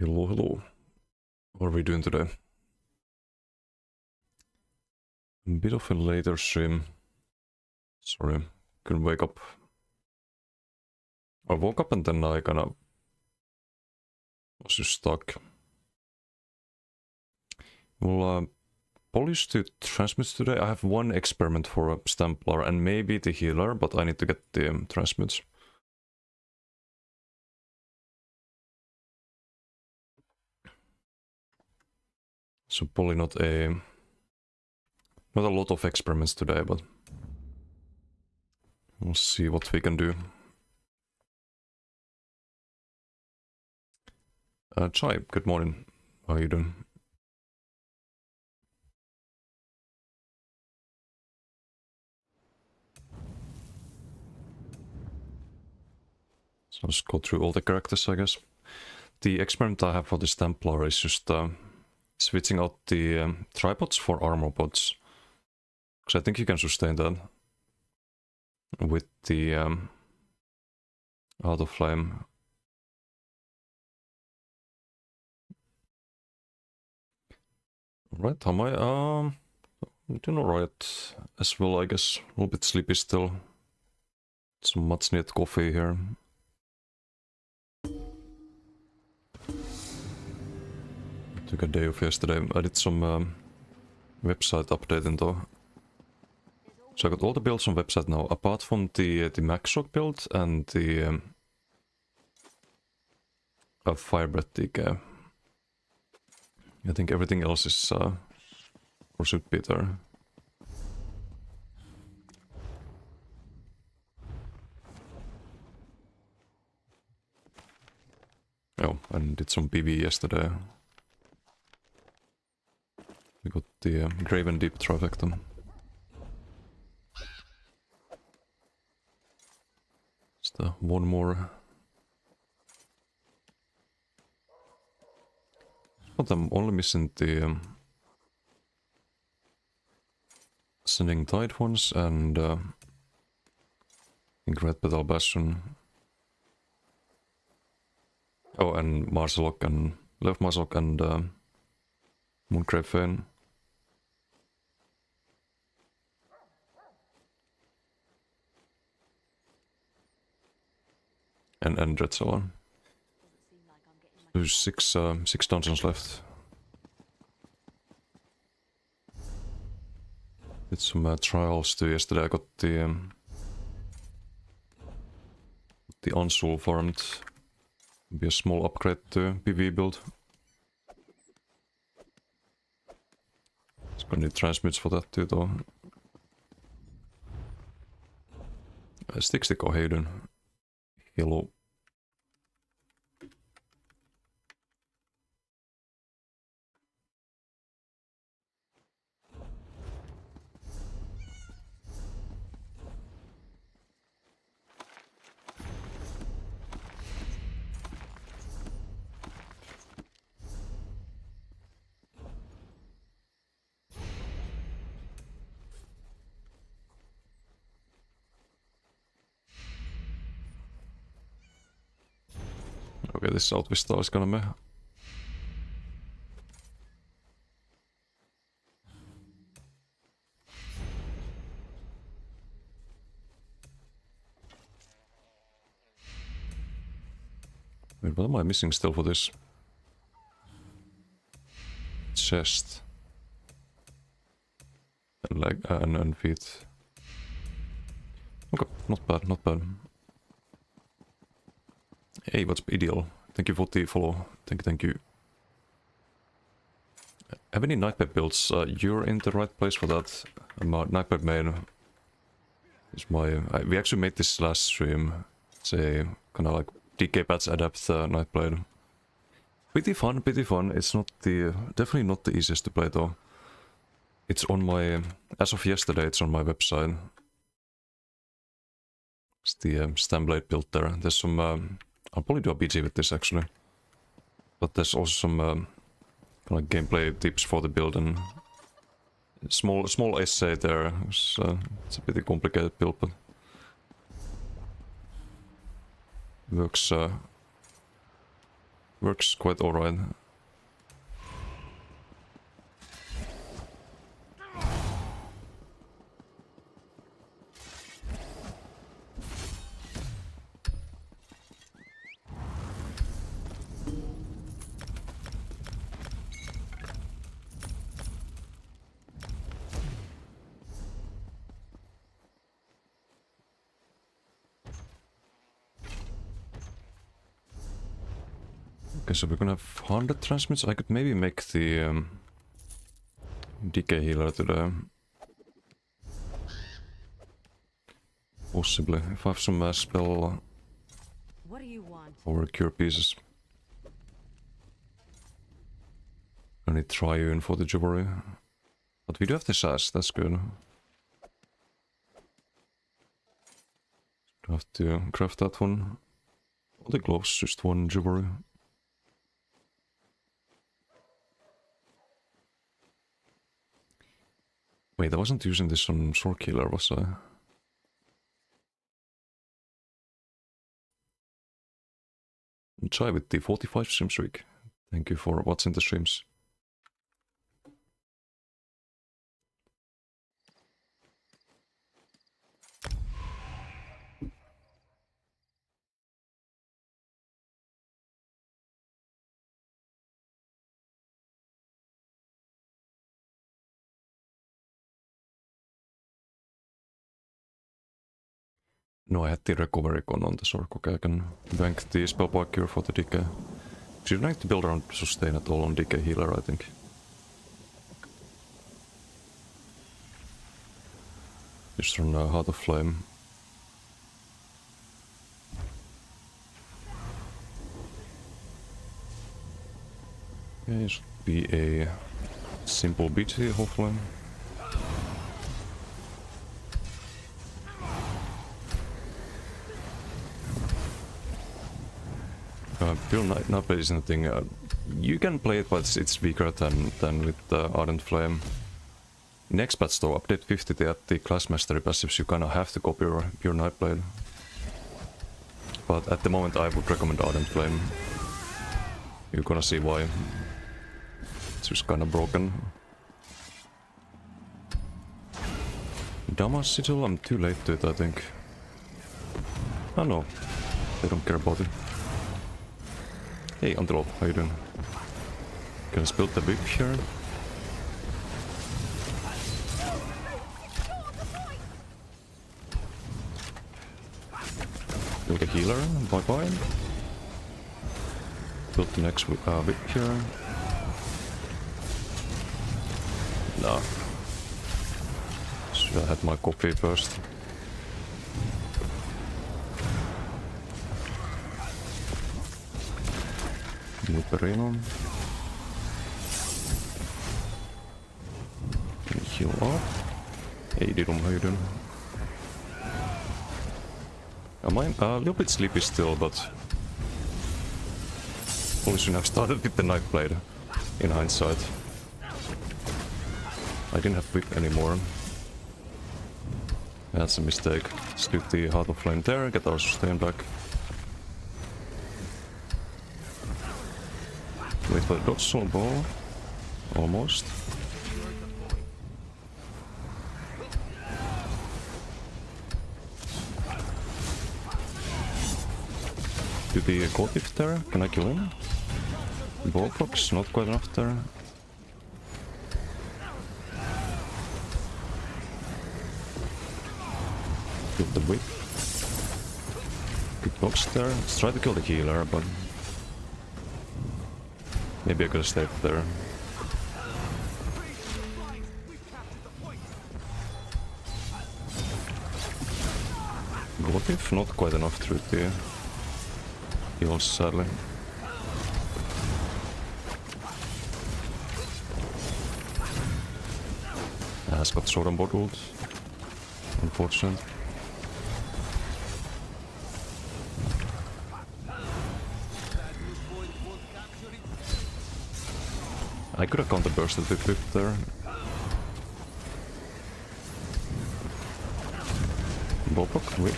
Hello, hello. What are we doing today? A bit of a later stream. Sorry, couldn't wake up. I woke up and then I kind of was just stuck. We'll polish the transmutes today. I have one experiment for a Stamplar and maybe the healer, but I need to get the transmutes. So probably not a lot of experiments today, but we'll see what we can do. Chai, good morning. How are you doing? So let's go through all the characters, I guess. The experiment I have for this Templar is just switching out the tripods for armor pods. Because I think you can sustain that with the auto flame. Right, am I doing alright as well, I guess. A little bit sleepy still. Some much needed coffee here. Took a day off yesterday. I did some website updating though. So I got all the builds on website now, apart from the Maxrock build and the Firebreath DK. I think everything else is or should be there. Oh, and did some PV yesterday. We got the Graven Deep trifecta. Just one more. But I'm only missing the Ascending Tide ones and I think Red Petal Bastion. Oh, and Marsalok and Left Marsalok and Moongrave Fane. And Dreadsalar. There's six dungeons left. Did some trials too yesterday. I got the Unsoul farmed. Be a small upgrade to PV build. It's gonna need transmutes for that too though. Stickstick, how you doing? Hello. Okay, this South Vista is gonna meh. Wait, what am I missing still for this? Chest. And leg and feet. Okay, not bad, not bad. Hey, what's ideal? Thank you for the follow. Thank you. Have any Nightbed builds? You're in the right place for that. Nightbed main is my... we actually made this last stream. It's a kind of like DK Bats Adapt Nightblade. Pretty fun, pretty fun. It's not the... definitely not the easiest to play though. It's on my... as of yesterday, it's on my website. It's the Stamblade build there. There's some... I'll probably do a BG with this actually. But there's also some kind of gameplay tips for the build and small essay there. It's a pretty complicated build, but works Works quite alright. Okay, so we're gonna have 100 transmits. I could maybe make the decay healer today. Possibly, if I have some spell What do you want? or cure pieces. I need Triune for the jewelry. But we do have the sash, that's good. Do have to craft that one. All the gloves, just one jewelry. Wait, I wasn't using this on Sword Killer, was I? Try with the 45 stream streak. Thank you for watching the streams. No, I had the recovery con on the sword. Okay, I can bank the spellboy cure for the decay. So you don't need to build around sustain at all on decay healer, I think. Just run Heart of Flame. Okay, it should be a simple beat here, hopefully. Pure Nightblade is nothing. You can play it, but it's weaker than with the Ardent Flame. Next patch though, update 50, they add the class mastery passives, you kinda have to go pure Nightblade. But at the moment I would recommend Ardent Flame. You're gonna see why. It's just kinda broken. Dama Sigil, I'm too late to it, I think. Oh no, they don't care about it. Hey Antelope, how you doing? Can I build the whip here? Build a healer, bye bye. Build the next whip here. Nah. Should have had my coffee first. Luperino. Heal up. Hey Dirum, how you doing? Am I a little bit sleepy still, but probably shouldn't have started with the Nightblade in hindsight. I didn't have whip anymore. That's a mistake. Let's do the Heart of Flame there, get our sustain back. Wait for the dodge soul ball. Almost. Do the gold if there? Can I kill him? Ballbox, not quite enough there. Get the whip. Good box there. Let's try to kill the healer, but maybe I could have stayed there. What if not quite enough through the heals, sadly. Has got sword and bottled. Unfortunate. I could have counter-bursted with whip there. Bobok, whip.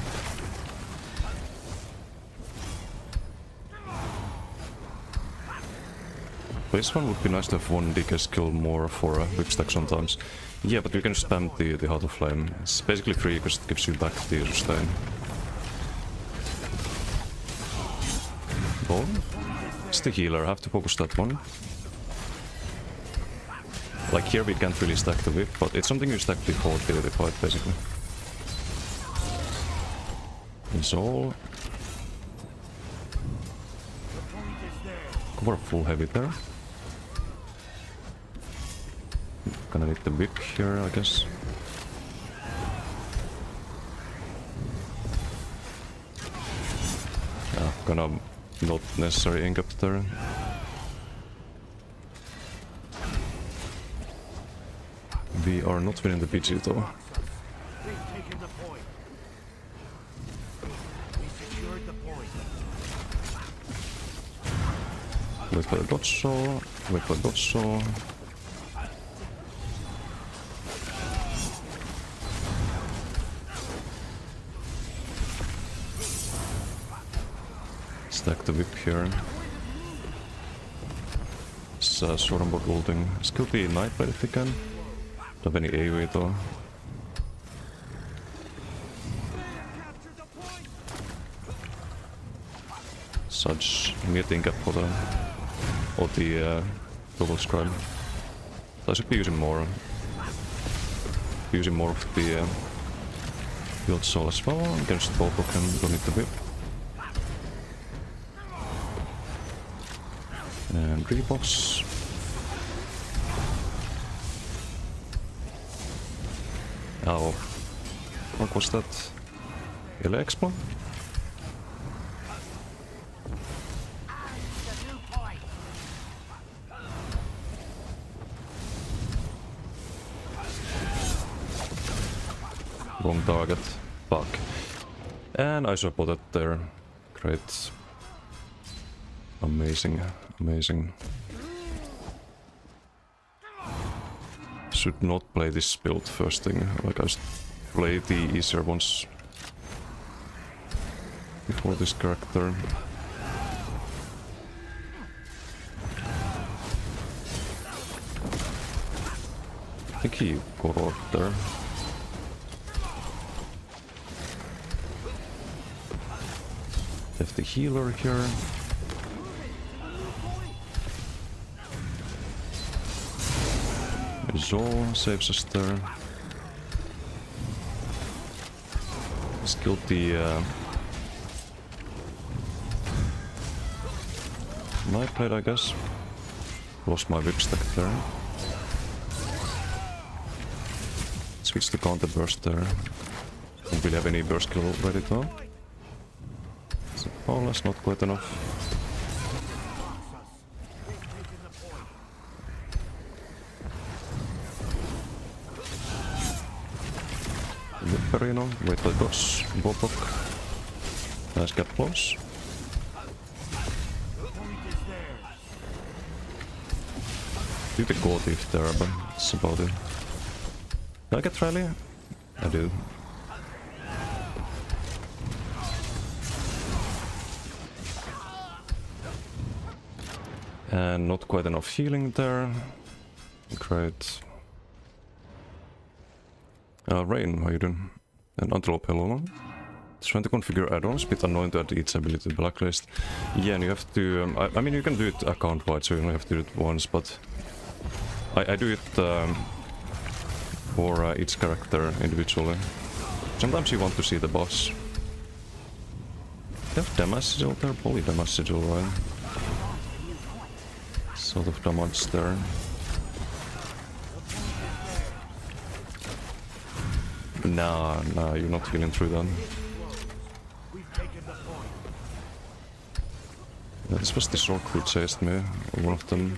This one would be nice to have one DK skill more for a whip stack sometimes. Yeah, but you can spam the Heart of Flame. It's basically free because it gives you back the sustain. Oh, it's the healer, I have to focus that one. Like here we can't really stack the whip, but it's something you stack before the fight basically. It's all... Cover full heavy there. Gonna need the whip here, I guess. Yeah, gonna not necessary ink up there. We are not winning the PG though. We've taken the point. We secured the point. Wait for the dodge saw, wait for the dodge saw. Stack the whip here. Sorenborg ulting. Skill the Nightblade if we can. Don't have any AoE though. Such meeting up for the double scribe. I should be using more. Using more of the build soul as well against both of them. Don't need the whip. And rebox. Oh, what was that? Ele Expo? Wrong target. Fuck. And I supported there. Great. Amazing, amazing. Should not play this build first thing. Like I should play the easier ones before this character. I think he got off there. Have the healer here. Zol saves us there. He's killed the Nightblade, I guess. Lost my whip stack there. Switch to counter burst there. Don't really have any burst kill ready though. Oh, that's not quite enough. Perino, wait for the dodge, Bobok. Nice get close. Do the gold if there, but that's about it. Do I get rally? I do. And not quite enough healing there. Great. Rain, how you doing? And Antelope, hello. Trying to configure add-ons, bit annoying to add each ability to blacklist. Yeah, and you have to... I mean, you can do it account-wide, so you don't have to do it once, but... I do it for each character individually. Sometimes you want to see the boss. They have damage sigil there, poly damage sigil, right? Sort of damage there. Nah, you're not healing through that. Yeah, this was the Sork who chased me, one of them.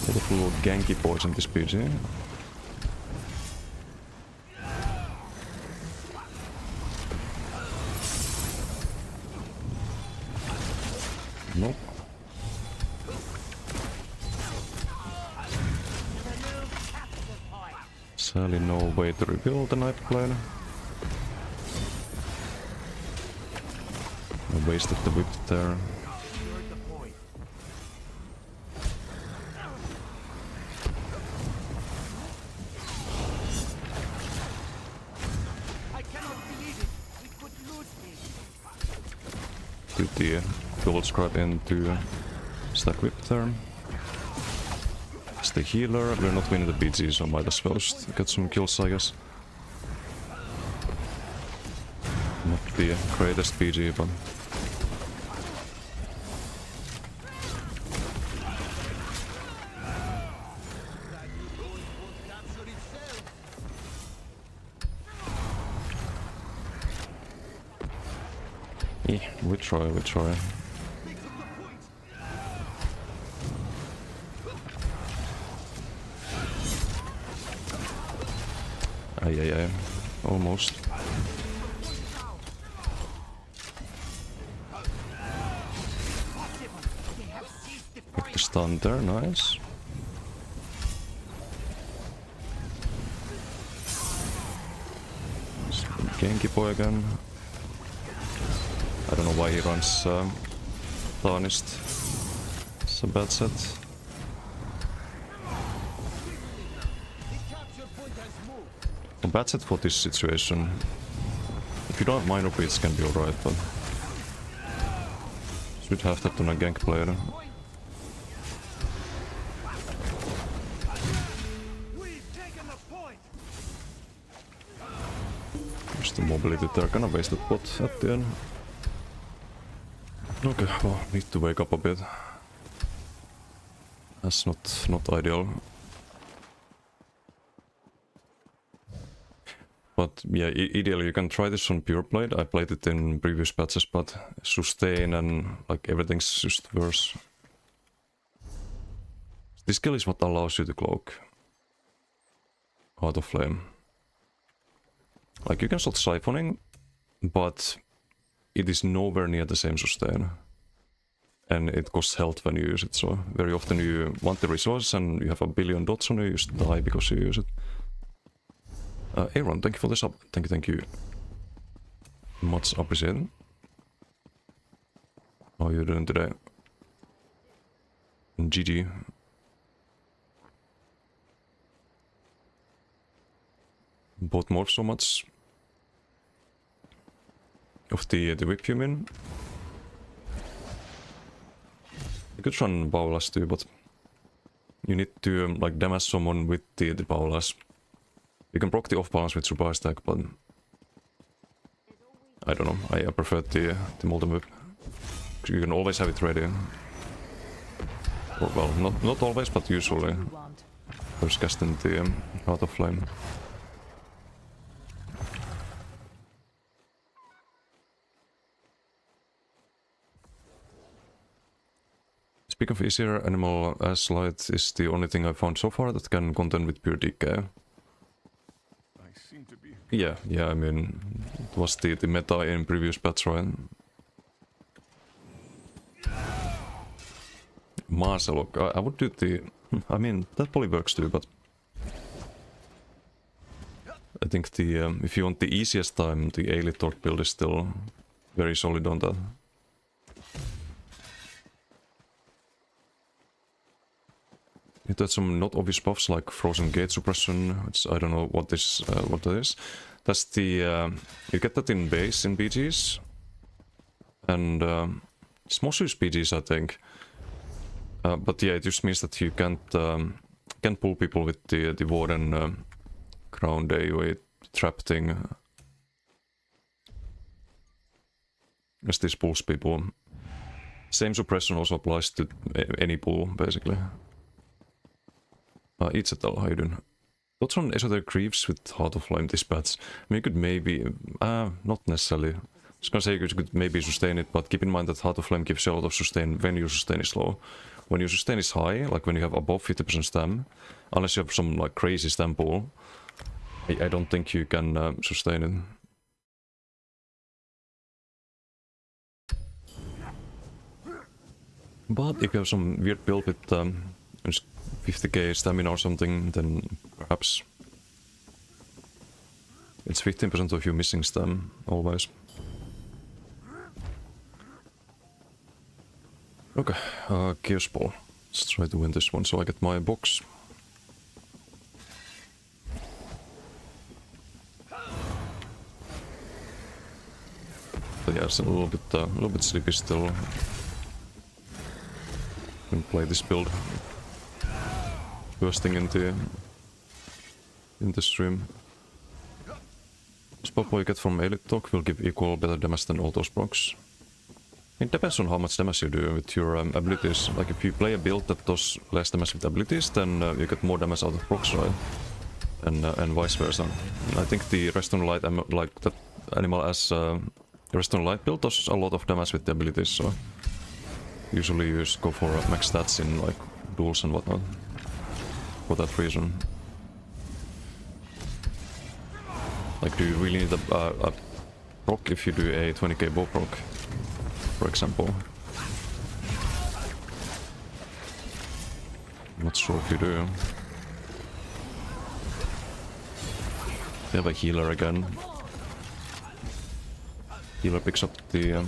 A lot of little ganky boys in this PG. Nope. Sadly, no way to rebuild the Night Blade. I wasted the whip there. Secured the point. I cannot believe it. We could lose this. Put the Gold Scribe into stack whip there. As the healer, we're not winning the BG, so might as well just get some kills, I guess. Not the greatest BG, but... Yeah, we try. Ay. Almost. Get the stun there, nice. Genki boy again. I don't know why he runs Tarnished. It's a bad set. A bad set for this situation. If you don't have minor beats, can be alright, but should have that on a gank player. Just the mobility there, gonna waste that bot at the end. Okay, well, need to wake up a bit. That's not ideal. But yeah, ideally you can try this on Pure Blade. I played it in previous patches, but sustain and like everything's just worse. This skill is what allows you to cloak Heart of Flame. Like you can start siphoning, but it is nowhere near the same sustain. And it costs health when you use it, so very often you want the resource and you have a billion dots on you, you just die because you use it. Aaron, thank you for this up. Thank you. Much appreciated. How are you doing today? GG. Bought more so much of the whip, you mean? You could run Baulas too, but you need to like damage someone with the Baulas. You can proc the off balance with surprise attack, but I don't know. I prefer the molten whip. You can always have it ready. Well, not always, but usually. First casting the Heart of Flame. Speaking of easier, Animal Ash Light is the only thing I've found so far that can contend with pure DK. Yeah, I mean, it was the meta in previous patch, right? Marcelok, I would do the... I mean, that probably works too, but... I think the, if you want the easiest time, the Aelith Torque build is still very solid on that. It had some not obvious buffs like Frozen Gate Suppression, which I don't know what this what that is. That's the you get that in base in BGs, and it's mostly used BGs, I think. But yeah, it just means that you can't pull people with the Warden Crown AoE trap thing. As this pulls people. Same suppression also applies to any pull, basically. Itzetal, how you doing? Thoughts on Esoteric Creeps with Heart of Flame this patch? I mean, you could maybe... not necessarily. I was gonna say you could maybe sustain it, but keep in mind that Heart of Flame gives you a lot of sustain when your sustain is low. When your sustain is high, like when you have above 50% stam, unless you have some like crazy stam pool, I don't think you can sustain it. But if you have some weird build with 50k stamina or something, then perhaps. It's 15% of you missing stam, always. Okay, Chaos Ball. Let's try to win this one so I get my box. But yeah, it's a little bit sleepy still. Can play this build first thing in the stream. Spot you get from Elite Talk will give equal better damage than all those procs. It depends on how much damage you do with your abilities. Like if you play a build that does less damage with abilities, then you get more damage out of procs, right? And vice versa. I think the Restore Light, like that animal as Restore Light build does a lot of damage with the abilities, so usually you just go for max stats in like duels and whatnot. For that reason. Like, do you really need a proc if you do a 20k bow proc, for example? Not sure if you do. We have a healer again. Healer picks up the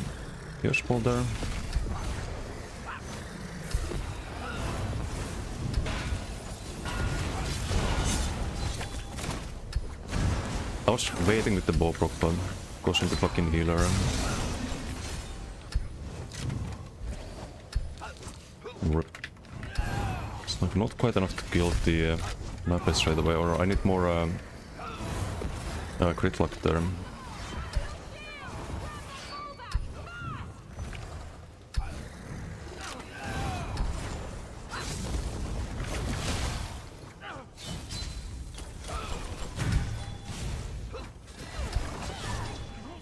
Chaos Ball there. I was waiting with the bow proc, but goes into fucking healer. Rip. It's like not quite enough to kill the Nightblade straight away, or I need more crit luck there.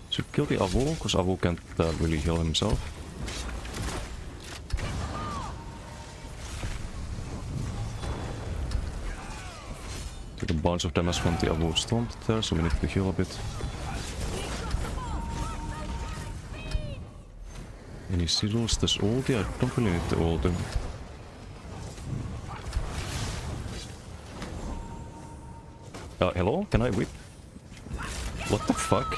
Should kill the Avu, because Avu can't really heal himself. Take a bunch of damage from the Avu Stomp there, so we need to heal a bit. Any Siddles? There's ulti? I don't really need the ulti. Hello? Can I whip? What the fuck?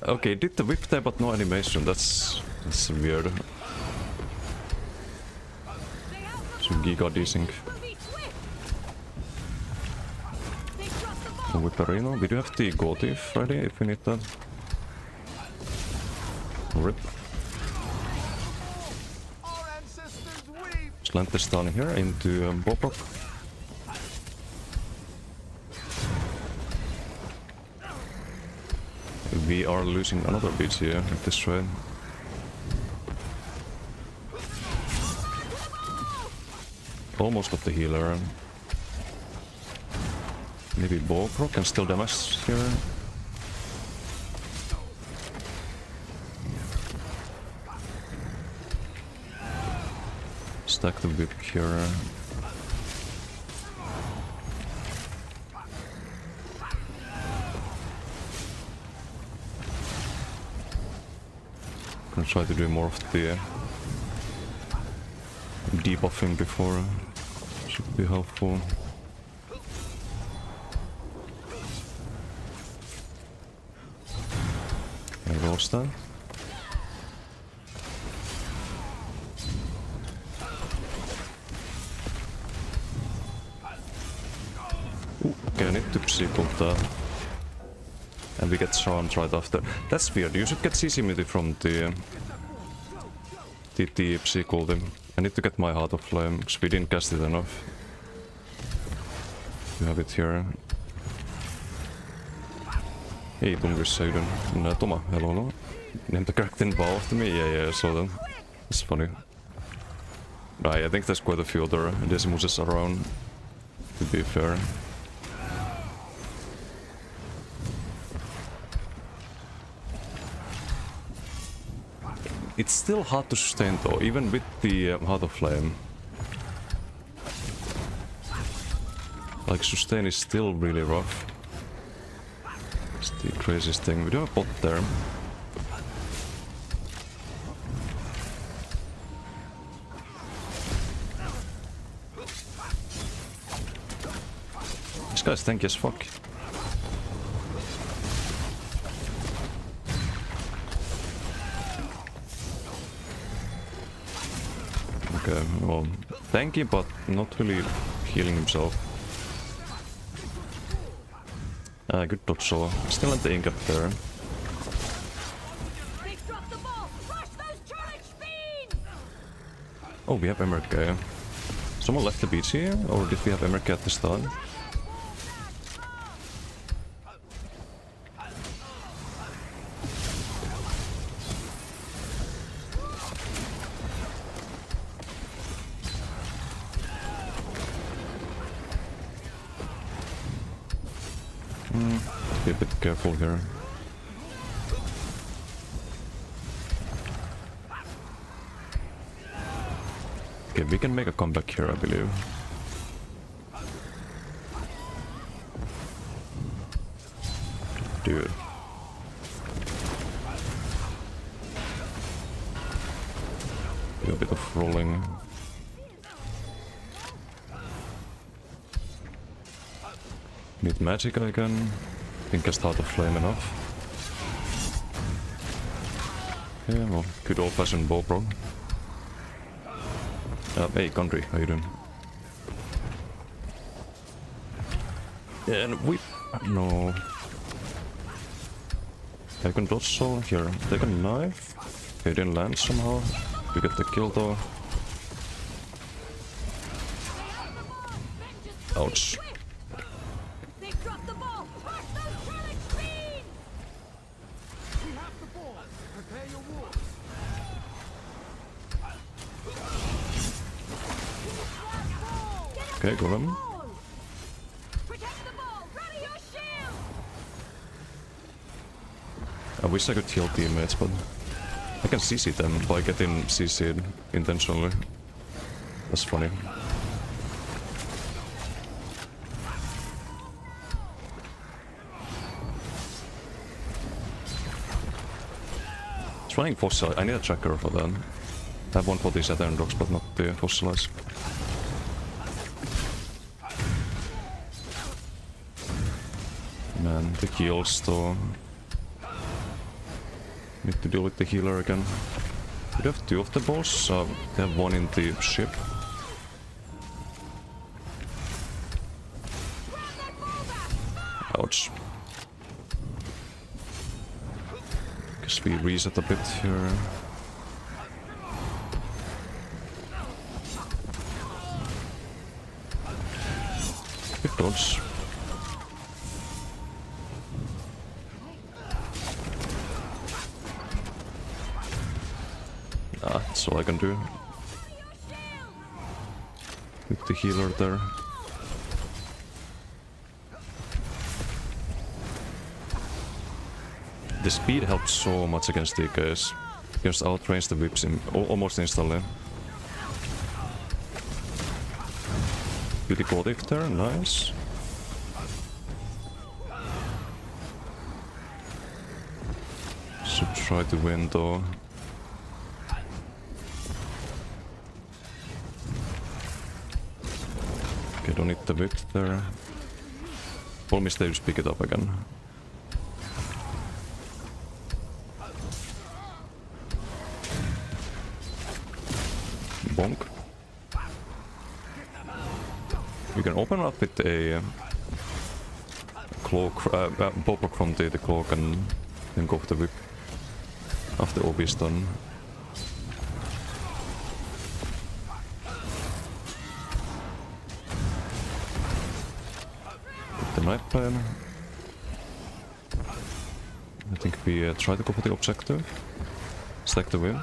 Okay, did the whip there but no animation, that's weird. Some Giga desync. Whipperino, we do have the Gold Thief ready if we need that. Rip. Slant this down here into Boproc. We are losing another beat here at this trade. Almost got the healer. Maybe Boproc can still damage here. Stack the whip here. Gonna try to do more of the debuffing before. Should be helpful. And roast that. Okay, I need to sequel that. And we get charmed right after. That's weird. You should get CC immunity from the sequel. I need to get my Heart of Flame because we didn't cast it enough. You have it here. Hey, Tungisseiden. Toma, hello. Name the character in bow after me? Yeah, I saw that. That's funny. I think there's quite a few other Decimuses around, to be fair. It's still hard to sustain though, even with the Heart of Flame. Like, sustain is still really rough. It's the craziest thing. We do have a bot there. This guy's tanky as fuck. Okay, well, tanky, but not really healing himself. Good dodge saw. Still at the incap there. They dropped the ball! Rush those Charge Fiends! Oh, we have MRK. Someone left the beach here? Or did we have MRK at the start? Be a bit careful here. Okay, we can make a comeback here, I believe. Dude. Do a bit of rolling. Need magic again. I think I start a flame enough. Yeah, well, good old fashioned bow pro. Hey, country, how you doing? Yeah, and we. No. I can dodge soul here. Take a knife. They didn't land somehow. We get the kill though. Ouch. They dropped the ball! Rush those Charge Fiends! We have the ball. Prepare your war. Okay, got him. Protect the ball! Ready your shield! I wish I could heal teammates, but I can CC them by getting CC'd intentionally. That's funny. Trying fossil. I need a tracker for that. I have one for the Saturn dogs, but not the fossilize. Man, the heals though. Need to deal with the healer again. We have two of the balls. They have one in the ship. Ouch. Guess we reset a bit here. Good dodge. That's all I can do. With the healer there. The speed helps so much against DKs. Just outrange the whips almost instantly. Beauty Gothic there, nice. Should try to win though. Okay, don't need the whip there. Pull me stage, pick it up again. Bonk. You can open up with a cloak, ballpark from the cloak and then go for the whip after OB is done. The night plan. I think we try to go for the objective. Stack the win.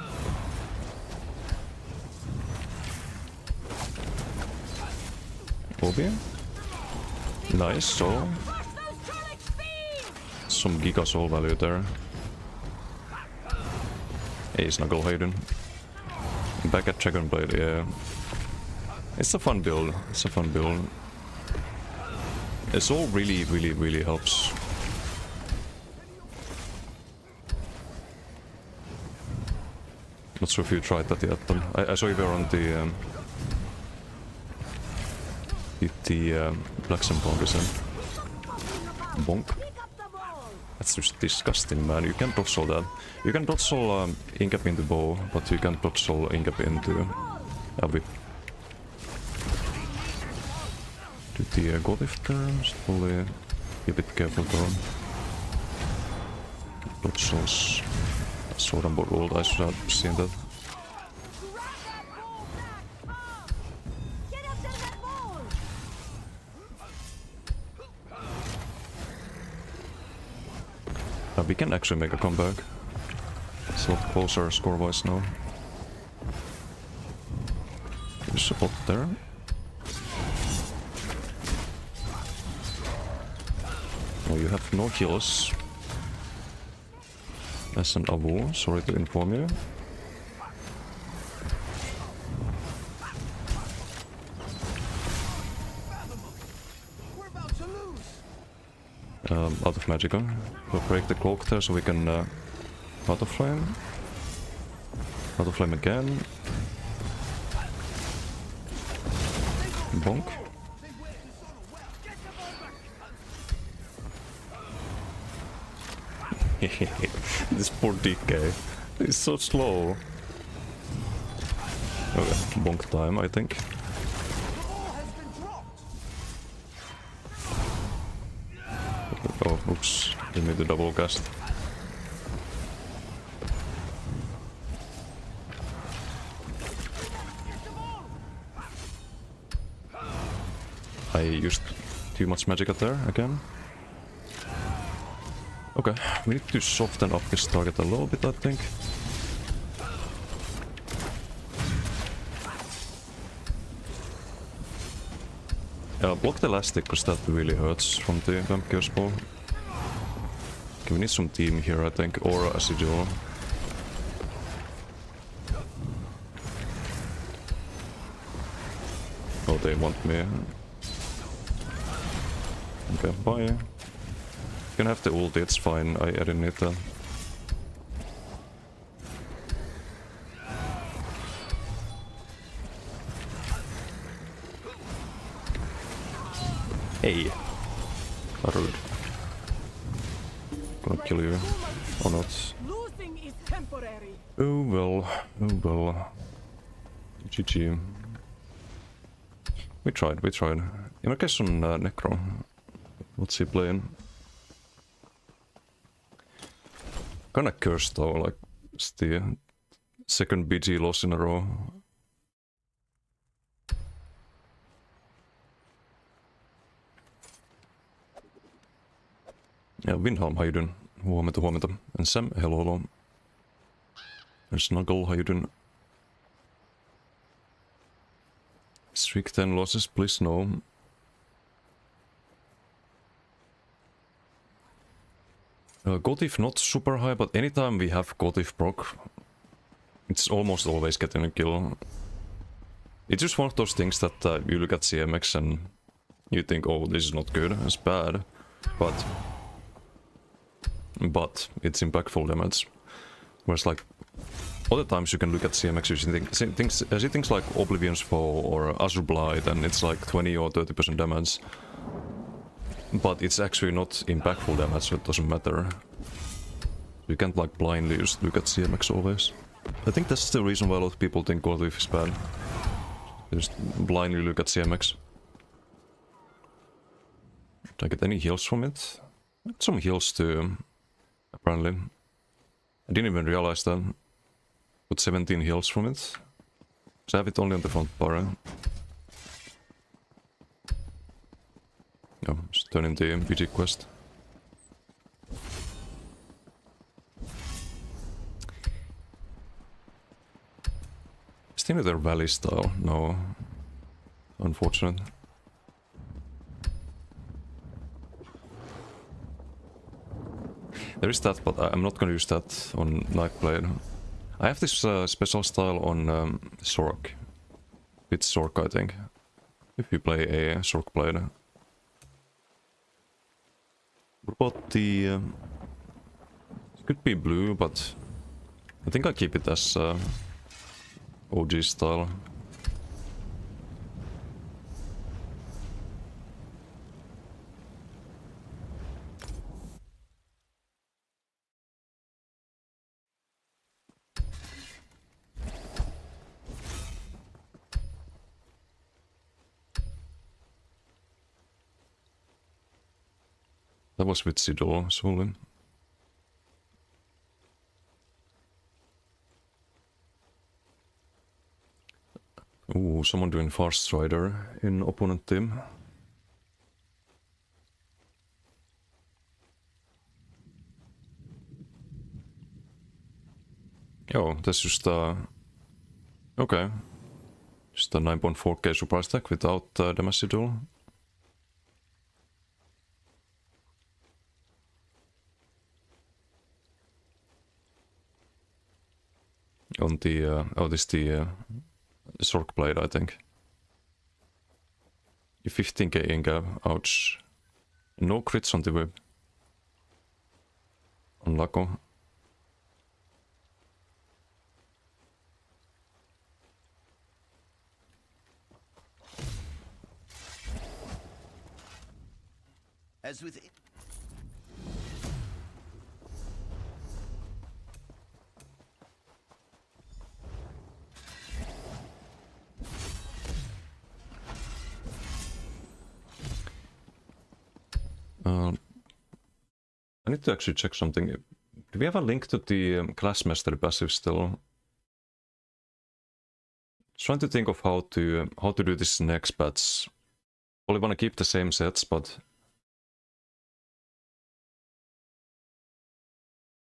Obi. Nice soul. Some giga soul value there. Hey, Snuggle, how you doing? Back at Dragonblade, yeah. It's a fun build. It's a fun build. The soul really helps. Not sure if you tried that yet, but I saw you were on the Black Sun Bonk, isn't it? Bonk. That's just disgusting, man. You can't dodge all that. You can dodge all incap into bow, but you can't dodge all incap into Yeah, we do the Gotif there, slowly. Be a bit careful though. Dodge sword and board ult, I should have seen that. Grab that ball back! Up! Get after that ball! We can actually make a comeback. It's a lot closer score-wise now. There's a bot there. Oh, you have no heals. As an Avu, sorry to inform you. We're about to lose. Out of magical. We'll break the cloak there so we can auto flame. Auto flame again. Bonk. This poor DK. He's so slow. Okay, bonk time, I think. The ball has been dropped. Oh, oops. Didn't need the double cast. I used too much magic out there again. Okay, we need to soften up this target a little bit, I think. Block the elastic, because that really hurts from the vampire spell. Okay, we need some team here, I think, or a sigil. Oh, they want me. Okay, bye. You can have the ulti, it's fine, I didn't need that. Hey! How rude. Gonna kill you. Or not. Losing is temporary. Oh well, oh well. GG. We tried, we tried. In my case on Necro. What's he playing? Kinda cursed though, like, it's the second BG loss in a row. Ja, Windhelm, how you doing? Huomenta, huomenta. And Sam, hello, hello. And Snuggle, how you doing? Streak 10 losses, please no. Gotif not super high, but anytime we have Gotif proc, it's almost always getting a kill. It's just one of those things that you look at CMX and you think, oh, this is not good, it's bad, but it's impactful damage. Whereas like other times you can look at CMX using things like Oblivion's Foe or Azure Blight, and it's like 20 or 30% damage. But it's actually not impactful damage, so it doesn't matter. You can't like blindly just look at CMX always. I think that's the reason why a lot of people think Gotif is bad. They just blindly look at CMX. Did I get any heals from it? I got some heals too, apparently. I didn't even realize that. Got 17 heals from it. So I have it only on the front bar. Yeah, just turn in the BG quest. Still their valley style? No. Unfortunate. There is that, but I'm not gonna use that on Nightblade. I have this special style on Sork. It's Sork, I think. If you play a Sork blade. What about the... it could be blue, but I think I keep it as OG style. That was with Sidol, solely. Ooh, someone doing Fast Strider in opponent team. Joo, that's just okay. Just a 9.4k supply stack without the Massidul. On the this the Sork Blade, I think. 15k Inga, ouch. No crits on the web. On Laco. As with I need to actually check something. Do we have a link to the Class Mastery passive still? Trying to think of how to do this next patch. Probably wanna keep the same sets, but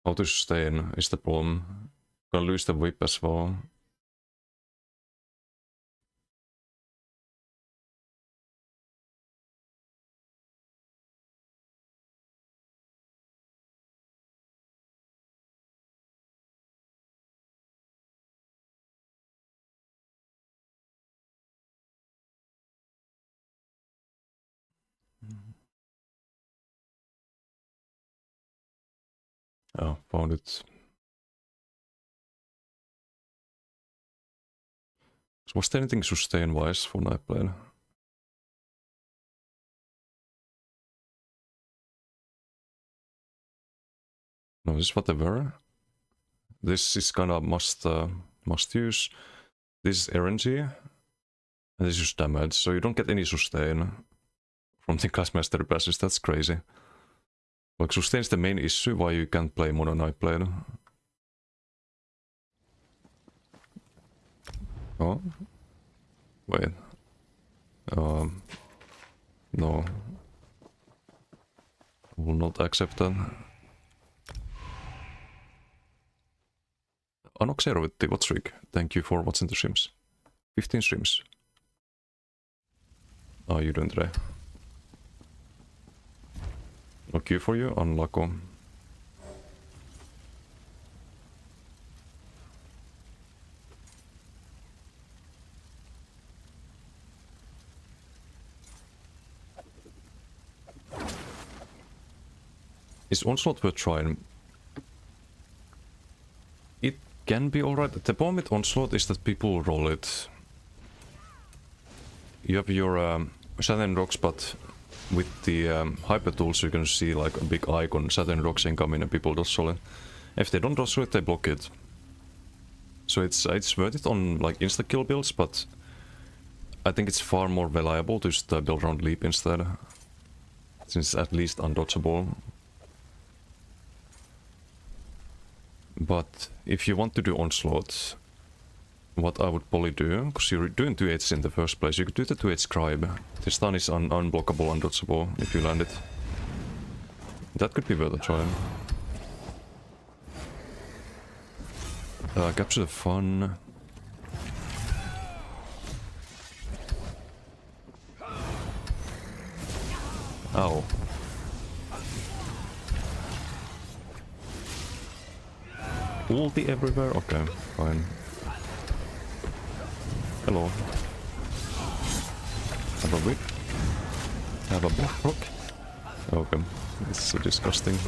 how to sustain is the problem. Gonna lose the whip as well. Oh, found it. So was there anything sustain-wise for Nightblade? No, this is whatever. This is kinda must use. This is RNG. And this is damage, so you don't get any sustain from the Class Mastery passes. That's crazy. Like, sustain is the main issue why you can't play Mono Nightblade. Oh. Wait. No. I will not accept that. Anoxero with the what streak? Thank you for watching the streams. 15 streams. How are you doing today? No queue for you on Laco. Is Onslaught worth trying? It can be alright. The problem with Onslaught is that people roll it. You have your Saturn Rocks, but with the hyper tools you can see like a big icon, Saturn Rocks incoming, and people dodge it. If they don't dodge it, they block it. So it's worth it on like insta kill builds, but I think it's far more reliable to just build around leap instead, since it's at least undodgeable. But if you want to do Onslaught, what I would probably do, because you're doing 2Hs in the first place, you could do the 2H Scribe. The stun is unblockable, undodgeable if you land it. That could be worth a try. Capture the Fun. Ow. Ulti everywhere? Okay, fine. Hello. Have a whip. Have a black rock. Okay, this is so disgusting.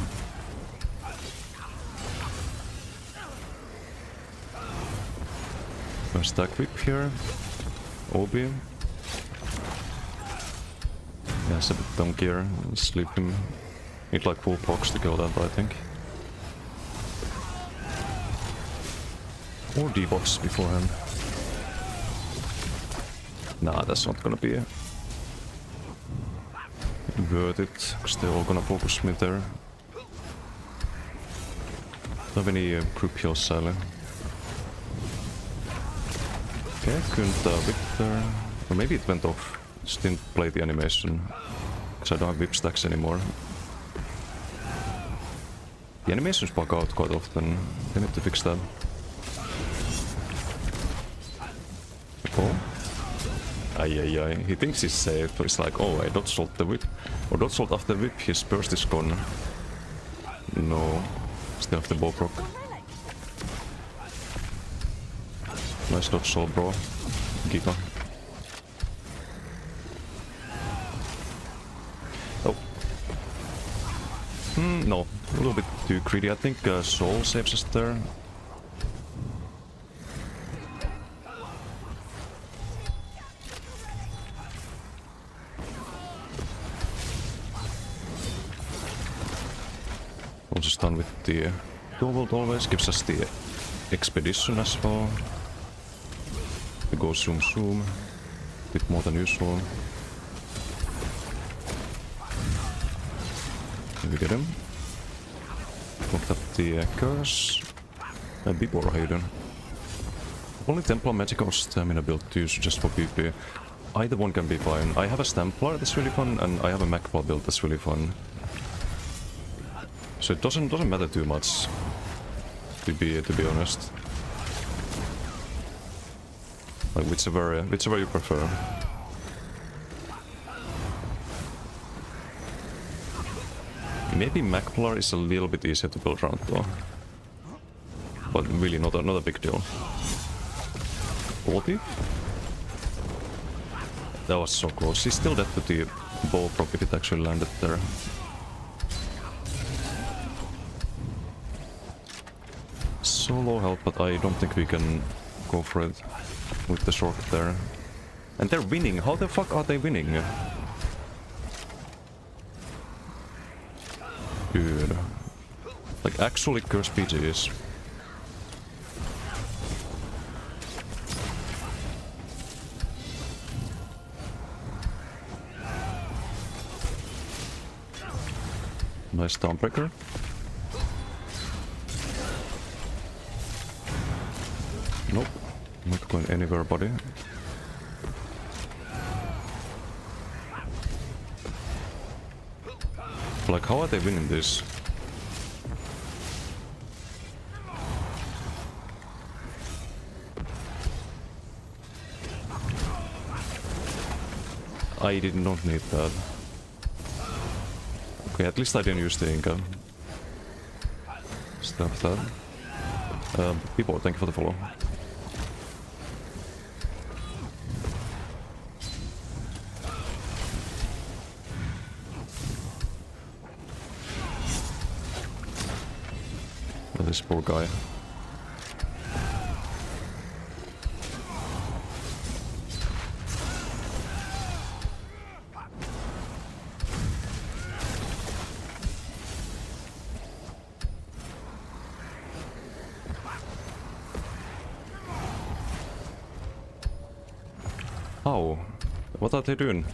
A stack whip here. Obi. Yeah, it's a bit dunkier. Sleep him. Need like full procs to kill that, I think. Or D-box beforehand. Nah, that's not gonna be it. worth it, because they're all gonna focus me there. Don't have any group heals, sadly. Okay, couldn't whip there. Or maybe it went off. Just didn't play the animation. Because I don't have whip stacks anymore. The animations bug out quite often. They need to fix that. Oh. Ay. He thinks he's safe, but it's like, oh, I dodge salt the whip. Or dodge salt after whip, his burst is gone. No. Still have the bow proc. Nice dodge salt, bro. Giga. Oh. No. A little bit too greedy. I think Soul saves us there. Also stun with the Gold always gives us the expedition as well. We go zoom. Bit more than usual. Can we get him? Looked up the curse. Bibor, how you doing? Only Templar Magical Stamina build to use just for PP. Either one can be fine. I have a Stamplar that's really fun, and I have a Magpul build that's really fun. So it doesn't matter too much, to be honest. Like whichever you prefer. Maybe Magplar is a little bit easier to build around though. But really not a big deal. 40? That was so close. He's still dead to the bow proc if it actually landed there. So low health, but I don't think we can go for it with the short there. And they're winning. How the fuck are they winning? Dude. Like actually curse PGs. Nice Dawnbreaker. Nope, not going anywhere, buddy. Like, how are they winning this? I did not need that. Okay, at least I didn't use the Inca. Stuff that. People, thank you for the follow. This poor guy. How? What are they doing?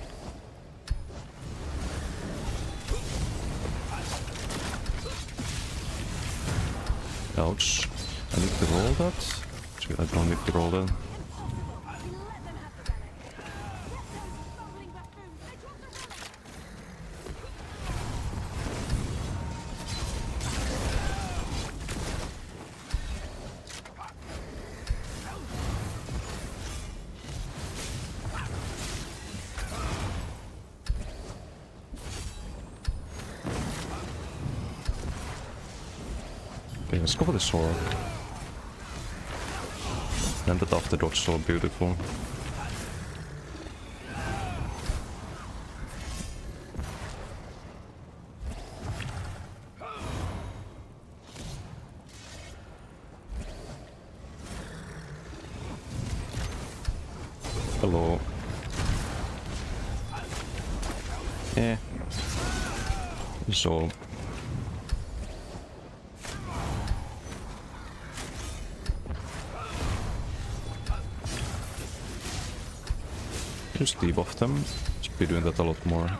Ouch. I need to roll that? Actually, I don't need to roll that. Okay, let's go for the sword. Landed off the dodge so beautiful. Hello. Yeah. So. Just debuff them. Should be doing that a lot more.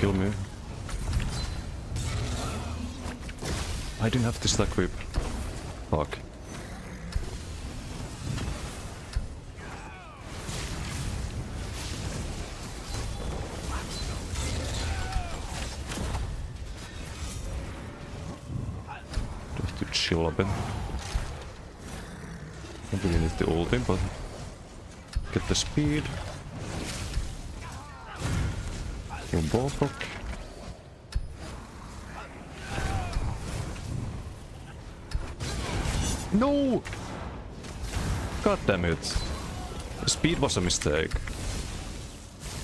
kill me. I didn't have this equip. Fuck. Have to chill a bit. I really need the ulti, but get the speed. Your ball proc. No! God damn it. The speed was a mistake.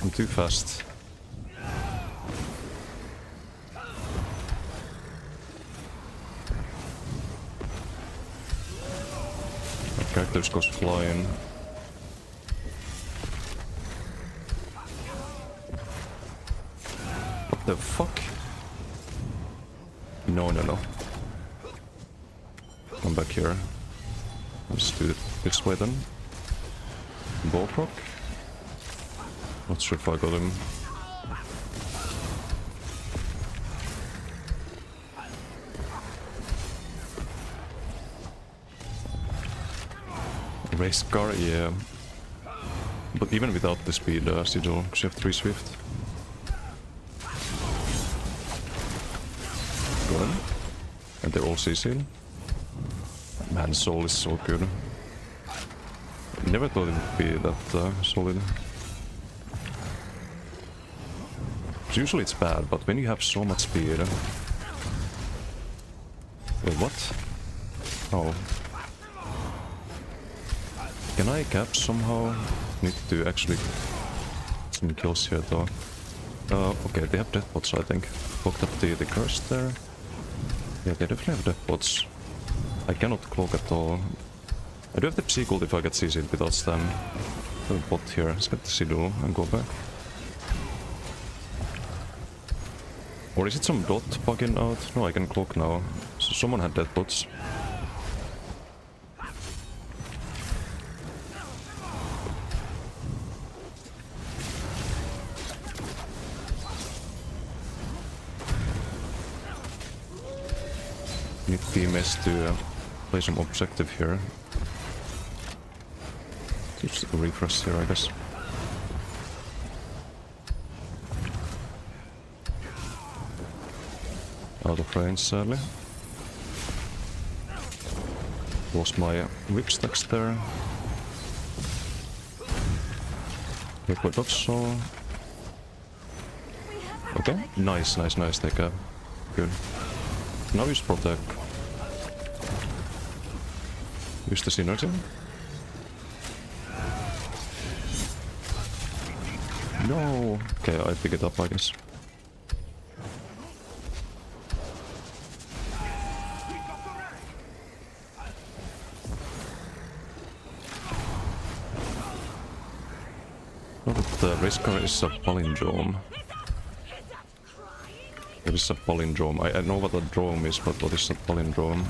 I'm too fast. My character goes flying. What the fuck? No. Come back here. Let's do it this way then. Ball proc. Not sure if I got him. Race car, yeah. But even without the speed, Sigil, because you have 3 Swift. Got him. And they're all CC'd. Man, Soul is so good. Never thought it would be that solid. Usually it's bad, but when you have so much speed... Wait, what? Oh. Can I cap somehow? Need to actually... some kills here though. Okay, they have deathbots, I think. Fucked up the curse there. Yeah, they definitely have deathbots. I cannot cloak at all. I do have the Psy-Ult if I get CC'd without stun. I have a bot here. Let's get the Sigil and go back. Or is it some dot bugging out? No, I can cloak now. So someone had deathbots. Need teammates to play some objective here. Just a refresh here, I guess. Out of range, sadly. Lost my whip stacks there. Liquid dodge saw. Okay, nice, take a good. Now use protect. Use the synergy. No! Okay, I pick it up, I guess. No, but the race car is a palindrome. It is a palindrome. I know what a drome is, but what is a palindrome?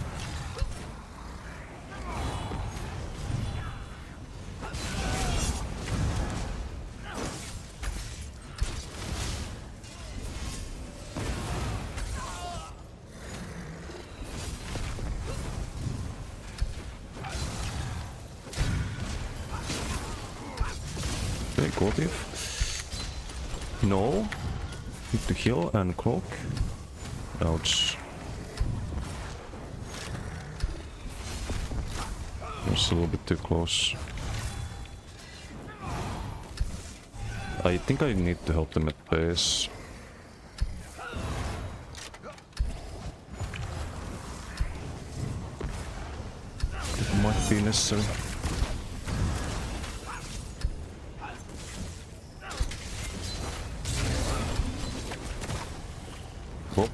No. Need to heal and cloak. Ouch. That's a little bit too close. I think I need to help them at base. It might be necessary. Whoop.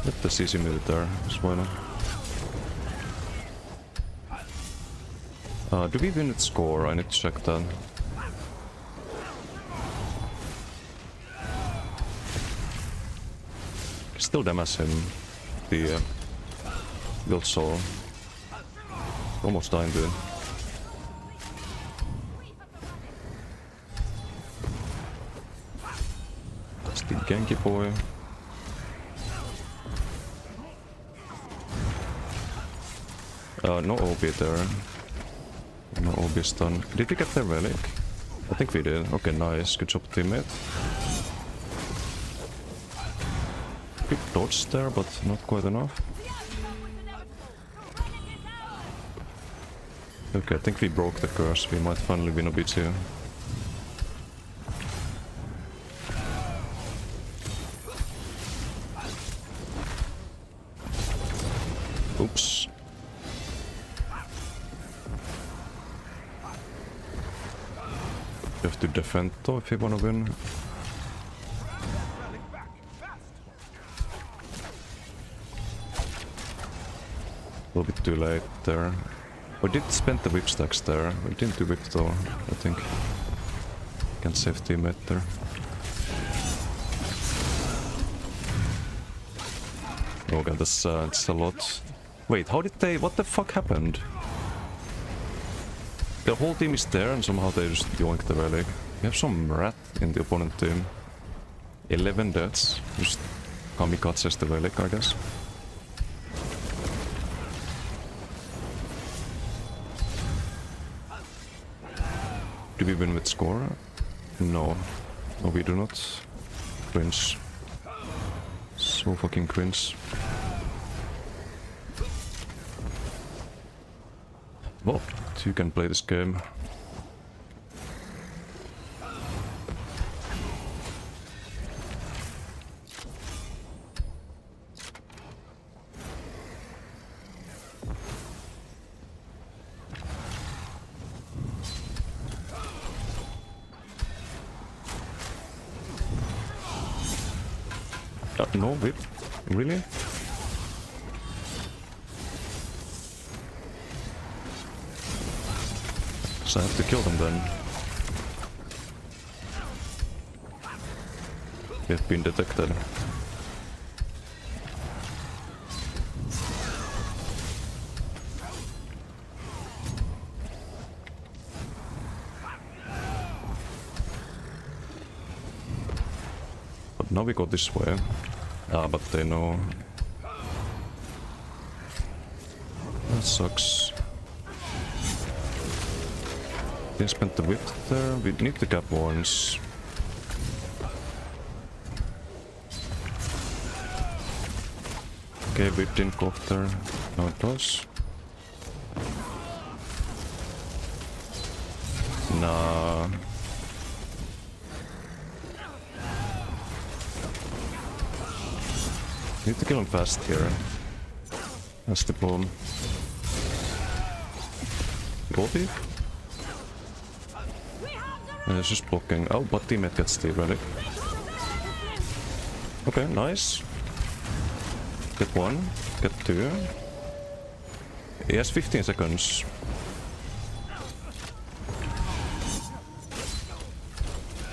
Let the CC move there as well. Do we win its score? I need to check that. still damage him. The Guild Soul. Almost dying, dude. That's the Genki boy. No OB there. No OB stun. Did we get the relic? I think we did. Okay, nice. Good job, teammate. Big dodge there, but not quite enough. Okay, I think we broke the curse. We might finally win a bit here. Oops. You have to defend though if you wanna win. A little bit too late there. We did spend the whip stacks there. We didn't do whip though, I think. Can save teammate there. Oh god, that's it's a lot. Wait, how did they... what the fuck happened? The whole team is there and somehow they just yoink the relic. We have some rat in the opponent team. 11 deaths. Just kamikazes the relic, I guess. Do we win with score? No. No, we do not. Cringe. So fucking cringe. Well, you can play this game. No whip? Really? So I have to kill them then. They've been detected. But now we go this way. Ah, but they know. That sucks. They spent the whip there. We need the gap warns. Okay, whip didn't go there. Now it does. Nah. Need to kill him fast here. That's the problem. Goldie? It's just blocking. Oh, but teammate gets the relic. Okay, nice. Get one, get two. He has 15 seconds.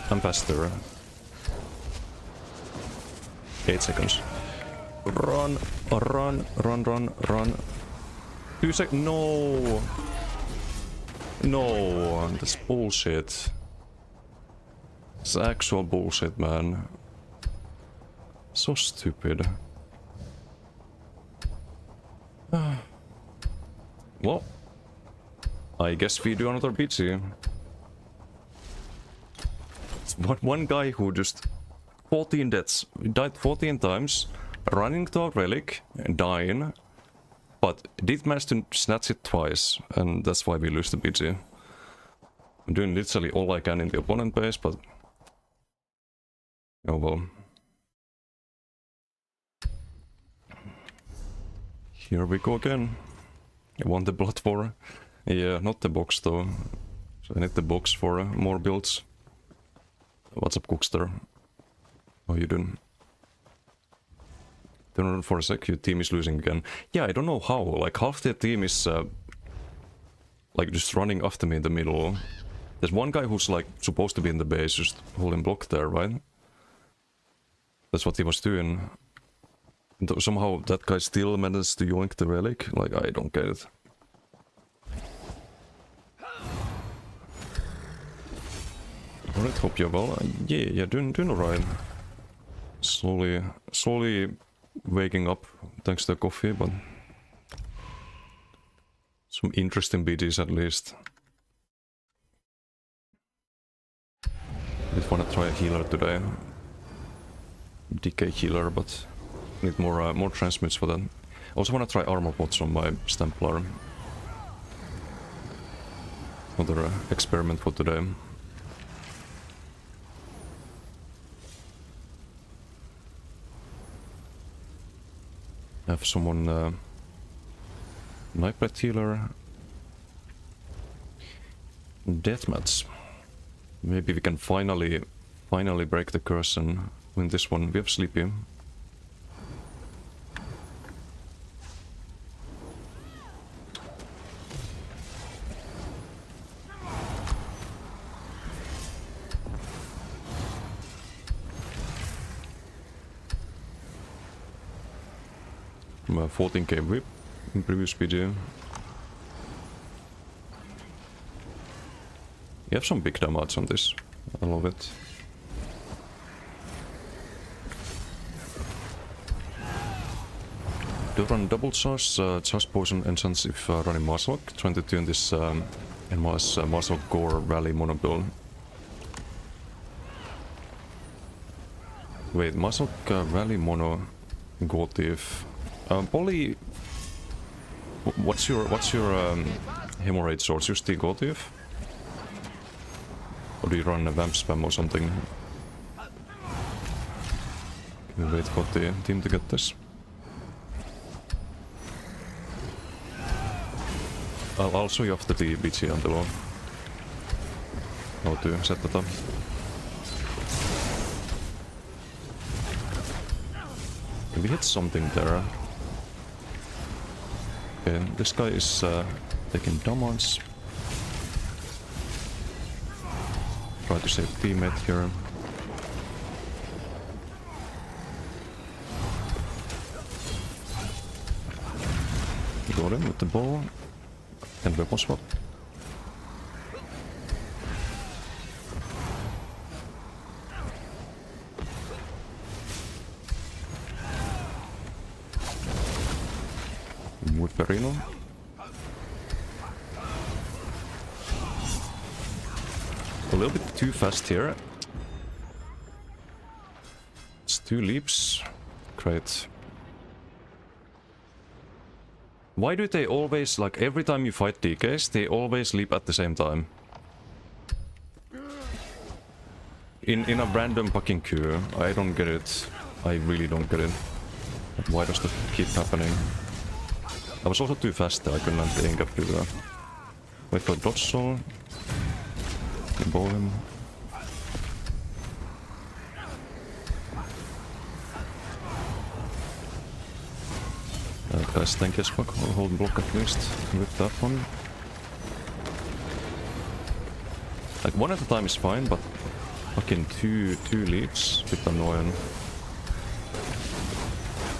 I'm faster. 8 seconds. Run, run, run, run, run. 2 seconds. No! No, that's bullshit. It's actual bullshit, man. So stupid. Well, I guess we do another BT. It's one guy who just 14 deaths, died 14 times, running to a relic, dying, but did manage to snatch it twice, and that's why we lose the BT. I'm doing literally all I can in the opponent base, but oh well. Here we go again. I want the blood for... yeah, not the box though. So I need the box for more builds. What's up, Cookster? How you doing? Turn around for a sec, your team is losing again. Yeah, I don't know how. Like, half the team is... like, just running after me in the middle. There's one guy who's, like, supposed to be in the base, just holding block there, right? That's what he was doing. Somehow that guy still managed to yoink the relic. Like, I don't get it. Alright, hope you're well. Yeah, doing alright. Slowly waking up thanks to the coffee, but some interesting BDs at least. Did wanna try a healer today. Decay healer, but need more transmutes for that. Also wanna try armor pots on my Stamplar. Another experiment for today. Have someone Nightblade healer. Deathmatch. Maybe we can finally break the curse and win this one. We have Sleepy. My 14k whip in previous video. You have some big damage on this. I love it. Do run double charge poison enchants if running Marslock. Trying to tune this NMAS Marslock Gore Rally mono build. Wait, Marslock Rally mono Gore Thief. Polly, what's your hemorrhage source? You still Gore Thief? Or do you run a vamp spam or something? Can we wait for the team to get this? I'll show you after the BG until how to set that up. Can we hit something there? Okay, this guy is taking damage. Try to save teammate here. Got him with the bow. And weapon swap. Whipperino. A little bit too fast here. It's 2 leaps. Great. Why do they always, like every time you fight DKs, they always leap at the same time? In a random fucking queue. I don't get it. I really don't get it. Why does that keep happening? I was also too fast there, I couldn't land the Ingap either. Wait for dodge soul. Bow him. Guys, thank you, Spock. I'll hold block at least with that one. Like one at a time is fine, but fucking two leaps, a bit annoying.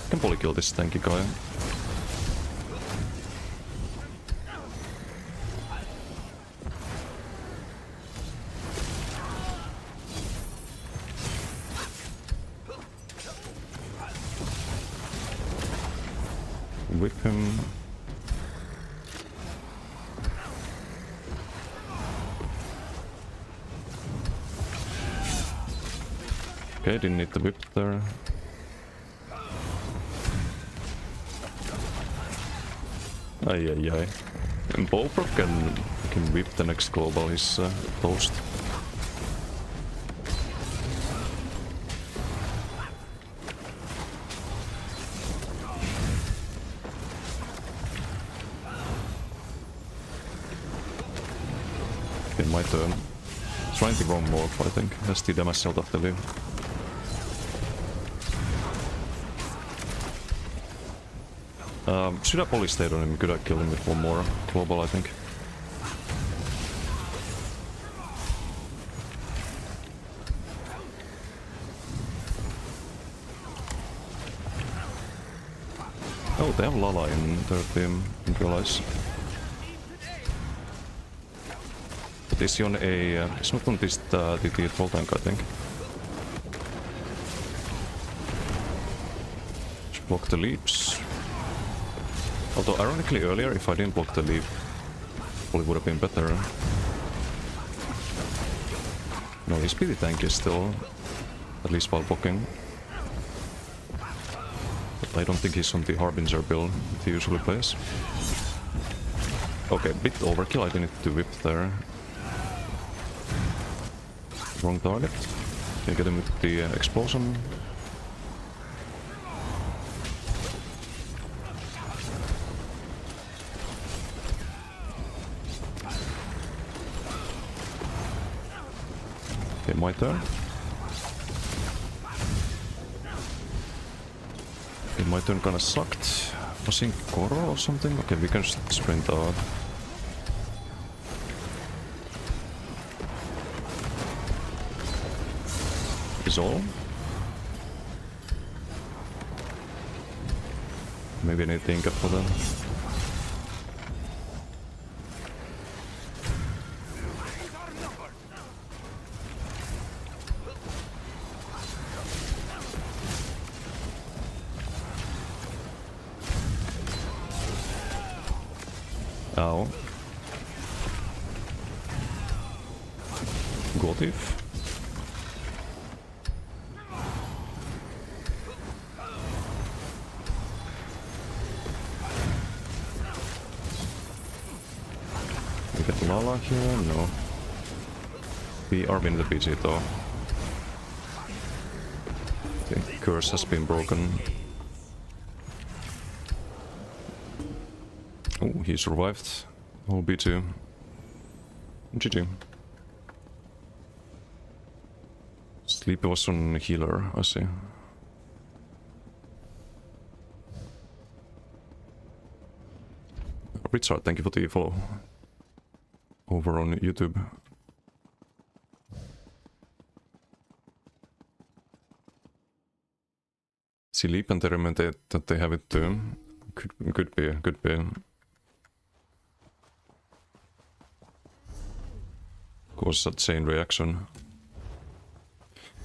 Can probably kill this tanky guy. Whip him. Okay, didn't need the whip there. Ay. And Bobro can whip the next global, he's toast. Okay, my turn. Trying to roam more, I think. Has the damage out of the live. Should I probably stayed on him? Could I kill him with one more global, I think. Oh, they have Lala in their team, didn't realize. But is he on a... it's not on this DT full tank, I think. Just block the leaps. Although, ironically, earlier, if I didn't block the leap, probably would have been better. No, his PD tank is still, at least while blocking. But I don't think he's on the Harbinger build that he usually plays. Okay, bit overkill, I didn't need to whip there. Wrong target. Can you get him with the explosion? Okay, my turn. Okay, my turn kinda sucked. Was in Koro or something? Okay, we can just sprint out. Is all? Maybe I need to think up for that. Ow. Gotif. We get Lala here? No. We are winning the PG though. The curse has been broken. Oh, he survived. Whole B2. GG. Sleepy was on healer, I see. Richard, thank you for the follow. Over on YouTube. Sleep and that they have it too. Could be. Cause a chain reaction.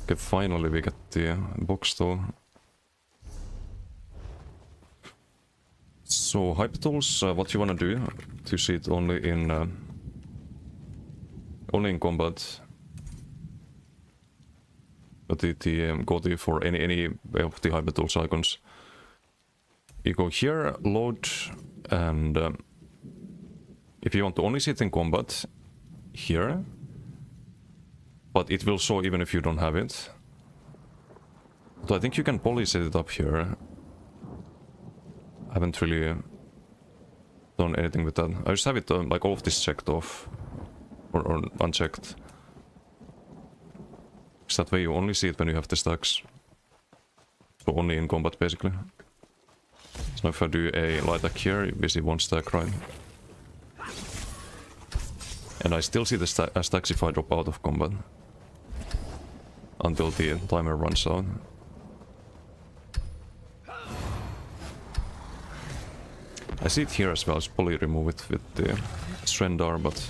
Okay, finally we get the box though. So Hypetools, what you wanna do to see it only in combat? But go to for any of the Hypetools icons. You go here, load, and if you want to only see it in combat, here. But it will show even if you don't have it. So I think you can probably set it up here. I haven't really done anything with that. I just have it like all of this checked off. Or unchecked. So that way you only see it when you have the stacks. So only in combat basically. So if I do a light attack here, we see one stack, right? And I still see the stacks if I drop out of combat. Until the timer runs out. I see it here as well, I'll probably remove it with the Strendar, but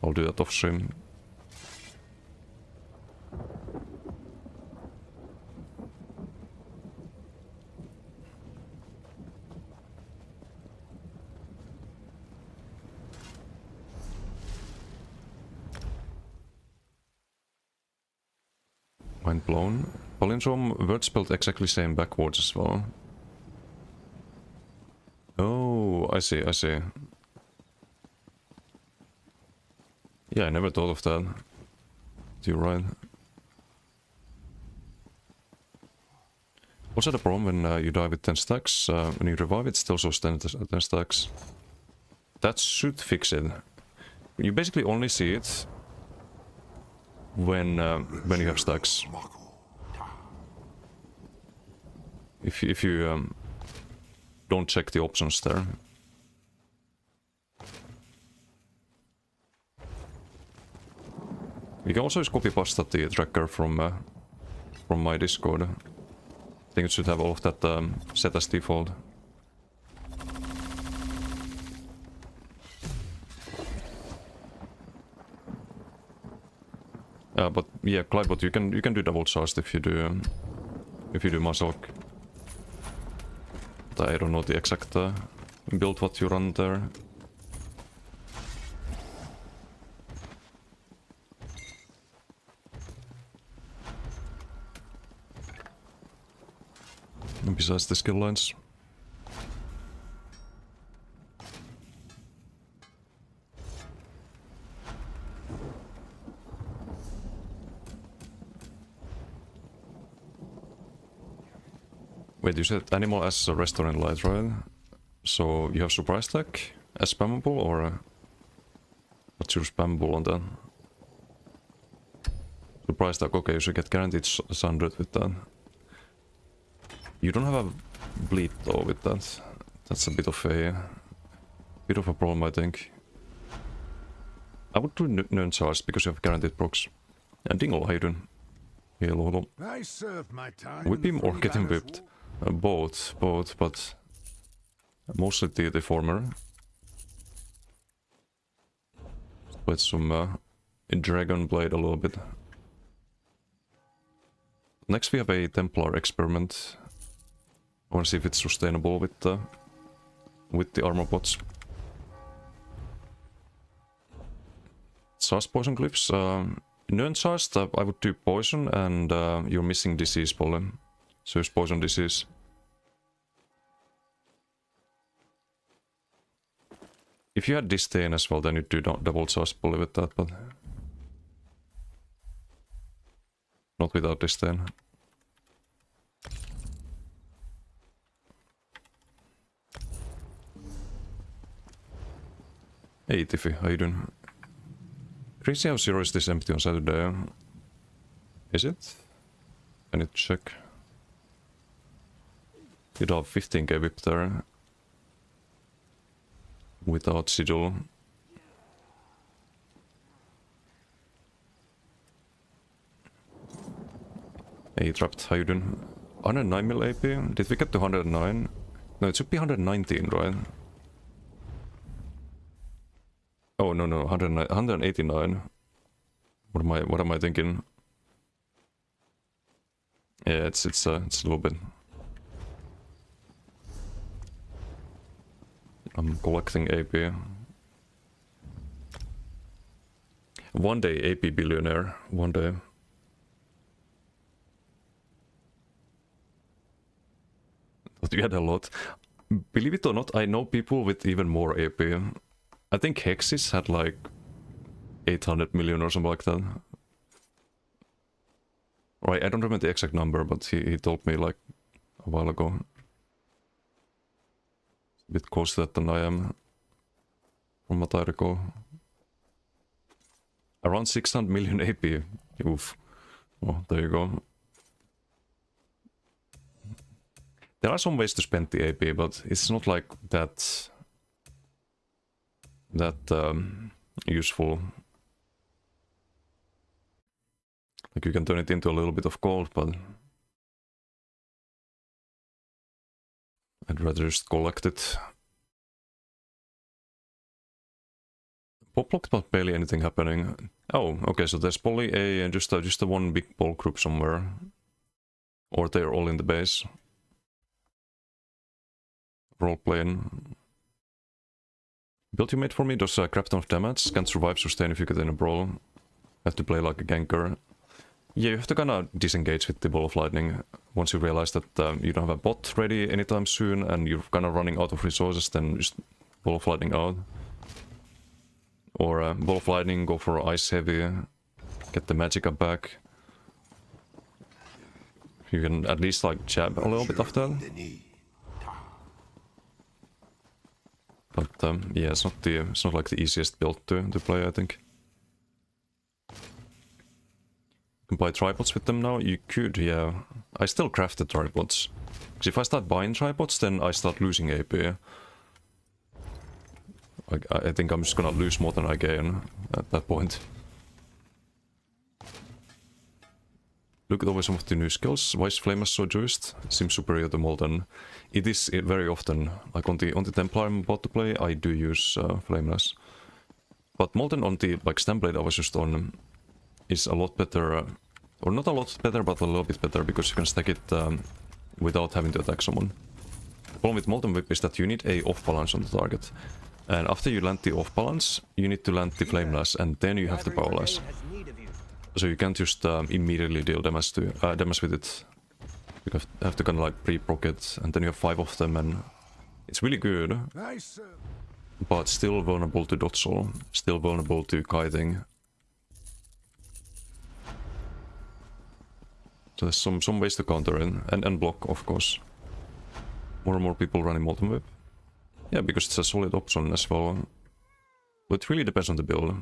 I'll do that off stream. Mind blown. Palindrome word spelled exactly same backwards as well. Oh, I see. Yeah, I never thought of that. You're right. What's the problem when you die with 10 stacks? When you revive it, still shows 10 stacks. That should fix it. You basically only see it when you have stacks. If you don't check the options there. You can also just copy pasta the tracker from my Discord. I think it should have all of that set as default. But yeah, Clydebot, you can do double charged if you do Mazelk. But I don't know the exact build what you run there. And besides the skill lines. Wait, you said animal as a restaurant light, right? So you have surprise tag as spammable, or what's your spammable on that? Surprise tag, okay, you should get guaranteed sundered with that. You don't have a bleed though with that. That's a bit of a problem, I think. I would do Nern charge because you have guaranteed procs. And Dingle, how you doing? Hello. I served my time. Whip him in the or Three get him Banners whipped? War. Both, but mostly the former. With some Dragon Blade a little bit. Next we have a Templar experiment. I want to see if it's sustainable with the armor bots. Charge poison glyphs. Nern charged, I would do poison, and you're missing disease pollen. So it's poison disease. If you had disdain as well, then you do double charge pollen with that, but not without disdain. Hey Tiffy, how you doing? Crazy how zero is this empty on Saturday. Is it? I need to check. You'd have 15k whip there. Without sigil. Hey Trapped, how you doing? 109 mil AP? Did we get to 109? No, it should be 119, right? Oh no, 189. What am I thinking? Yeah, it's a little bit. I'm collecting AP. One day AP billionaire. One day. But you had a lot. Believe it or not, I know people with even more AP. I think Hexis had like 800 million or something like that. Right, I don't remember the exact number, but he told me like a while ago. A bit closer to that than I am, from what I recall. Around 600 million AP. Oof. Oh, there you go. There are some ways to spend the AP, but it's not like that useful. Like you can turn it into a little bit of gold, but I'd rather just collect it. Poplocked, but barely anything happening. Oh, okay, so there's probably just a one big ball group somewhere, or they're all in the base. Role playing. Build you made for me does a crap ton of damage, can't survive sustain if you get in a brawl. Have to play like a ganker. Yeah, you have to kinda disengage with the Ball of Lightning. Once you realize that you don't have a bot ready anytime soon and you're kinda running out of resources, then just Ball of Lightning out. Or Ball of Lightning, go for Ice Heavy, get the Magicka back. You can at least like jab a little bit after that. But yeah, it's not like the easiest build to play, I think. You can buy tripods with them now. You could, yeah. I still crafted tripods. Because if I start buying tripods, then I start losing AP. I think I'm just gonna lose more than I gain at that point. Look at over some of the new skills. Why is Flameless so juiced? Seems superior to Molten. It is very often, like on the Templar I'm about to play, I do use Flameless. But Molten on the like Stamblade I was just on, is a lot better, or not a lot better, but a little bit better, because you can stack it without having to attack someone. The problem with Molten Whip is that you need a off balance on the target. And after you land the off balance, you need to land the Flameless, and then you have the Powerless. So you can't just immediately deal damage with it. You have to kind of like pre-proc it, and then you have 5 of them, and it's really good. Nice. But still vulnerable to dot soul, still vulnerable to kiting. So there's some ways to counter it, and block, of course. More and more people running Molten Whip. Yeah, because it's a solid option as well. But it really depends on the build.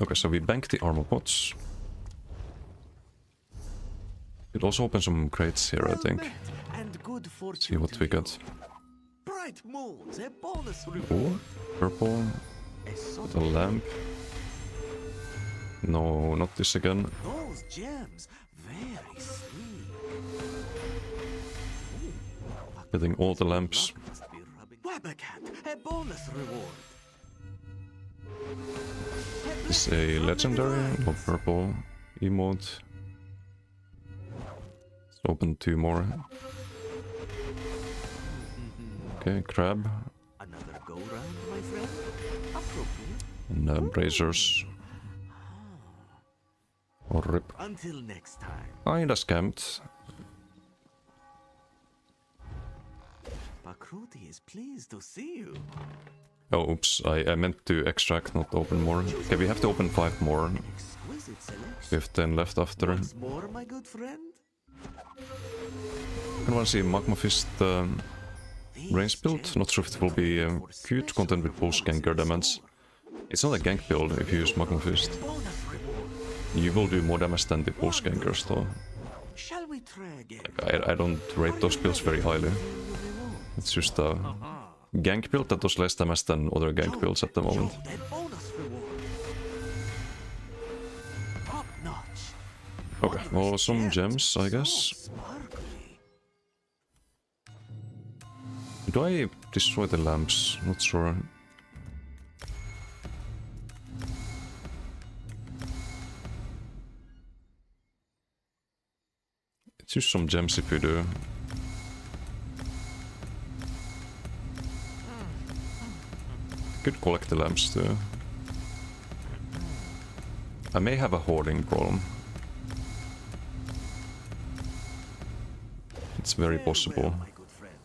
Okay, so we bank the armor pots. It also opens some crates here, I think. See what we got. Bright moons, a bonus Oh, purple. With a lamp. No, not this again. Those gems, very sweet. Getting all the lamps. Wabacat, a bonus reward. This is a legendary, no purple emote. Let's open 2 more. Okay, crab. Another go round, my friend. Appropriate. And braziers. Or rip. Until next time. Kinda scammed. Pakruti is pleased to see you. Oh, oops, I meant to extract, not open more. Okay, we have to open 5 more. Exquisite selection. We have 10 left after. Once more, my good friend. I want to see Magma Fist range build. Not sure if it will be cute content with pulse ganker damage. It's not a gank build if you use Magma Fist. Bonus reward. You will do more damage than the pulse gankers though. Shall we try again? I don't rate those builds very highly. It's just a gank build that does less damage than other gank builds at the moment. That bonus reward. Top notch. Okay, well, some gems, I guess. Sparkly. Do I destroy the lamps? Not sure. It's just some gems if you do. Could collect the lamps too. I may have a hoarding problem. It's very possible. My good friend.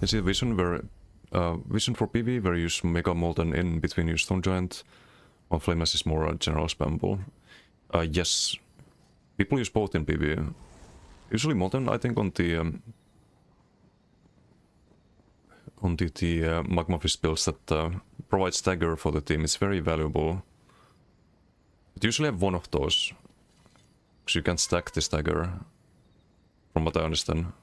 You see vision where vision for PV where you use Mega Molten in between your Stone Giant. On Flameless is more a general spammable. Yes. People use both in PV. Usually Molten, I think, on the Magma Fist builds that provide stagger for the team is very valuable. But usually have one of those. Because you can stack the stagger. From what I understand.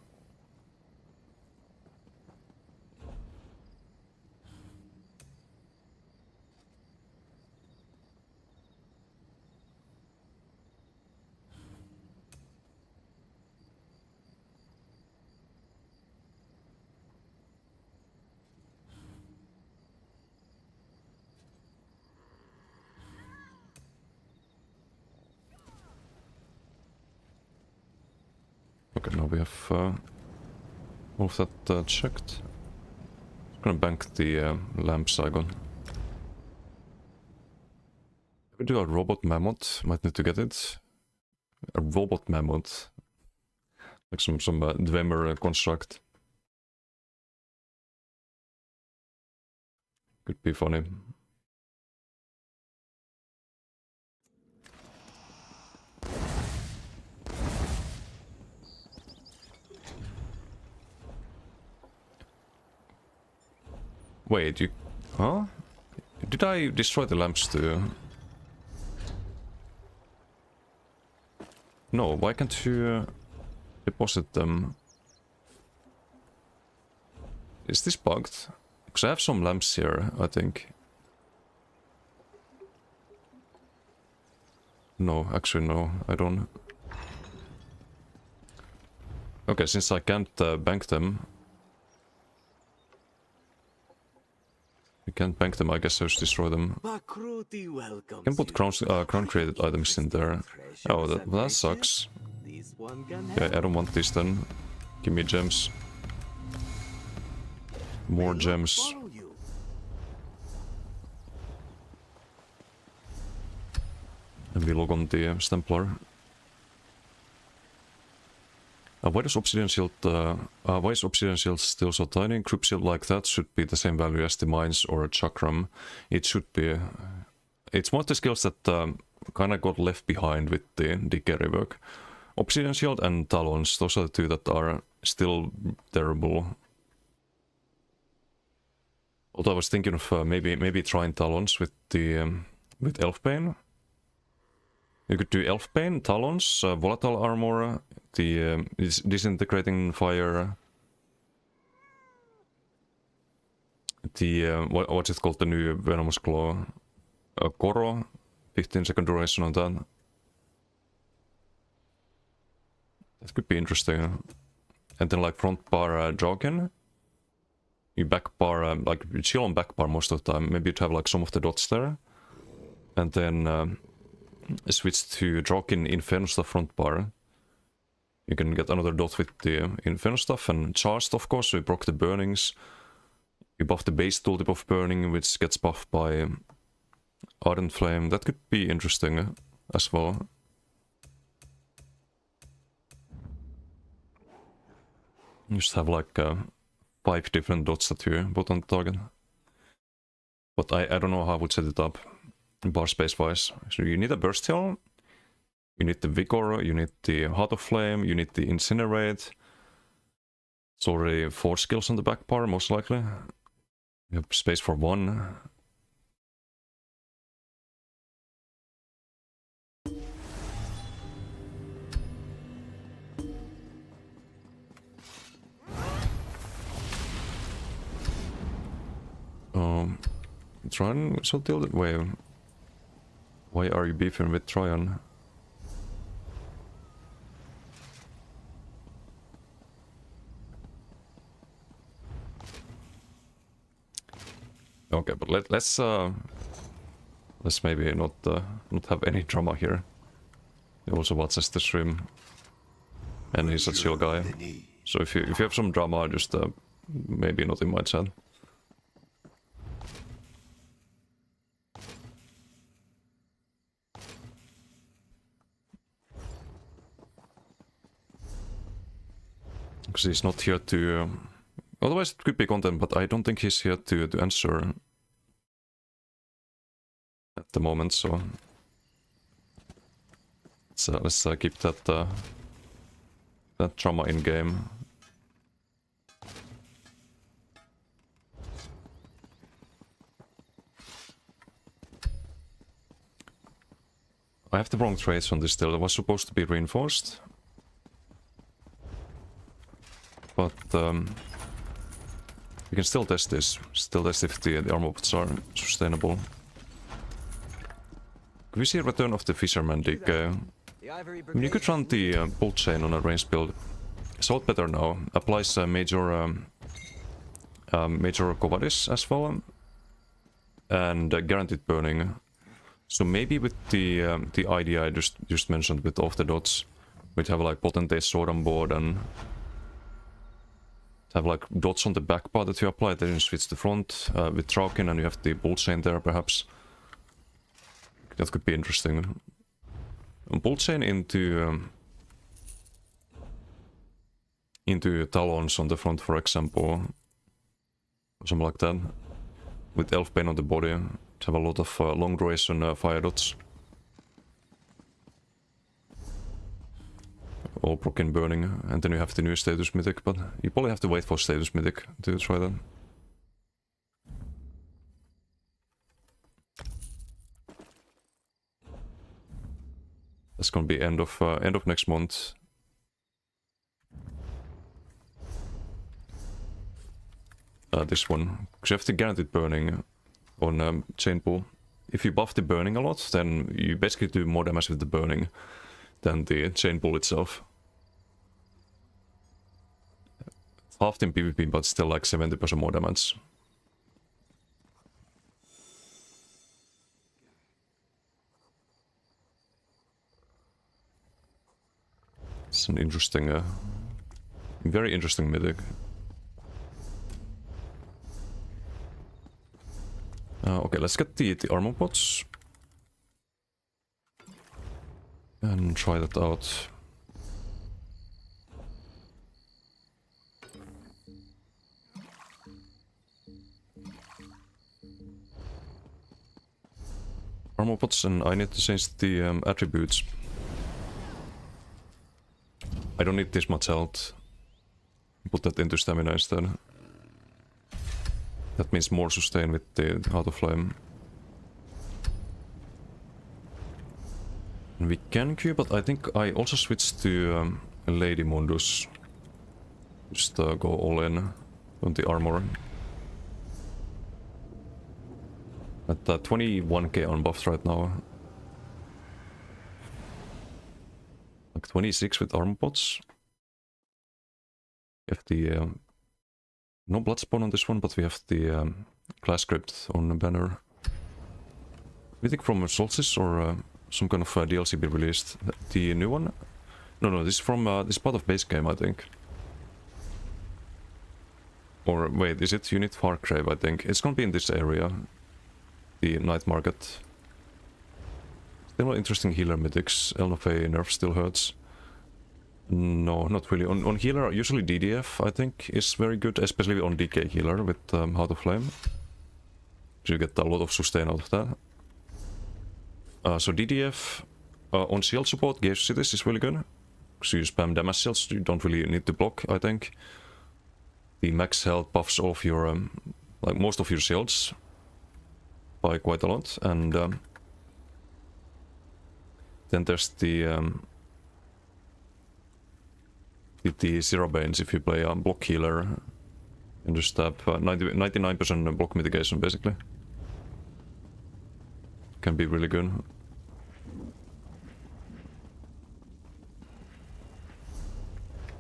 Okay, now we have all of that checked. I'm gonna bank the lamps I got. We do a robot mammoth, might need to get it. A robot mammoth. Like some Dwemer construct. Could be funny. Wait, you... Huh? Did I destroy the lamps too? No, why can't you deposit them? Is this bugged? Because I have some lamps here, I think. No, actually no, I don't. Okay, since I can't bank them... I can't bank them, I guess I should destroy them. Makruti welcomes Can put you. crown created items in there. Oh, that sucks. This one can Yeah, I help. don't want this then. Give me gems. More May Lord gems. follow you. And we log on the Stemplar. Why is Obsidian Shield still so tiny? Crypt Shield like that should be the same value as the Mines or Chakram. It should be. It's one of the skills that kind of got left behind with the Decay rework. Obsidian Shield and Talons, those are the two that are still terrible. Although I was thinking of maybe trying Talons with the with Elfbane. You could do Elfbane, Talons, Volatile Armor, the Disintegrating Fire, the what's it called, the new Venomous Claw, Koro, 15-second duration on that. That could be interesting. And then like front bar Jargon. You back bar, like you chill on back bar most of the time. Maybe you'd have like some of the dots there. And then switch to Jargon Inferno Stuff front bar. You can get another dot with the Inferno Stuff and charged, of course, so you proc the burnings. You buff the base tooltip of burning, which gets buffed by Ardent Flame. That could be interesting as well. You just have like 5 different dots that you put on the target. But I don't know how I would set it up bar space wise. So you need a burst heal, you need the vigor, you need the Heart of Flame, you need the Incinerate. It's already 4 skills on the back bar, most likely. You have space for 1. Tryon, so tilted. Why are you beefing with Tryon? Okay, but let's maybe not have any drama here. He also watches the stream, and he's a chill guy. So if you have some drama, just maybe not in my chat. Because he's not here to... otherwise it could be content, but I don't think he's here to answer at the moment, so... let's keep that that drama in game. I have the wrong traits on this still. It was supposed to be reinforced. But we can still test this. Still test if the armor bots are sustainable. Can we see a return of the Fisherman Decay? I mean, you could run the Bolt Chain on a ranged build. It's a lot better now. Applies major Covadis as well. And guaranteed burning. So maybe with the idea I just mentioned with off the dots, we'd have like Potentate Sword on board and have like dots on the back part that you apply, then you switch the front with Traukin and you have the Bolt Chain there perhaps. That could be interesting. Bolt Chain into Talons on the front, for example. Something like that. With Elfbane on the body. To have a lot of long duration fire dots. All broken burning, and then you have the new status mythic, but you probably have to wait for status mythic to try that. That's gonna be end of next month. This one, because you have the guaranteed burning on chain pool. if you buff the burning a lot, then you basically do more damage with the burning than the chain pull itself. Half in PvP, but still like 70% more damage. It's an interesting, very interesting mythic. Okay, let's get the armor pots. And try that out. Armor pots, and I need to change the attributes. I don't need this much health. Put that into stamina instead. That means more sustain with the Auto Flame. And we can queue, but I think I also switched to Lady Mundus. Just go all in on the armor. At 21k unbuffed right now. Like 26 with armor pots. We have the no Bloodspawn on this one, but we have the class script on the banner. We think from Solstice or some kind of DLC be released. The new one? No, this is from this part of base game, I think. Or wait, is it Unit Fargrave? I think it's gonna be in this area. The night market. Still interesting healer mythics. Elnofey nerf still hurts. No, not really. On healer, usually DDF I think is very good, especially on DK healer with Heart of Flame. So you get a lot of sustain out of that. So DDF on shield support, Gauge Cities is really good. So you spam damage shields, you don't really need to block, I think. The max health buffs off your like most of your shields by quite a lot, and then there's the Zero Banes if you play a block healer. You just have 99% block mitigation basically. Can be really good.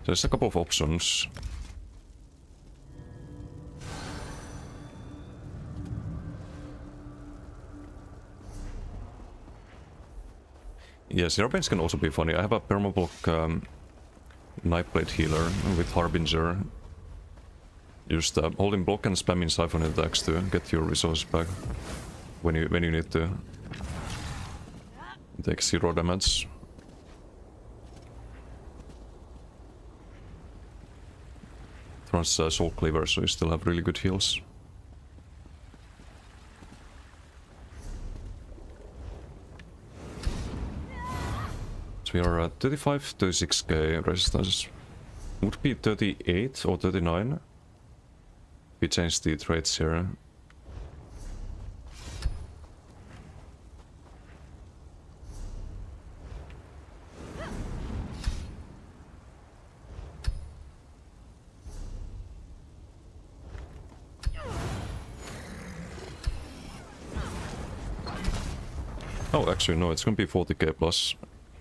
There's a couple of options. Yeah, Zero Banes can also be funny. I have a permablock Nightblade healer with Harbinger. Just holding block and spamming Siphon attacks to get your resources back when you need to. Take 0 damage. Runs Soul Cleaver, so you still have really good heals. We are at 35, 36k resistance. Would be 38 or 39. We change the traits here. Oh, actually no, it's gonna be 40k plus.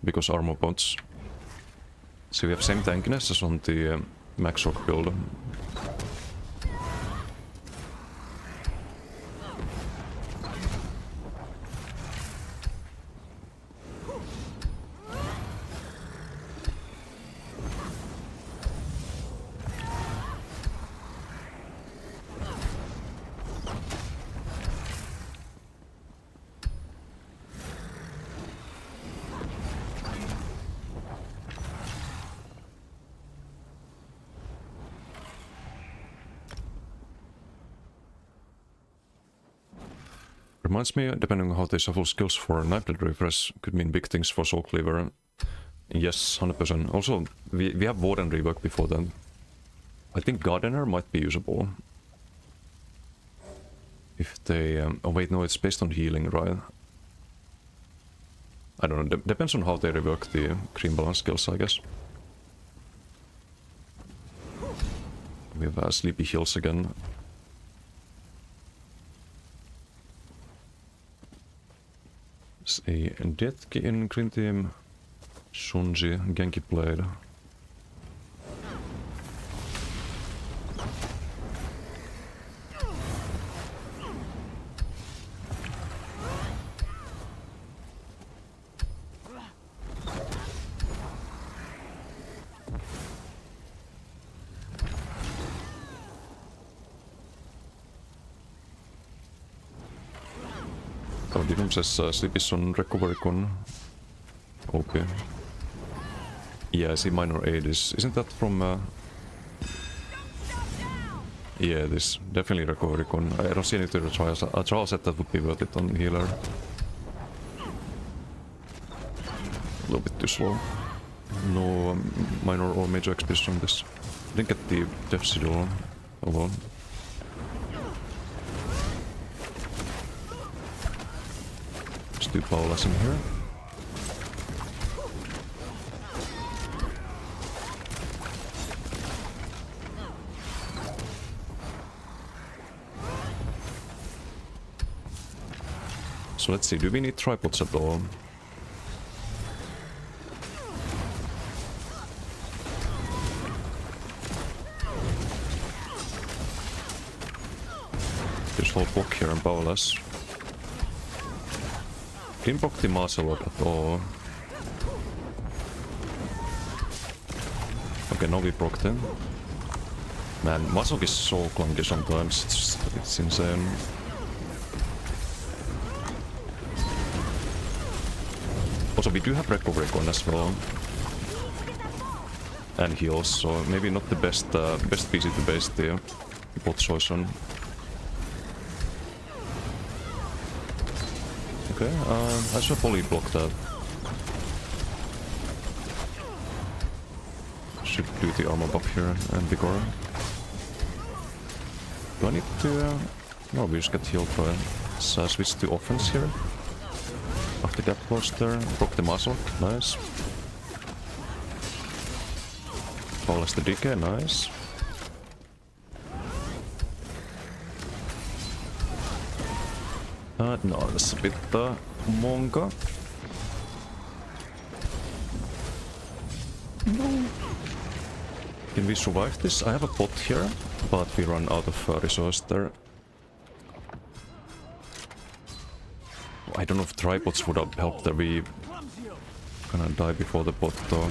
Because armor pots. So we have same tankiness as on the Max Rock build. Reminds me, depending on how they shuffle skills for Nightblade Refresh, could mean big things for Soul Cleaver. Yes, 100%. Also, we have Warden rework before then. I think Gardener might be usable. If they... oh wait, no, it's based on healing, right? I don't know, depends on how they rework the Green Balance skills, I guess. We have Sleepy Hills again. It's a Death Key in Green Team. Shunji, Genki Blade. Dinomisessa Slipis on recovery con. Okay. Yeah, I see minor aid isn't that from yeah, this definitely recovery con. I don't see any other trials. A trial set that would be worth it on healer. A little bit too slow. No minor or major XP on this. Didn't get the Death Seal alone. Let's do Paolas in here. So let's see, do we need tripods at all? There's whole block here in Paolas. Didn't block the Marcelot at all. Okay, now we broke them. Man, Masok is so clunky sometimes, it's insane. Also, we do have recovery con as well. And heals, so maybe not the best PC to base the bot choice on. Okay, I should probably block that. Should do the armor buff here and Vigor. Do I need to... no, we just get healed by... So I switch to offense here. After that poster, broke the muscle, nice. Paolas the DK, nice. No, that's a bit Monka. No. Can we survive this? I have a bot here, but we run out of resource there. I don't know if tripods would have helped there. We gonna die before the bot though.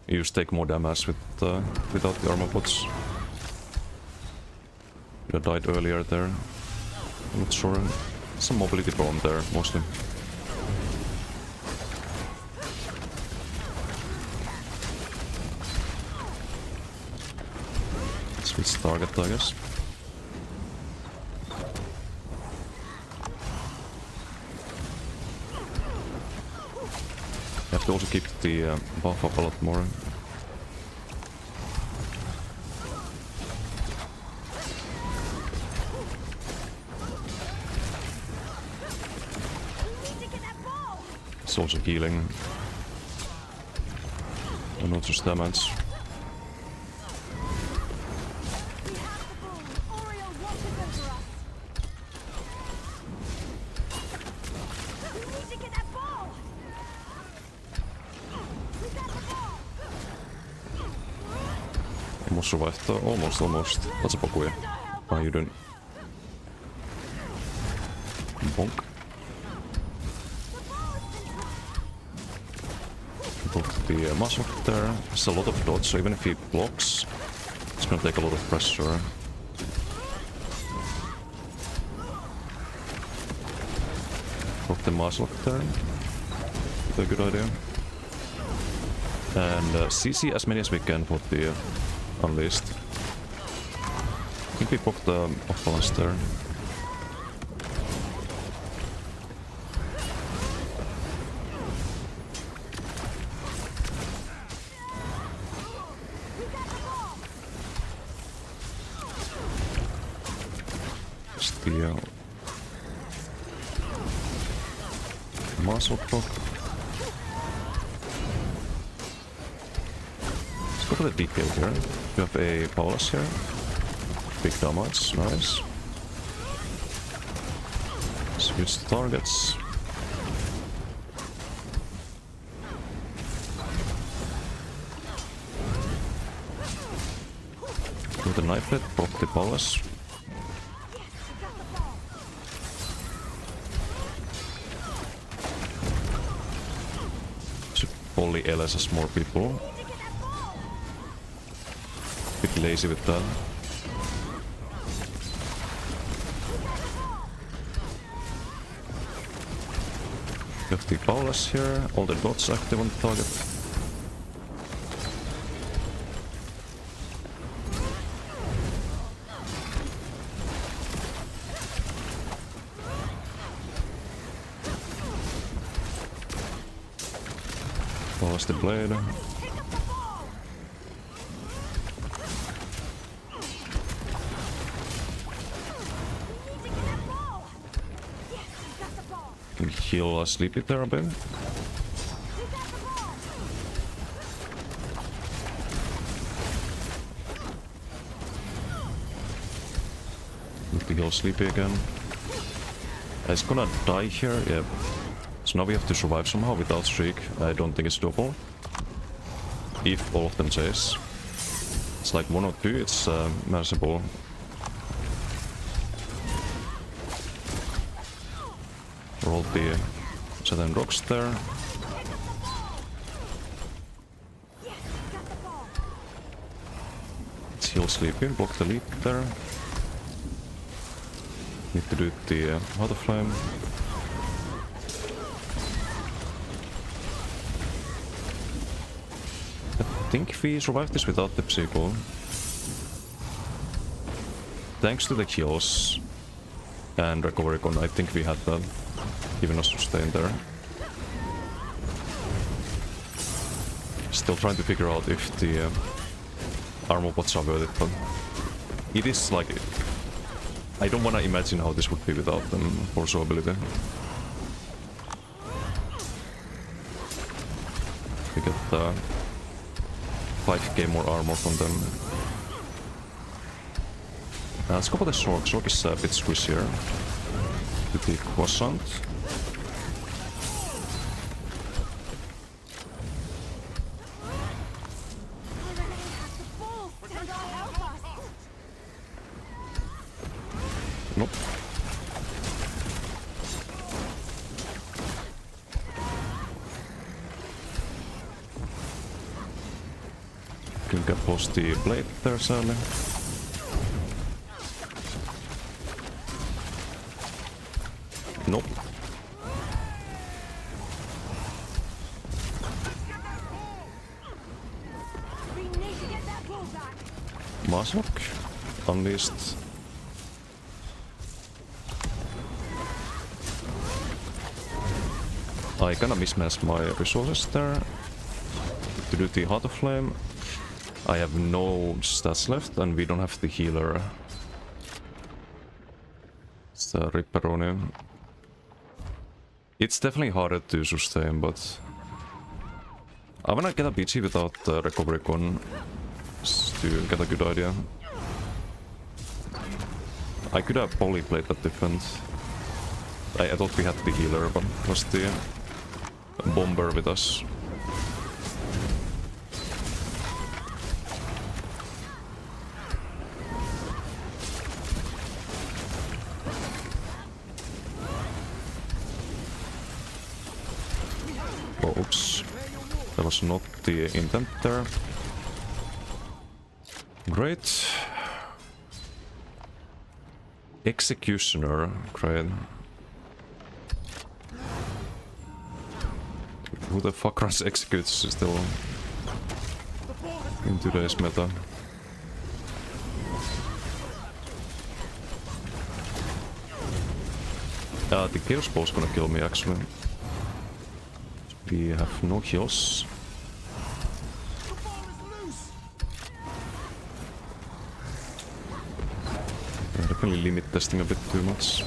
You just take more damage with without the armor bots. Would have died earlier there. I'm not sure. Some mobility problem there, mostly. Switch target, I guess. You have to also keep the buff up a lot more. It's also healing. And not just damage. Almost survived though. Almost. That's a Pokuya. How you doing? Bonk. Broke the muscle there. There's a lot of dodge, so even if he blocks, it's gonna take a lot of pressure. Broke the muscle there. A good idea. And CC as many as we can for the Unleashed. I think we broke the off balance there. The muscle block. Let's go for the DK here. We have a Paolas here. Big damage, nice. Switch the targets. the knife blade, proc the Paulus. Should poly LSS more people. Bit lazy with that. Got the Paulus here, all the dots active on the target. Paulus the blade. Can heal a Sleepy there a bit. Need to heal Sleepy again. He's gonna die here, yeah. So now we have to survive somehow without Streak. I don't think it's doable. If all of them chase. It's like 1 or 2, it's manageable. Roll the Southern Rocks there. Let's heal Sleepy, block the lead there. Need to do the Auto Flame. I think we survived this without the Psycho. Thanks to the heals and Recovery Con, I think we had that. Giving us sustain there. Still trying to figure out if the armor bots are worth it, but it is like... I don't want to imagine how this would be without them Force ability. We get 5k more armor from them. Let's go for the Sork. Sork is a bit squishier. To the Croissant. Nope. Can post the blade there, sadly. Nope. Masslock. Unleashed. I kinda mismatched my resources there. To do the Heart of Flame. I have no stats left and we don't have the healer. It's the Ripperoni. It's definitely harder to sustain, but I wanna get a BG without Recovery Con just to get a good idea. I could have poly played that different. I thought we had the healer, but it was the bomber with us. Oh, oops. That was not the intent there. Great. Executioner, great. Who the fuck runs executes still in today's meta? The Chaos Ball's gonna kill me actually. We have no heals. I'm definitely limit testing a bit too much.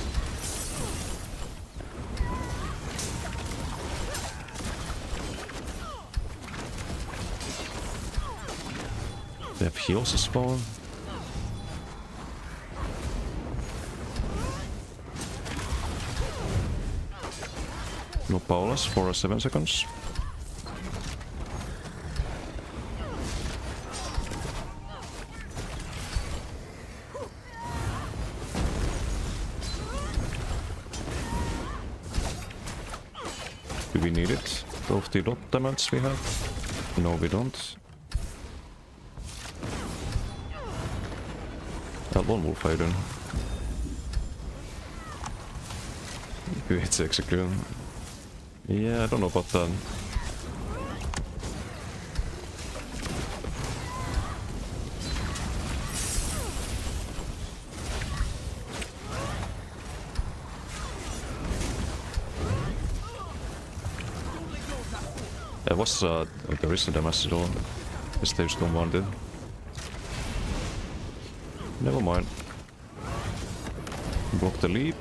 They have heals as well. No Paulus for 7 seconds. Do we need it? Of the dot damage we have? No, we don't. Lone Wolf Hayden. It's exactly. Yeah, I don't know about that. There was there is a damage at all. The stage don't want it. Never mind. Block the leap.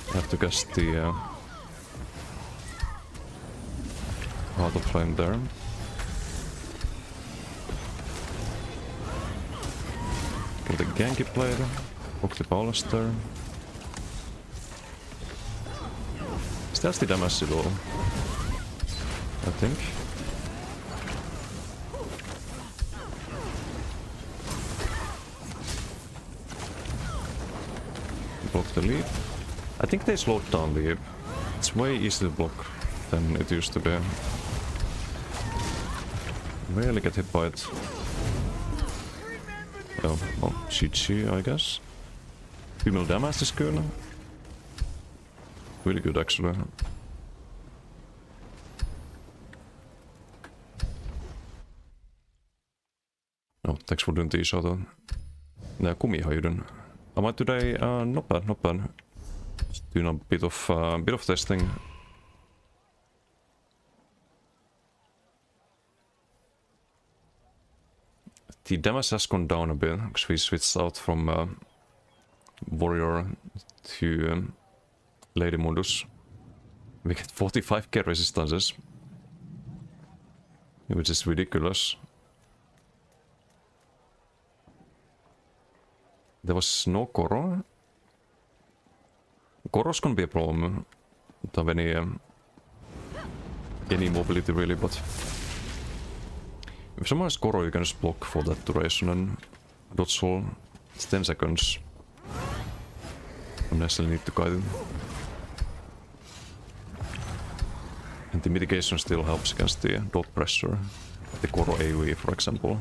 I have to cast the Heart of Flame there. Kill the Genki player. Block the Ballester. That's the damage at all. I think. Block the leap. I think they slowed down leap. It's way easier to block than it used to be. Rarely get hit by it. Oh, well, GG, I guess. Female damage is good. Really good, actually. No, thanks for doing the shot. Kumihayden. Am I today? Not bad, not bad. Just doing a bit of testing. The damage has gone down a bit because we switched out from warrior to Lady Mundus. We get 45k resistances, which is ridiculous. There was no Koro. Koro's gonna be a problem. Don't have any mobility really, but if someone has Koro, you can just block for that duration and dodge all. It's 10 seconds. Don't necessarily need to guide it. And the mitigation still helps against the dot pressure. The Koro AoE, for example.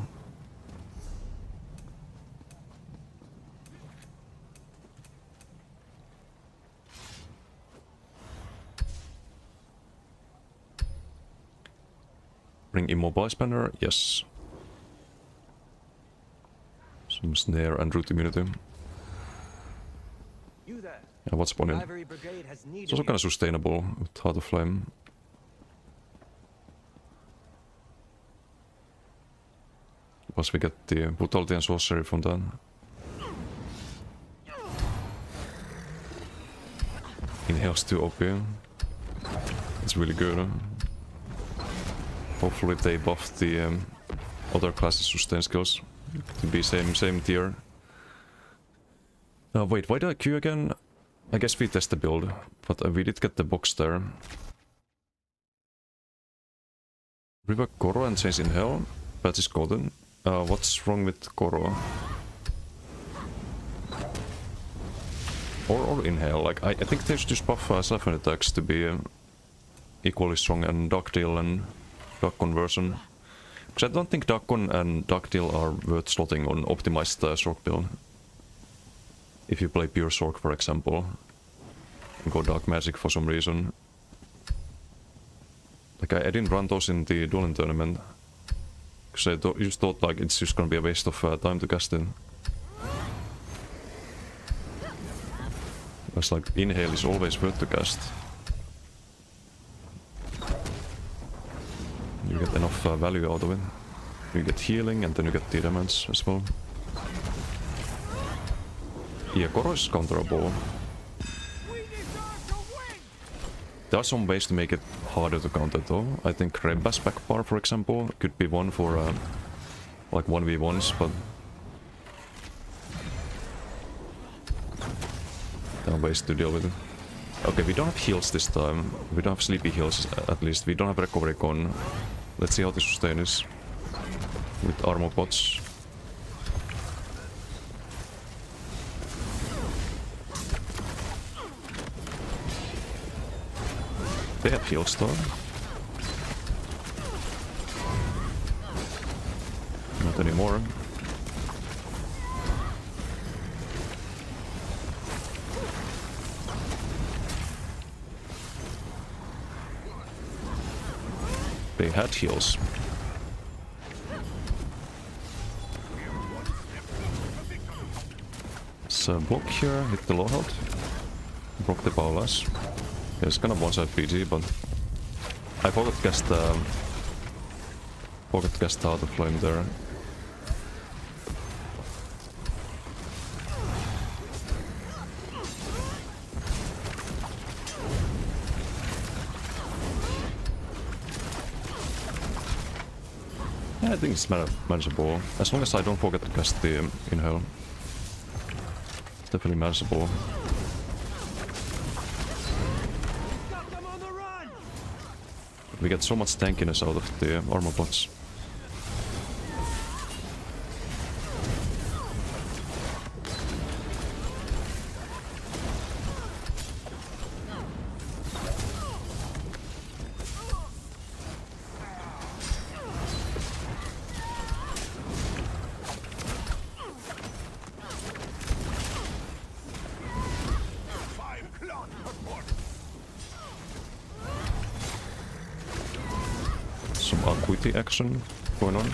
Bring Immobilize banner, yes. Some snare and root immunity. You there. Yeah, what's point in? Ivory Brigade has needed It's also kind of sustainable with Heart of Flame. Plus we get the Brutality and Sorcery from that. Inhale's too OP. It's really good. Huh? Hopefully they buff the other classes' sustain skills to be same tier. Wait, why did I queue again? I guess we test the build, but we did get the box there. Rework Koro and change in hell. Patch is golden. What's wrong with Koro? Or inhale? Like I think they should just buff Siphon attacks to be equally strong and Dark Deal and Dark Conversion. Because I don't think Darkon and Dark Deal are worth slotting on optimized Sork build. If you play pure Sork, for example, and go Dark Magic for some reason. Like I didn't run those in the Dueling Tournament. Because I just thought like it's just gonna be a waste of time to cast it. It's like Inhale is always worth to cast. You get enough value out of it. You get healing and then you get the damage as well. Yeah, Koro is counterable. There are some ways to make it harder to counter though. I think Rebba's backbar, for example, could be one for like 1v1s, but there are ways to deal with it. Okay, we don't have heals this time. We don't have sleepy heals at least. We don't have recovery con. Let's see how the sustain is with armor pots. They have heals though. Not anymore. They had heals. So block here, hit the low health. Block the Paula's. Yeah, it's kind of one-side PG, but I forgot to cast out the flame there. Yeah, I think it's manageable. As long as I don't forget to cast the inhale. Definitely manageable. Got them on the run! We get so much tankiness out of the armor bots. Some Acuity action going on. We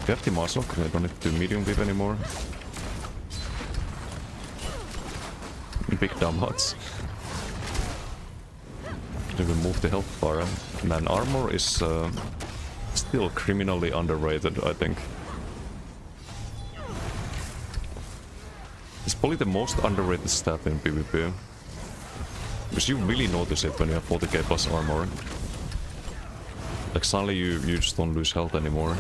have the muscle, I don't need to do medium whip anymore. Big dumb huts. Then we move the health bar. Man, armor is still criminally underrated, I think. It's probably the most underrated stat in PvP. Because you really notice it when you have 40k plus armor. Like suddenly you just don't lose health anymore.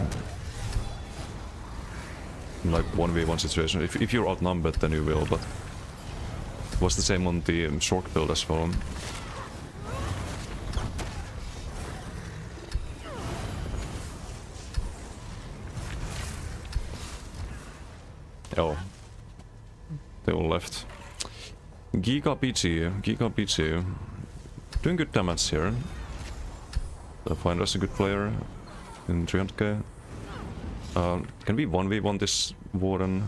In like 1v1 situation. If you're outnumbered then you will, but it was the same on the short build as well. Oh. They all left. Giga BG. Doing good damage here. I find us a good player in 300k. Can we 1v1 this Warden?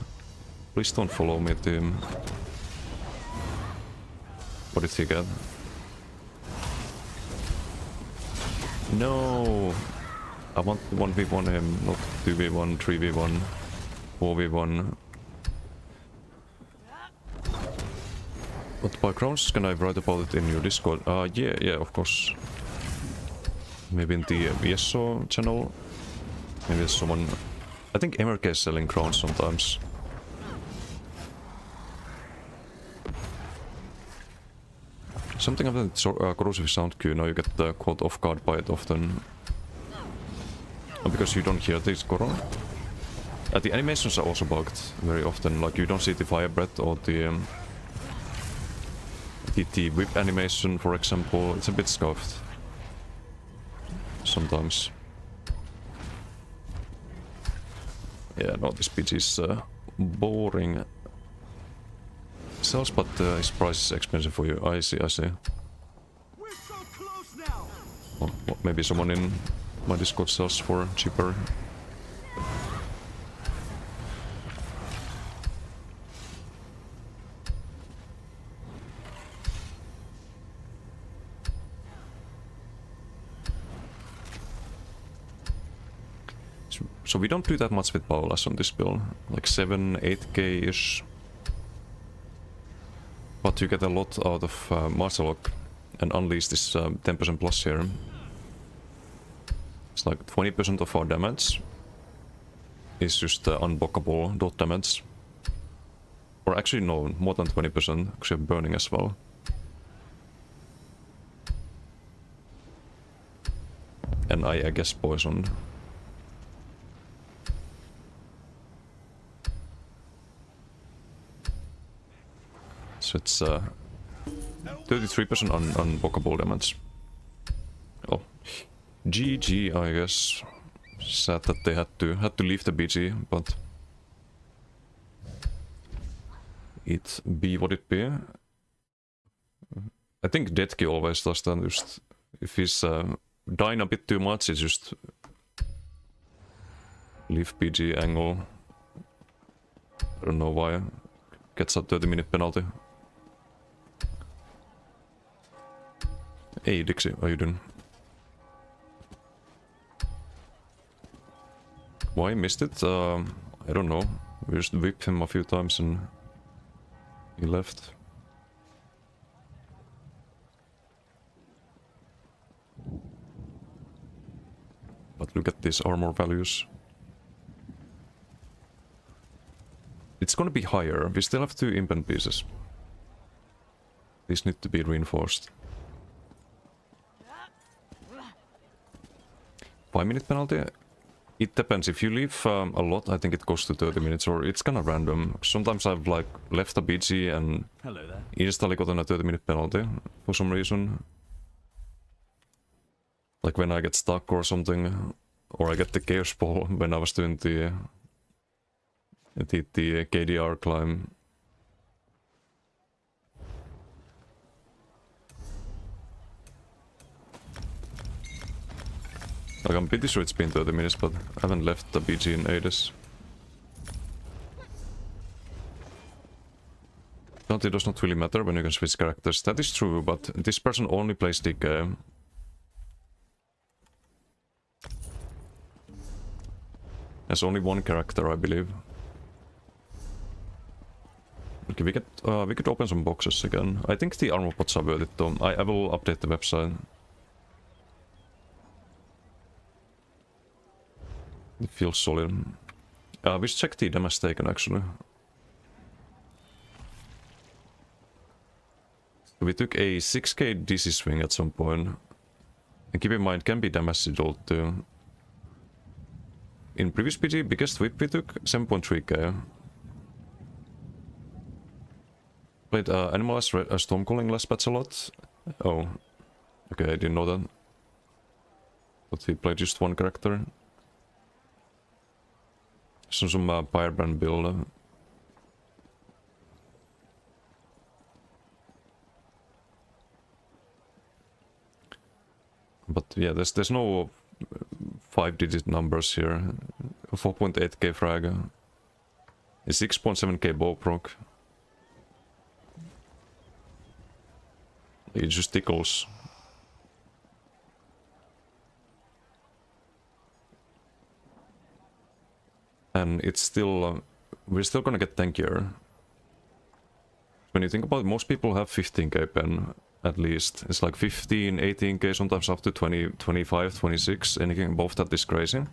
Please don't follow me, team. What did he get? No! I want to 1v1 him, not 2v1, 3v1, 4v1. What backgrounds can I write about it in your Discord? Yeah, of course. Maybe in the ESO channel. Maybe there's someone... I think MRK is selling crowns sometimes. Something about the corrosive sound cue, now you get caught off guard by it often. Because you don't hear this Goro. The animations are also bugged very often, like you don't see the fire breath or the whip animation, for example. It's a bit scuffed. Sometimes. Yeah, no, this pitch is boring. Sells, but his price is expensive for you. I see. We're so close now. Oh, well, maybe someone in my Discord sells for cheaper. So we don't do that much with Paula's on this build, like 7-8k-ish. But you get a lot out of Martial Lock, and Unleashed is 10% plus here. It's like 20% of our damage is just unblockable dot damage. Or actually no, more than 20% because you have burning as well. And I guess poison. So it's 33% unblockable damage. Oh, GG, I guess. Sad that they had to leave the BG, but it be what it be. I think Detki always does that. Just if he's dying a bit too much, it's just leave PG angle. I don't know why. Gets a 30-minute penalty. Hey Dixie, how you doing? Why I missed it? I don't know. We just whipped him a few times and he left. But look at these armor values. It's gonna be higher. We still have 2 impen pieces. These need to be reinforced. 5-minute penalty? It depends. If you leave a lot, I think it goes to 30 minutes, or it's kinda random. Sometimes I've like left a BG and Hello there. instantly gotten a 30-minute penalty for some reason. Like when I get stuck or something, or I get the chaos ball when I was doing the KDR climb. Like I'm pretty sure it's been 30 minutes, but I haven't left the BG in ages. It does not really matter when you can switch characters. That is true, but this person only plays DK. There's only one character, I believe. Okay, we could open some boxes again. I think the armor pots are worth it though. I will update the website. It feels solid. We should check the damage taken actually. We took a 6k DC swing at some point. And keep in mind, can be damage dealt too. In previous PG, biggest whip we took 7.3k. Played Animalized Stormcalling last patch a lot. Oh. Okay, I didn't know that. But he played just one character. Some Firebrand build. But yeah, there's no 5-digit numbers here. 4.8k frag. A 6.7k bow proc. It just tickles. And it's still... we're still gonna get tankier. When you think about it, most people have 15k pen, at least. It's like 15, 18k, sometimes up to 20, 25, 26. Anything above that is crazy.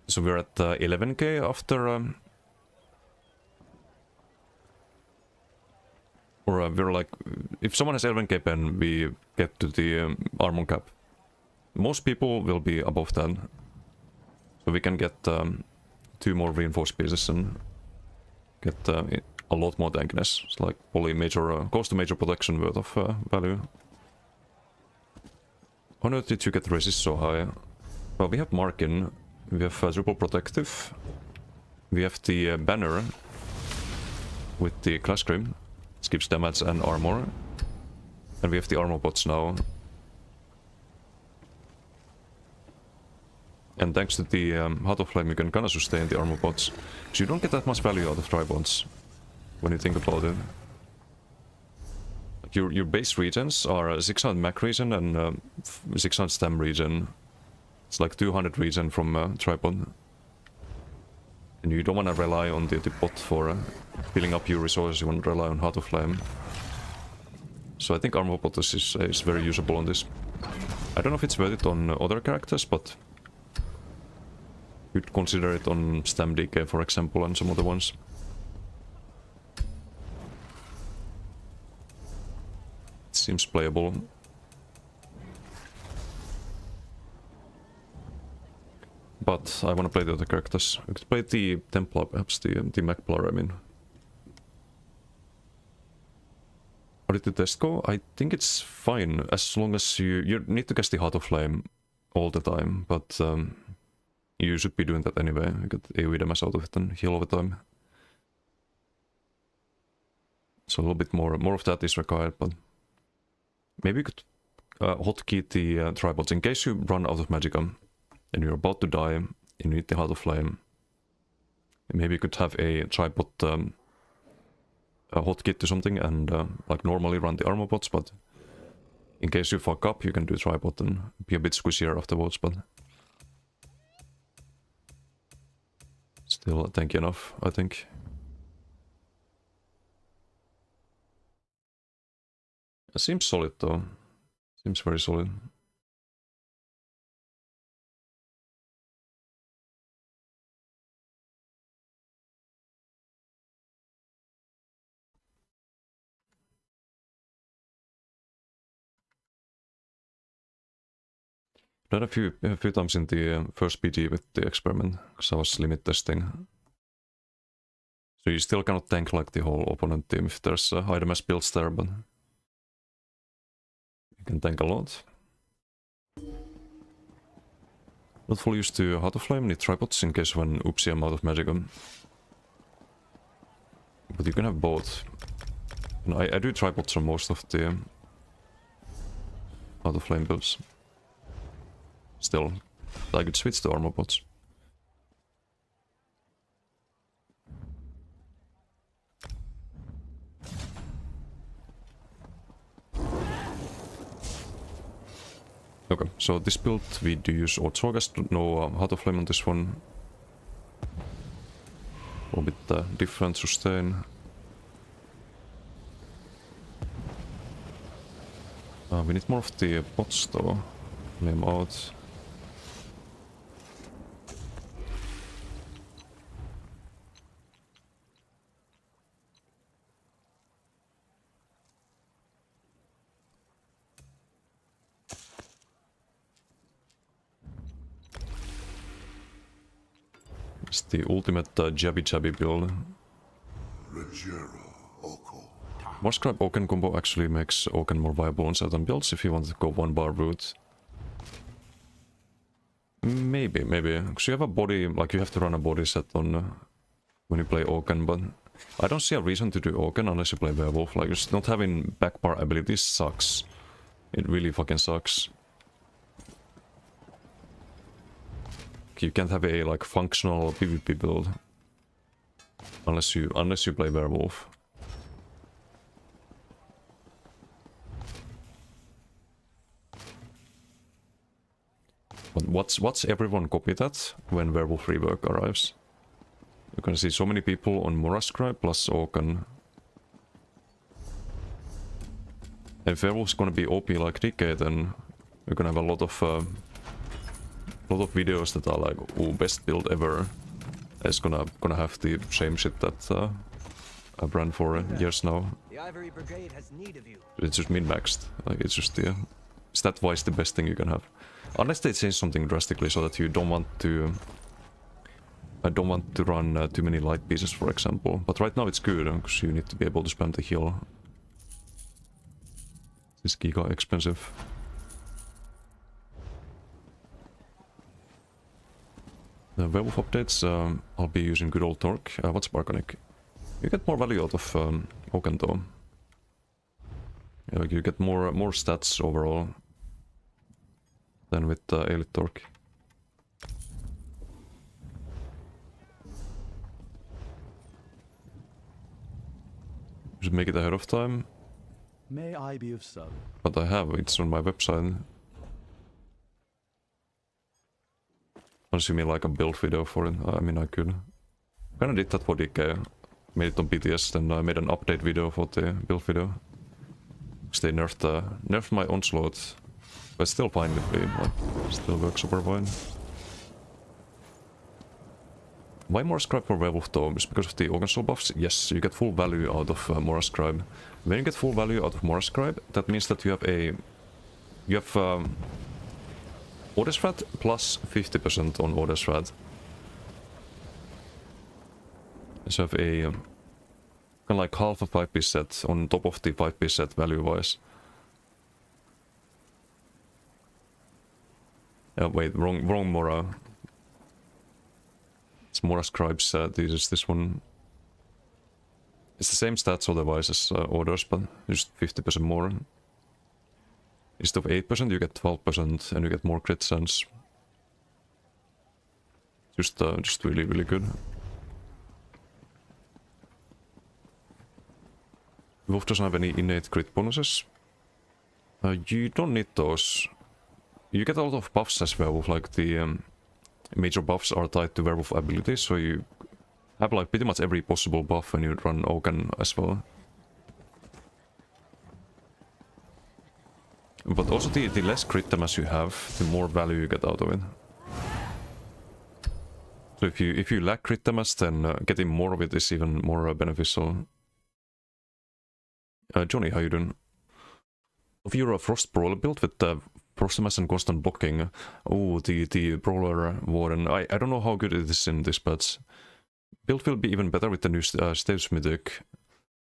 So we're at 11k after... or we're like... if someone has 11k pen, we get to the armor cap. Most people will be above that. So we can get 2 more reinforced pieces and get a lot more tankiness. It's like probably major, close to major protection worth of value. How on earth did you get resist so high? Well, we have Markin, we have triple protective, we have the banner with the class scream, skips damage and armor, and we have the armor bots now. And thanks to the Heart of Flame, you can kinda sustain the armor bots. So you don't get that much value out of Tribonds, when you think about it. Your base regions are 600 Mac region and 600 stem region. It's like 200 region from Tribond. And you don't wanna rely on the bot for filling up your resources, you wanna rely on Heart of Flame. So I think armor bot is very usable on this. I don't know if it's worth it on other characters, but... you'd consider it on Stem DK, for example, and some other ones. It seems playable. But I wanna play the other characters. I could play the Templar, perhaps, the Magplar, I mean. How did the test go? I think it's fine, as long as you need to cast the Heart of Flame all the time, but... you should be doing that anyway. You get AoE damage out of it and heal over time. So a little bit more of that is required, but maybe you could hotkey the tripods in case you run out of magicka and you're about to die and you need the Heart of Flame. Maybe you could have a tripod hotkey to something and like normally run the armor bots, but in case you fuck up, you can do tripod and be a bit squishier afterwards, but still tanky enough, I think. It seems solid though. Seems very solid. Done a few times in the first PD with the experiment, because I was limit testing. So you still cannot tank like the whole opponent team if there's high damage builds there, but you can tank a lot. Not fully used to Heart of Flame, need tripods in case of an oopsie I'm out of magicka. But you can have both. And I do tripods on most of the Heart of Flame builds. Still, I could switch to armor bots. Okay, so this build we do use Orthogas, no Heart of Flame on this one. A little bit different sustain. We need more of the bots though. Flame out. It's the ultimate jabby build. Marscribe Oaken combo actually makes Oaken more viable on certain builds if you want to go one bar route. Maybe, because you have a body, like you have to run a body set on when you play Oaken, but I don't see a reason to do Oaken unless you play Werewolf. Like, just not having backbar abilities sucks. It really fucking sucks. You can't have a like functional PvP build unless you play Werewolf. But what's everyone copy that when Werewolf rework arrives? You're gonna see so many people on Morascribe plus Oaken. And if Werewolf's gonna be OP like DK, then you're gonna have a lot of videos that are like, oh, best build ever. It's gonna have the same shit that I've ran for years now. The Ivory Brigade has need of you. It's just min-maxed. Like, it's just the stat-wise the best thing you can have. Unless they change something drastically so that you don't want to... I don't want to run too many light pieces, for example. But right now it's good, because you need to be able to spam the heal. It's giga expensive. The Werewolf updates, I'll be using good old Torque. What's Barconic? You get more value out of Oaken though. Yeah, you get more stats overall than with Elite Torque. Should make it ahead of time. May I be of service? But I have, it's on my website. Unless you mean like a build video for it, I mean I could. Kinda did that for DK. Made it on BTS, then I made an update video for the build video. Because they nerfed my Onslaught. But it's still fine with me, like, still works super fine. Why Morascribe for Werewolf though? Is because of the Organ Soul buffs? Yes, you get full value out of Morascribe. When you get full value out of Morascribe, that means that you have Ordesrat plus 50% on Ordesrat. So you have a kind of like half a 5-piece set on top of the 5-piece set value-wise. Wait, wrong Mora. It's Morascribe's, this one. It's the same stats otherwise as orders, but just 50% more. Instead of 8%, you get 12% and you get more crit chance. Just really, really good. Wolf doesn't have any innate crit bonuses. You don't need those. You get a lot of buffs as Werewolf, like the major buffs are tied to Werewolf abilities, so you have like pretty much every possible buff when you run Oaken as well. But also the less crit damage you have, the more value you get out of it. So if you lack crit damage, then getting more of it is even more beneficial. Johnny, how you doing? If you're a Frost Brawler build with Frost damage and constant blocking, oh, the Brawler Warden, I don't know how good it is in this patch. Build will be even better with the new Staves Mythic.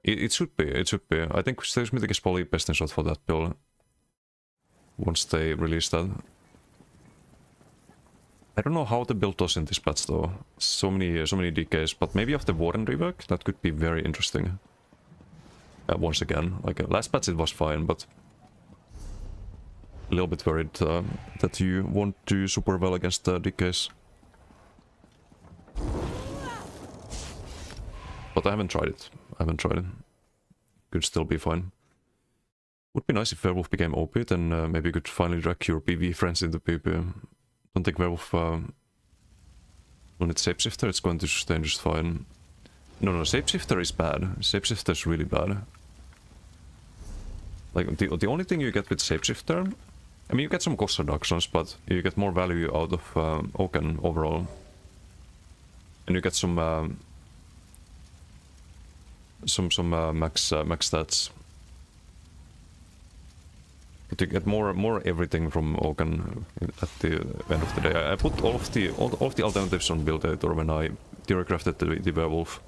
It should be, I think Staves Mythic is probably best in shot for that build. Once they release that. I don't know how the build does in this patch though. So many DKs, but maybe after Warden rework, that could be very interesting. Once again, like last patch it was fine, but a little bit worried that you won't do super well against DKs. But I haven't tried it. Could still be fine. Would be nice if Werewolf became OP, then maybe you could finally drag your PvE friends into PvP. Don't think Werewolf when it's Shapeshifter, it's going to sustain just fine. No, Shapeshifter is bad. Shapeshifter is really bad. Like, the only thing you get with Shapeshifter... I mean, you get some cost reductions, but you get more value out of Oaken overall. And you get some max stats. But you get more everything from Oaken at the end of the day. I put all of the alternatives on build editor when I theorycrafted the Werewolf.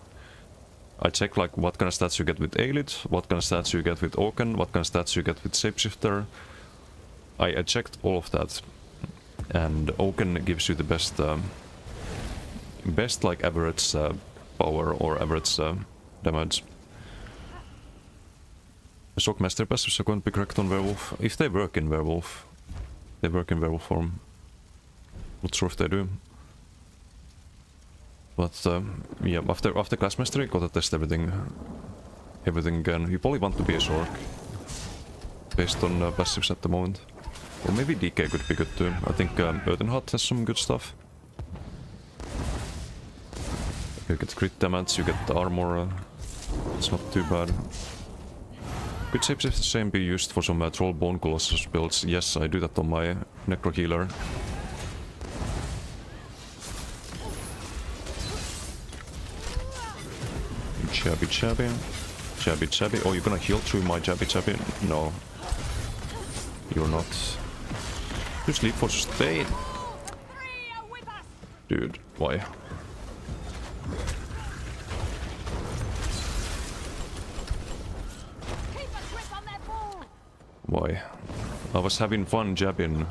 I check like what kind of stats you get with Aelid, what kind of stats you get with Oaken, what kind of stats you get with Shapeshifter. I checked all of that, and Oaken gives you the best like average power or average damage. Shock Master passives are going to be correct on Werewolf. If they work in Werewolf. They work in Werewolf form. Not sure if they do. But yeah, after Class Mastery, gotta test everything again. You probably want to be a Sork. Based on passives at the moment. Or maybe DK could be good too. I think Earthenhut has some good stuff. You get crit damage, you get armor. It's not too bad. Could Shapeshifter same be used for some Troll Bone Colossus builds? Yes, I do that on my Necro Healer. Jabby. Oh, you're gonna heal through my Jabby? No. You're not. Just leave for sustain. Dude, why? Why? I was having fun jabbing.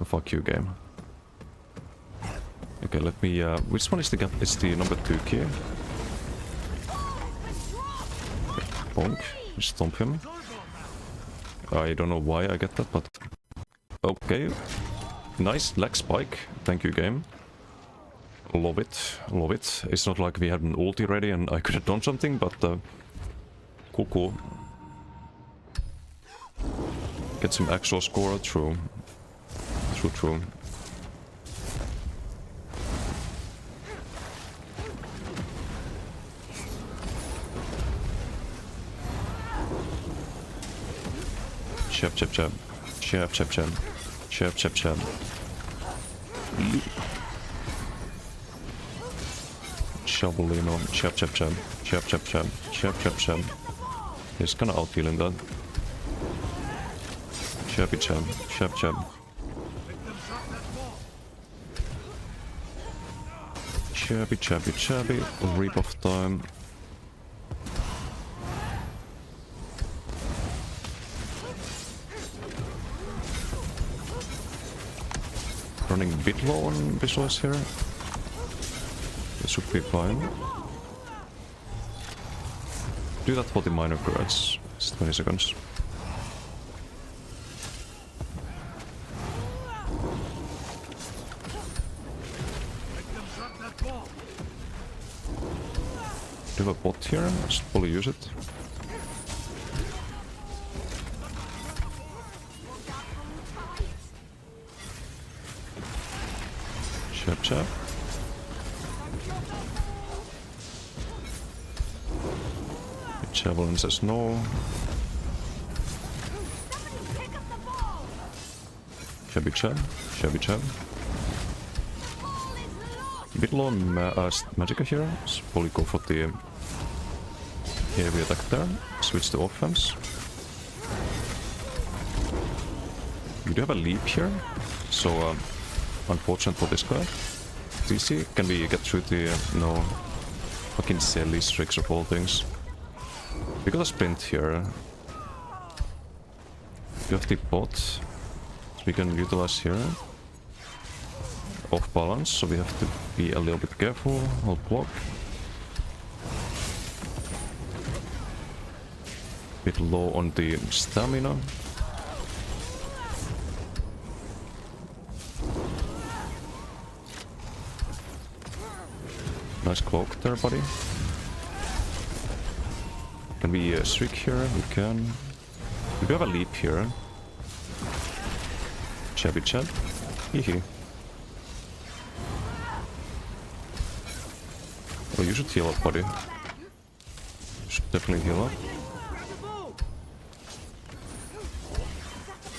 Fuck you, game. Okay, let me. Which one is the gap? It's the number 2 key. Bonk. Stomp him. I don't know why I get that, but... Okay. Nice leg spike. Thank you, game. Love it. It's not like we had an ulti ready and I could have done something, but... Cool. Get some actual score. True. Chap. Shovelino. Chap. He's kinda out healing that. Chap. Chubby. Rebuff time. Running a bit low on visuals here. This should be fine. Do that for the minor turrets. It's 20 seconds. Do you have a bot here? Just fully use it. Chap chap. The javelin says no. Shabby chab, shabby chab. Bit low Magicka here, so probably go for the heavy attack there, switch to offense. We do have a leap here, so unfortunate for this guy. TC, can we get through the no fucking silly tricks of all things? We got a sprint here. We have the bot we can utilize here. Off balance, so we have to be a little bit careful. Hold block. Bit low on the stamina. Nice cloak there, buddy. Can we streak here? We can. We do have a leap here. Chabby chab. Hehe. Oh, you should heal up, buddy. You should definitely heal up.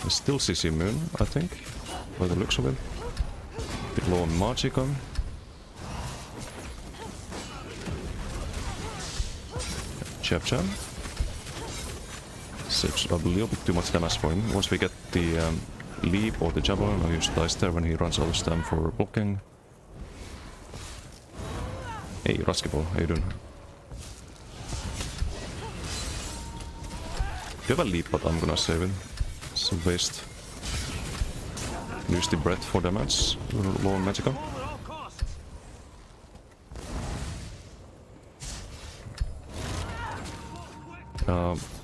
There's still CC Moon, I think, by the looks of it. Bit low on Magicka. Chap chap. Saves a little bit too much damage for him. Once we get the leap or the javelin, I'll use dice there when he runs out of stam for blocking. Hey, Raskeball, how you doing? You have a leap, but I'm gonna save it. It's a waste. Use the breath for damage. Low on Magicka.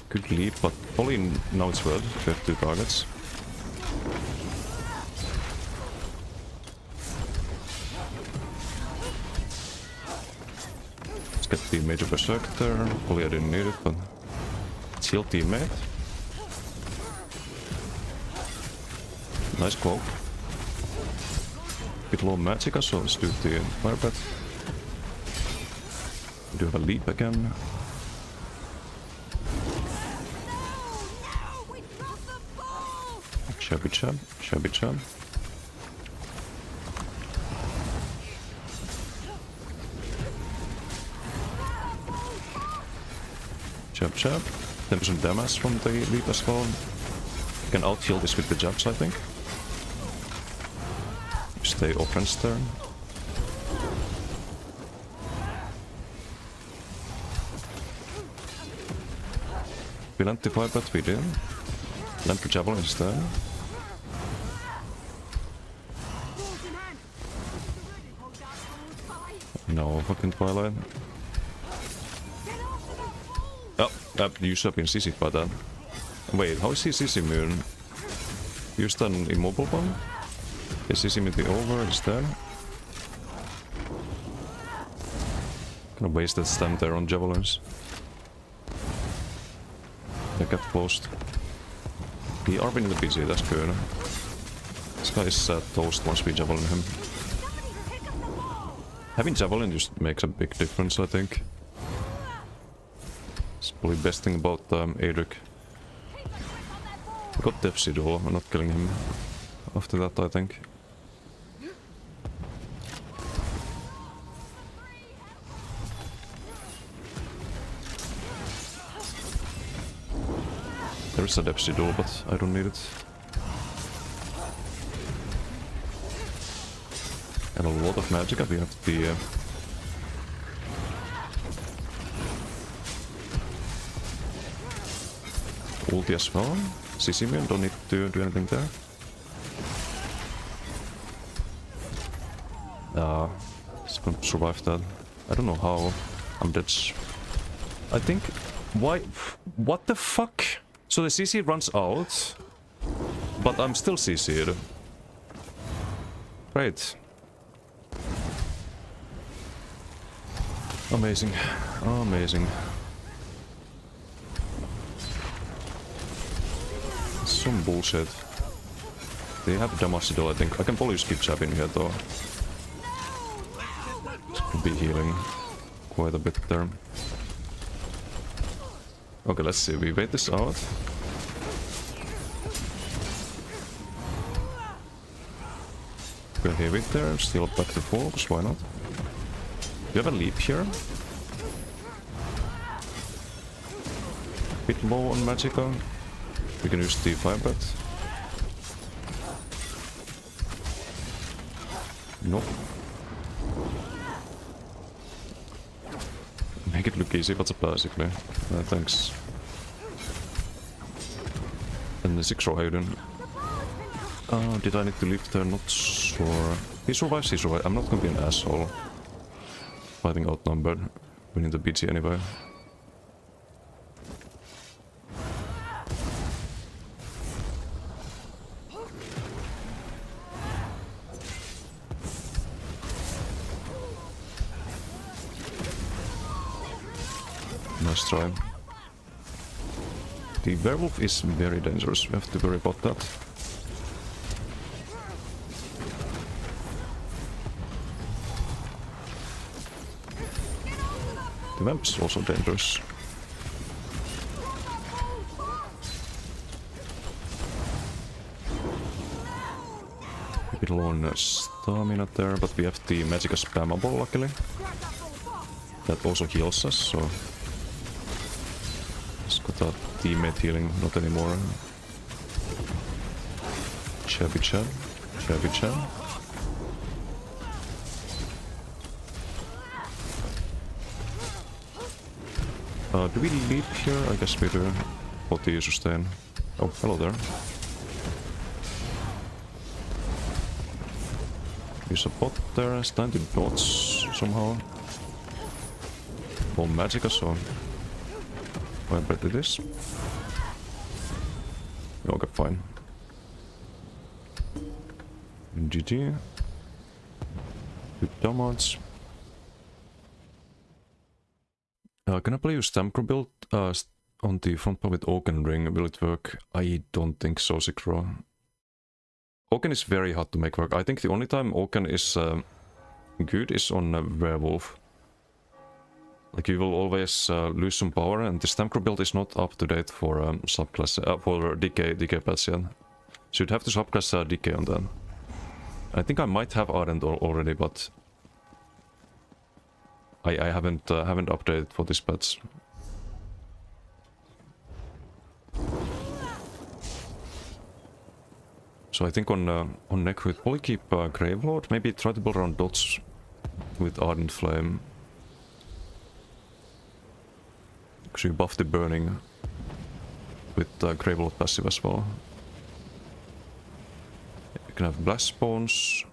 Good leap, but probably now it's worth if we have 2 targets. Let's get the Major Berserk there. Probably I didn't need it, but it's heal teammate. Nice cloak. Bit low Magicka, so let's do the fire breath. Do have a leap again. Shabby chab, shabby chab. Chab chab. 10% damage from the leap as well. You can out-heal this with the jabs, I think. Stay offense turn. We land the fire, but we did. Land the javelin instead. No fucking Twilight. Oh, you should have been CC'd by that. Wait, how is he CC Moon? Used an immobile bomb? Is CC me the over instead? Gonna waste that stam there on javelins. They get closed. We are winning the BG, that's good. This guy is toast once we javelin him. Having javelin just makes a big difference, I think. It's probably the best thing about Adric. We got Death Sidol, we're not killing him after that, I think. There is a Death Sidol, but I don't need it. And a lot of Magicka, we have the ulti as well. Sisimian, don't need to do anything there. It's gonna survive that. I don't know how. I'm dead. I think Why? What the fuck? So the CC runs out, but I'm still CC'd. Great. Amazing. Amazing. Some bullshit. They have damage still, I think. I can probably skip jabbing here though. Could be healing quite a bit there. Okay, let's see. We wait this out. We'll have it there. Still back to focus. Why not? We have a leap here. Bit low on Magicka. We can use D5 bet. Nope. Make it look easy, what's up basically? Thanks. And the 6 row Hayden. Did I need to lift there? Not sure. He survives, he survives. I'm not gonna be an asshole. Fighting outnumbered. Winning the BT anyway. Nice try. The werewolf is very dangerous, we have to worry about that. The vamp is also dangerous. A bit low on stamina there, but we have the Magicka spammable luckily. That also heals us, so... Got a teammate healing, not anymore. Chabby chab. Chabby chab. Do we leap here? I guess we do. What do you sustain? Oh, hello there. Use a bot there. It's time to dodge somehow. Bomb Magicka, so... I bet it is. Okay, fine. GG. Good damage. Can I play your Stamcrow build on the front part with Oaken Ring? Will it work? I don't think so, Sikro. Oaken is very hard to make work. I think the only time Oaken is good is on Werewolf. Like you will always lose some power, and the Stamcrow build is not up to date for subclass for DK pads yet. So you'd have to subclass DK on that. I think I might have Ardent already, but I haven't updated for these pads. So I think on neck we'd probably keep Gravelord. Maybe try to build around dots with Ardent Flame. Because you buff the burning with Gravelord passive as well. You can have Blast Bones.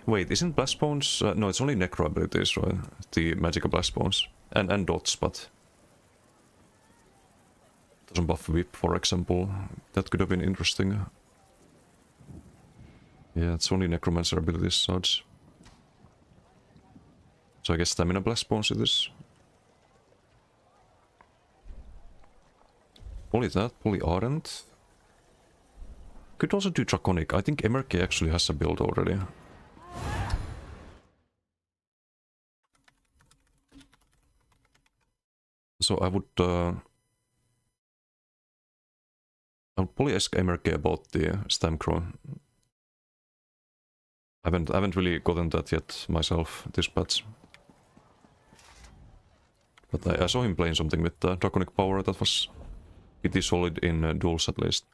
Wait, isn't Blast Bones... no, it's only Necro abilities, right? The Magicka Blast Bones. And dots, but... doesn't buff Whip, for example. That could have been interesting. Yeah, it's only Necromancer abilities, such. So I guess Stamina Blast Bones it is. Probably that, probably Ardent. Could also do Draconic. I think MRK actually has a build already. So I would probably ask MRK about the Stamcrow. I haven't really gotten that yet myself, this patch. But I saw him playing something with Draconic Power that was pretty solid in duels at least.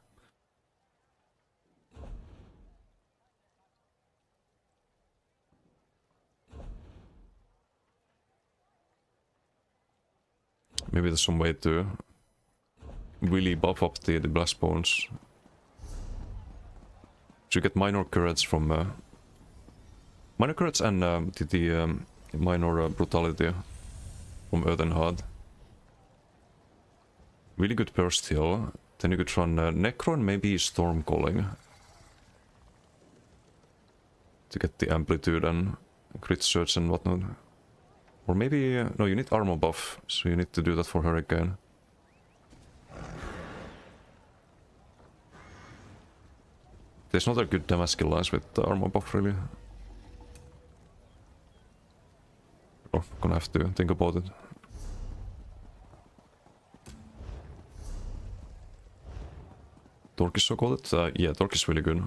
Maybe there's some way to really buff up the Blast Bones. So you get minor courage from... minor courage and the minor brutality from Earthen Heart. really good burst heal. Then you could run Necro and maybe Storm Calling to get the amplitude and crit surge and whatnot. Or maybe... no, you need armor buff, so you need to do that for Hurricane. There's not a good damage skill lines with the armor buff, really. Oh, gonna have to think about it. Torque is so called? Yeah, Torque is really good.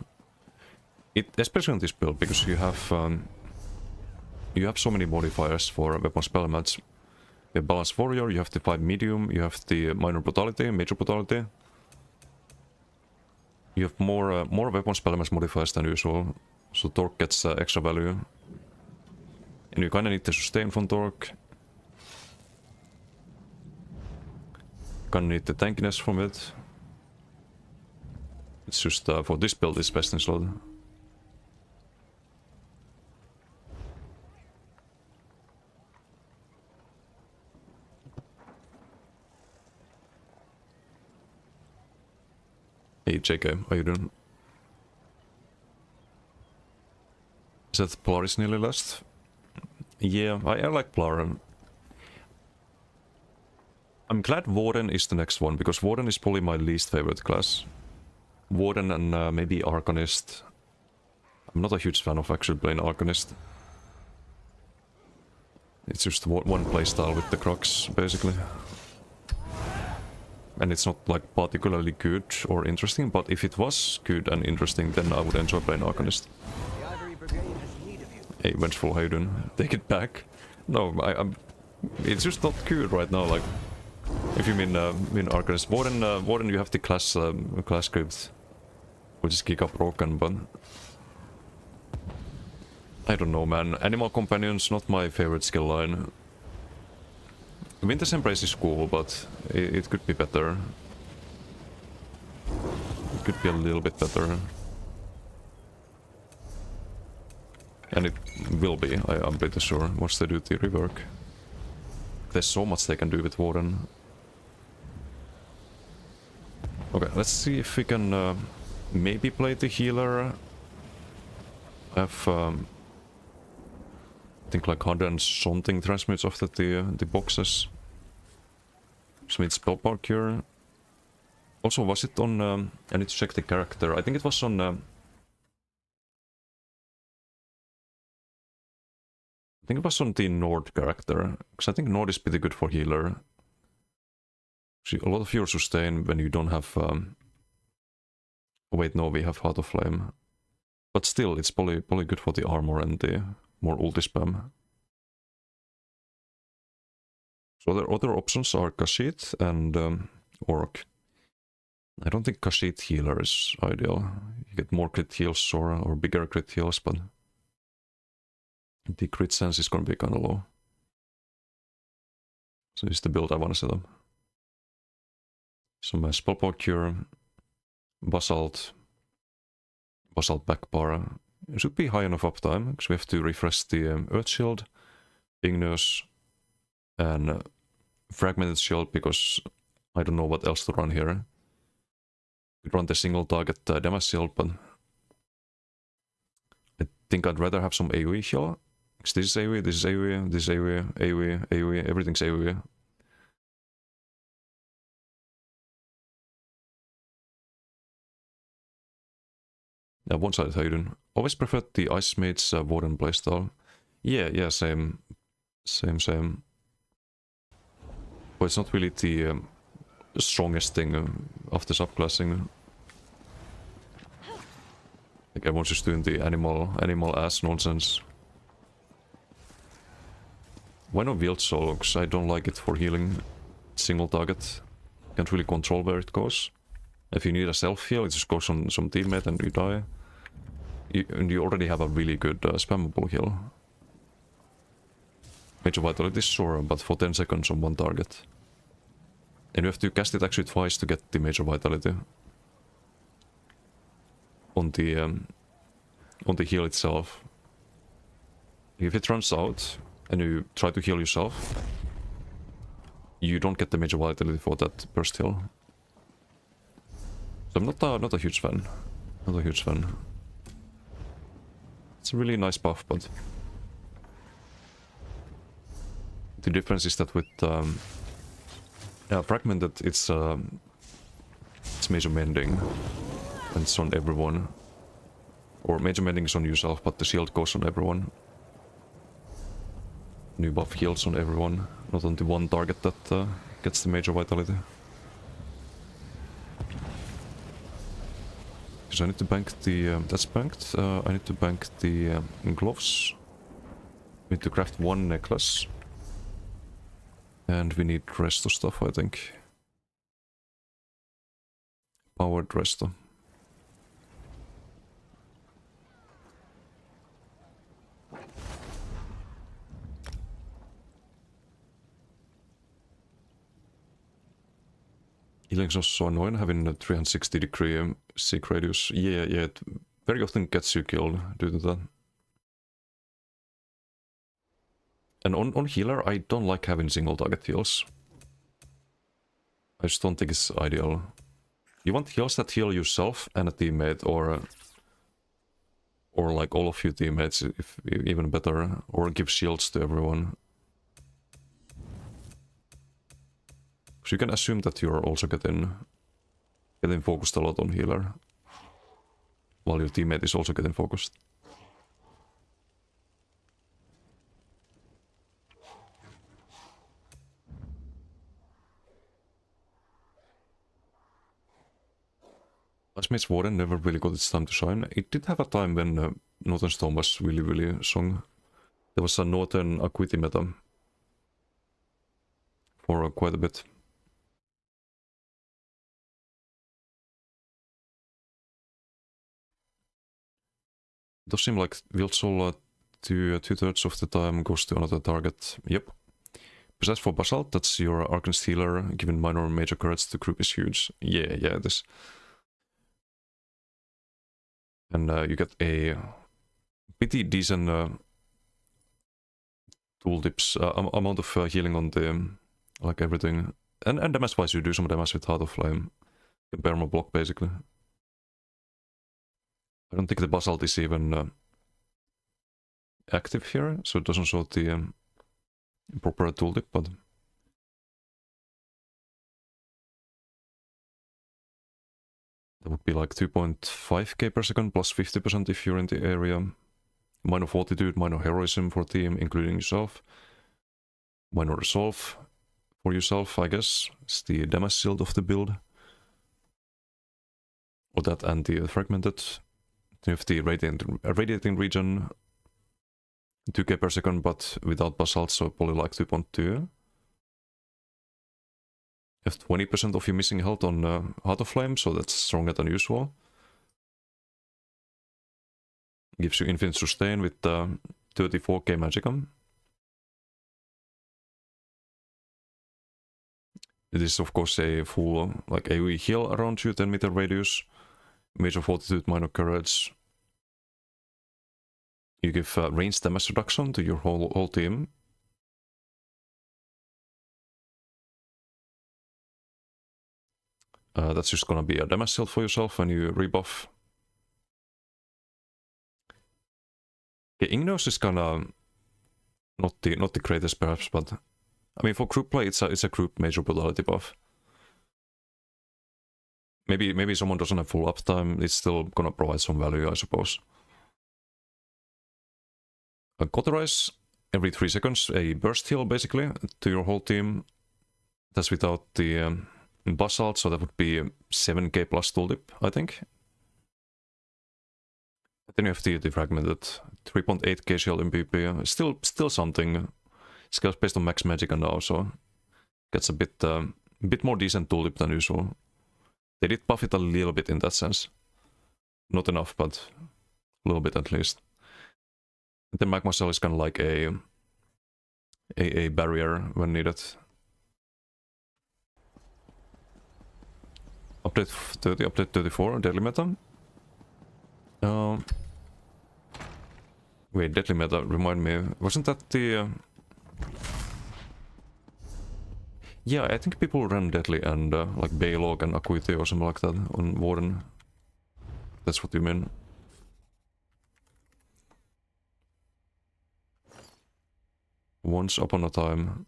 Especially on this build, because you have so many modifiers for weapon spell match. You have Balanced Warrior, you have the 5 medium, you have the minor brutality, major brutality. You have more weapon spell match modifiers than usual, so Torque gets extra value. And you kinda need to sustain from Torque. Kinda need the tankiness from it. It's just for this build it's best in slot. Hey JK, how you doing? Is that Polaris nearly last? Yeah, I like Plar. I'm glad Warden is the next one, because Warden is probably my least favorite class. Warden and maybe Arcanist. I'm not a huge fan of actually playing Arcanist. It's just one playstyle with the Crocs, basically. And it's not like particularly good or interesting, but if it was good and interesting, then I would enjoy playing Arcanist. The Ivory Brigade has need of you. Hey, Vengeful, how you doing? Take it back. No, I'm... it's just not good right now, like... If you mean Arcanist. Warden you have the class script, which is kick up broken, but... I don't know, man. Animal Companion's not my favorite skill line. Winter's Embrace is cool, but it could be better. It could be a little bit better. And it will be, I'm pretty sure, once they do the rework. There's so much they can do with Warden. Okay, let's see if we can maybe play the healer. I have I think like 100 and something transmutes after the boxes. So it's Spellpower Cure. Also, was it on... I need to check the character. I think it was on... I think it was on the Nord character. Because I think Nord is pretty good for healer. See, a lot of your sustain when you don't have... Oh wait, no, we have Heart of Flame. But still, it's probably good for the armor and the more ulti spam. So the other options are Khajiit and Orc. I don't think Khajiit healer is ideal. You get more crit heals or bigger crit heals, but the crit sense is gonna be kinda low. So this is the build I wanna set up. Some Spellpower Cure, Basalt Backbar. It should be high enough uptime, because we have to refresh the Earth Shield, Igneous, and Fragmented Shield, because I don't know what else to run here. Could run the single target damage shield, but I think I'd rather have some AoE heal. Because this is AoE, this is AoE, this is AoE, AoE, AoE, everything's AoE. Yeah, one-sided, how you doing? Always preferred the Ice Mage's Warden playstyle. Yeah, same. But it's not really the strongest thing after subclassing. Like everyone's just doing the animal ass nonsense. Why not Wield Soul? Because I don't like it for healing single target. Can't really control where it goes. If you need a self-heal, it just goes on some teammate and you die. And you already have a really good spammable heal. Major Vitality, sure, but for 10 seconds on one target. And you have to cast it actually twice to get the Major Vitality. On the heal itself. If it runs out, and you try to heal yourself, you don't get the major vitality for that burst heal. So I'm not a huge fan. Not a huge fan. It's a really nice buff, but the difference is that with fragmented, it's major mending, and it's on everyone. Or major mending is on yourself, but the shield goes on everyone. New buff heals on everyone, not on the one target that gets the major vitality. Because I need to bank the... that's banked. I need to bank the gloves. We need to craft one necklace. And we need resto stuff, I think. Powered resto. Healing's also annoying, having a 360 degree seek radius. Yeah, it very often gets you killed due to that. And on healer, I don't like having single target heals. I just don't think it's ideal. You want heals that heal yourself and a teammate, or like all of your teammates, if even better, or give shields to everyone. So you can assume that you're also getting focused a lot on healer, while your teammate is also getting focused. Ice Warden never really got its time to shine. It did have a time when Northern Storm was really strong. There was a Northern Acuity meta for quite a bit. It does seem like Wild Soul two-thirds of the time goes to another target. Yep. Besides for Basalt, that's your Arcanist healer, giving minor and major cards to group is huge. Yeah, it is. And you get a pretty decent tooltips amount of healing on the like everything. And damage-wise, you do some damage with Heart of Flame. Perma block, basically. I don't think the Basalt is even active here, so it doesn't show the proper tooltip, but... That would be like 2.5k per second plus 50% if you're in the area. Minor Fortitude, minor Heroism for team, including yourself. Minor Resolve for yourself, I guess. It's the damage shield of the build. Or that and the Fragmented. You have the Radiating Region, 2k per second, but without Basalt, so probably like 2.2. You have 20% of your missing health on Heart of Flame, so that's stronger than usual. Gives you infinite sustain with 34k Magicka. It is of course a full like AoE heal around you, 10 meter radius. Major Fortitude, minor Courage. You give range damage reduction to your whole team. That's just gonna be a damage shield for yourself when you rebuff. Okay, Igneous is kinda not the greatest perhaps, but I mean for group play it's a group major brutality buff. Maybe someone doesn't have full uptime, it's still gonna provide some value, I suppose. Cauterize, every 3 seconds, a burst heal basically to your whole team. That's without the Basalt, so that would be 7k plus tooltip, I think. Then you have the Fragmented, 3.8k shield in PP, still something. Scales based on max Magicka now, so gets a bit more decent tooltip than usual. They did buff it a little bit in that sense. Not enough, but a little bit at least. The Magma Cell is kind of like a barrier when needed. Update 30, update 34, Deadly Meta. Wait, Deadly Meta, remind me, wasn't that the... Yeah, I think people ran Deadly and like Baylog and Acuity or something like that on Warden. That's what you mean. Once upon a time.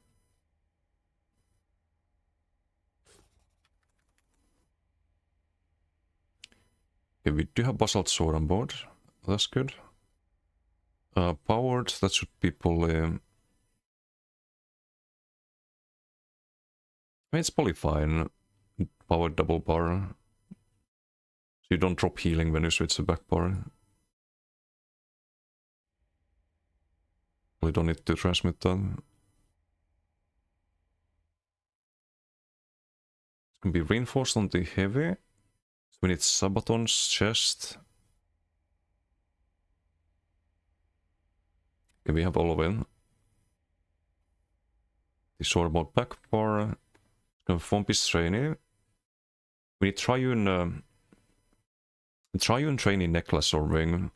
Okay, we do have Basalt Sword on board. That's good. Powered, that should be probably... I mean, it's probably fine. Powered double bar. So you don't drop healing when you switch to back bar. We don't need to transmit that. It's gonna be reinforced on the heavy. So we need Sabaton's chest. Okay, we have all of it. The sword mode back bar. One piece trainee. We need Triune trainee necklace or ring.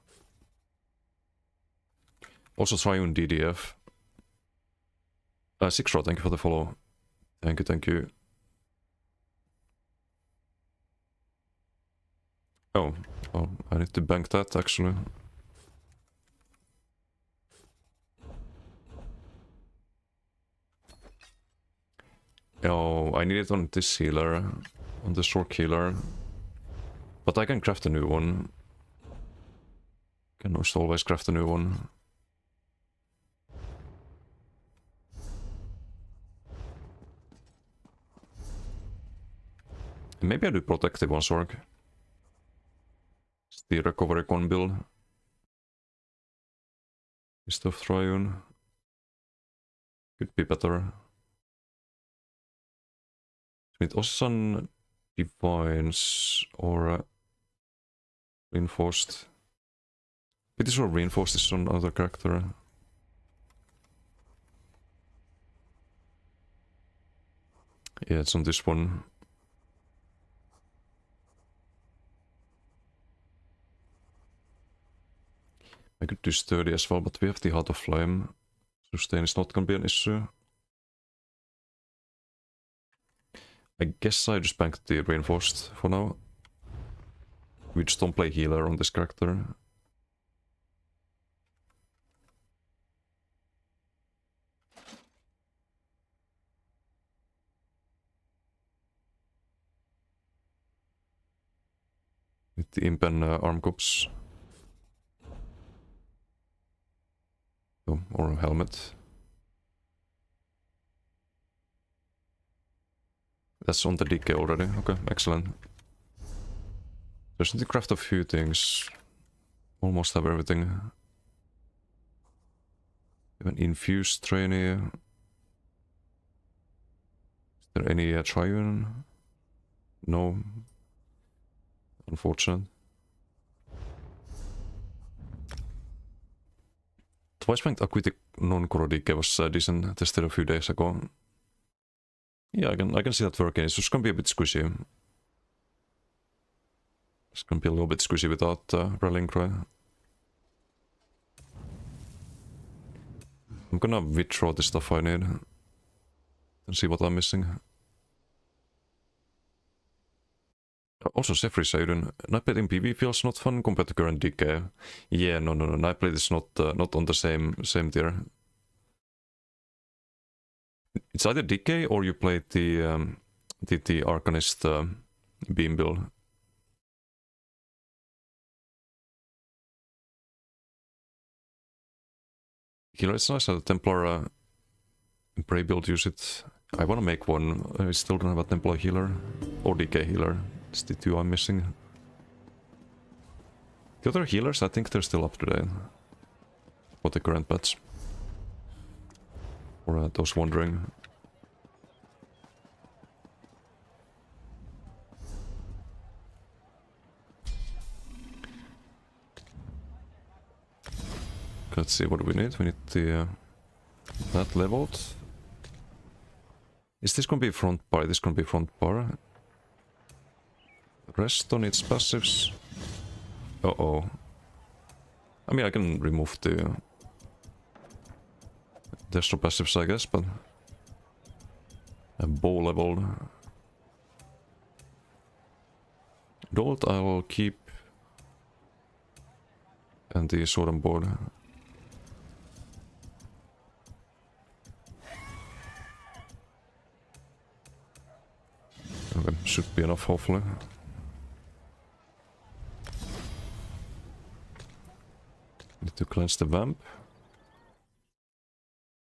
Also Triune DDF. Sixro, thank you for the follow. Thank you, thank you. Oh, well, I need to bank that actually. Oh, I need it on this healer, on the short healer. But I can craft a new one. Can always craft a new one. Maybe I do protective on Sorg. It's the recovery con build. Instead of Triune. Could be better. With Ossan Divines or Reinforced. Pretty sure Reinforced is on another character. Yeah, it's on this one. I could do Sturdy as well, but we have the Heart of Flame. Sustain is not gonna be an issue. I guess I just banked the Reinforced for now. We just don't play healer on this character. With the Imp and Arm Cups. Oh, or a helmet. That's on the DK already. Okay, excellent. Just need to craft a few things. Almost have everything. Even infused trainee. Is there any Triune? No. Unfortunate. Twice ranked Acuity non-core DK was decent. Tested a few days ago. Yeah, I can see that working. It's just gonna be a bit squishy. It's gonna be a little bit squishy without Rallying Cry. I'm gonna withdraw the stuff I need and see what I'm missing. Also, Sefri Seidun, Nightblade in PV feels not fun compared to current DK. Yeah, no, Nightblade is not on the same tier. It's either DK or you play the Arcanist beam build. Healer, it's nice that the Templar Prey build use it. I wanna make one. I still don't have a Templar healer or DK healer. It's the two I'm missing. The other healers, I think they're still up to date for the current patch. For those wondering. Let's see what do we need. We need the that leveled. Is this gonna be front bar? This gonna be front bar. Rest on its passives. Uh-oh. I mean, I can remove the Destro passives, I guess, but A bow leveled. Dolt I'll keep. And the sword and board. Okay, should be enough hopefully. Need to cleanse the vamp.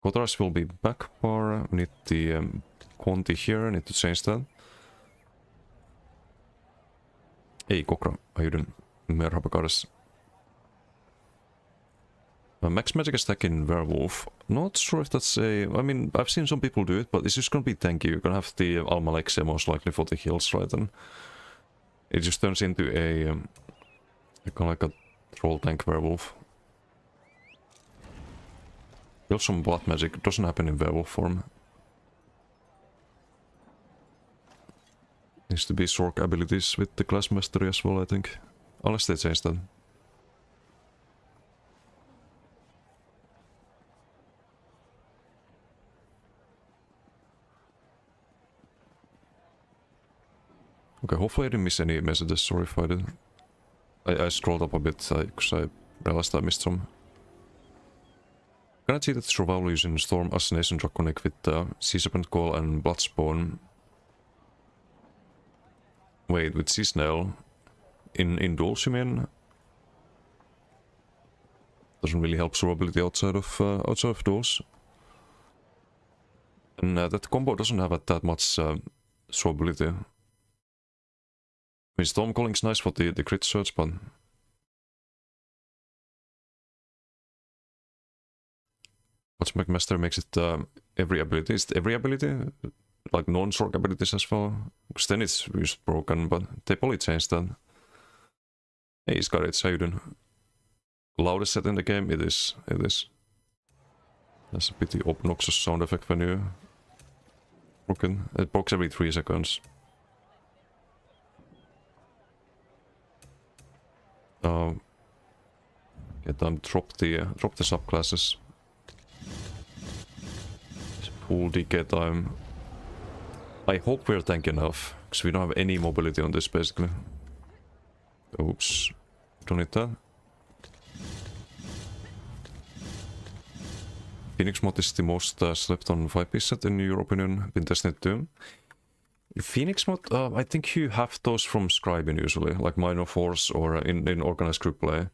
Kotaras will be back bar. We need the quantity here, need to change that. Ei Kokra, how you doing? Merhaba Karas. Max magic attack in werewolf. Not sure if that's a... I mean, I've seen some people do it, but it's just gonna be tanky. You're gonna have the Almalexia most likely for the heals, right? And it just turns into a kind of like a troll tank werewolf. Kill some blood magic. It doesn't happen in werewolf form. Needs to be Sork abilities with the class mastery as well, I think. Unless they change that. Okay, hopefully I didn't miss any messages, sorry if I did. I scrolled up a bit because I realized I missed some. Can I see that survival using Storm, Assassination, Draconic with Sea Serpent Call and Bloodspawn? Wait, with Sea Snail? In duels you mean? Doesn't really help survivability outside of duels. And that combo doesn't have that much survivability. I mean, Storm Calling's nice for the crit search, but... Watchmaker Master makes it every ability. Is it every ability? Like non-Sork abilities as well? Because then it's just broken, but they probably changed that. Hey, Scarlet, how you doing? Loudest set in the game? It is. It is. That's a pretty obnoxious sound effect when you... broken. It breaks every 3 seconds. Get them drop the subclasses. Full DK time. I hope we're tanky enough, because we don't have any mobility on this basically. Oops. Don't need that. Phoenix mod is the most slept on 5-piece set in your opinion in Destiny 2. Phoenix mod, I think you have those from Scribing usually, like Minor Force or in organized group play.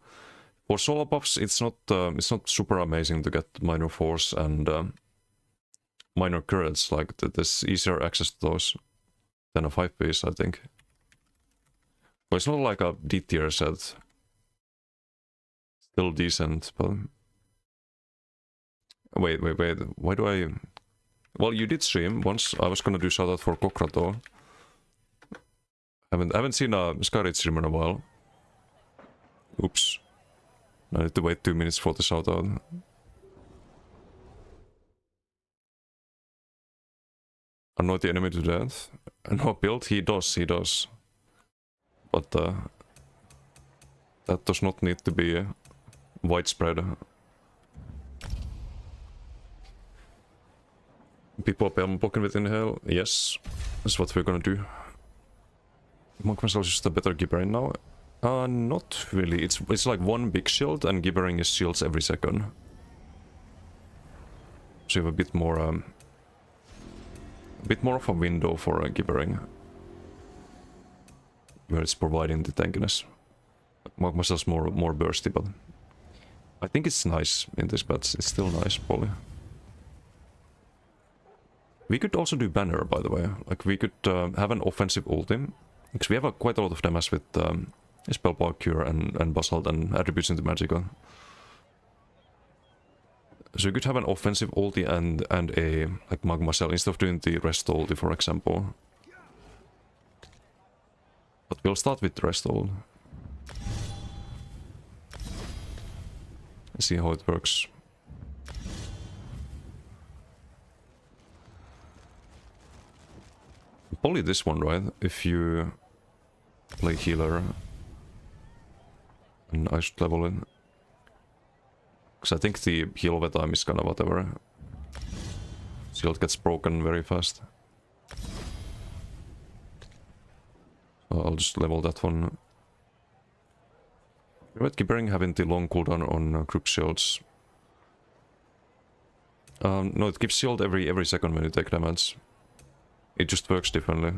For solo buffs, it's not super amazing to get Minor Force and Minor Courage. Like there's easier access to those than a 5-piece, I think. But it's not like a D tier set. Still decent, but wait. Why do I? Well, you did stream once. I was gonna do shoutout for Kokra though. I haven't seen a Skyrit stream in a while. Oops. I need to wait 2 minutes for the shoutout. Annoy the enemy to death. No build, he does. But that does not need to be widespread. People blocking within hell, yes, that's what we're gonna do. Monk myself is just a better Gibbering now. Not really. It's like one big shield and Gibbering is shields every second. So you have a bit more of a window for Gibbering, where it's providing the tankiness. Monk myself more bursty, but I think it's nice in this batch. It's still nice, probably. We could also do Banner, by the way. Like, we could have an offensive ulti. Because we have quite a lot of damage with Spellpower, Cure, and Basalt, and attributes into Magicka. So you could have an offensive ulti and a, like, Magma Cell, instead of doing the Rest ulti, for example. But we'll start with the Rest ult. See how it works. Probably this one, right? If you play healer. And I should level in. Because I think the heal over time is kind of whatever. Shield gets broken very fast. I'll just level that one. Red Gibbering having the long cooldown on group shields. No, it gives shield every second when you take damage. It just works differently.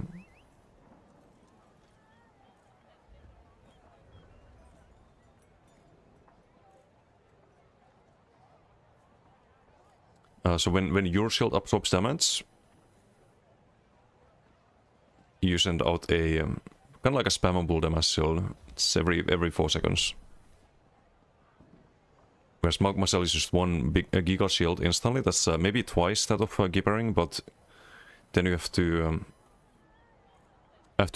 So when your shield absorbs damage, you send out a kind of like a spammable damage shield. It's every 4 seconds. Whereas Magma Cell is just one big Giga shield instantly. That's maybe twice that of Gibbering, but then you have to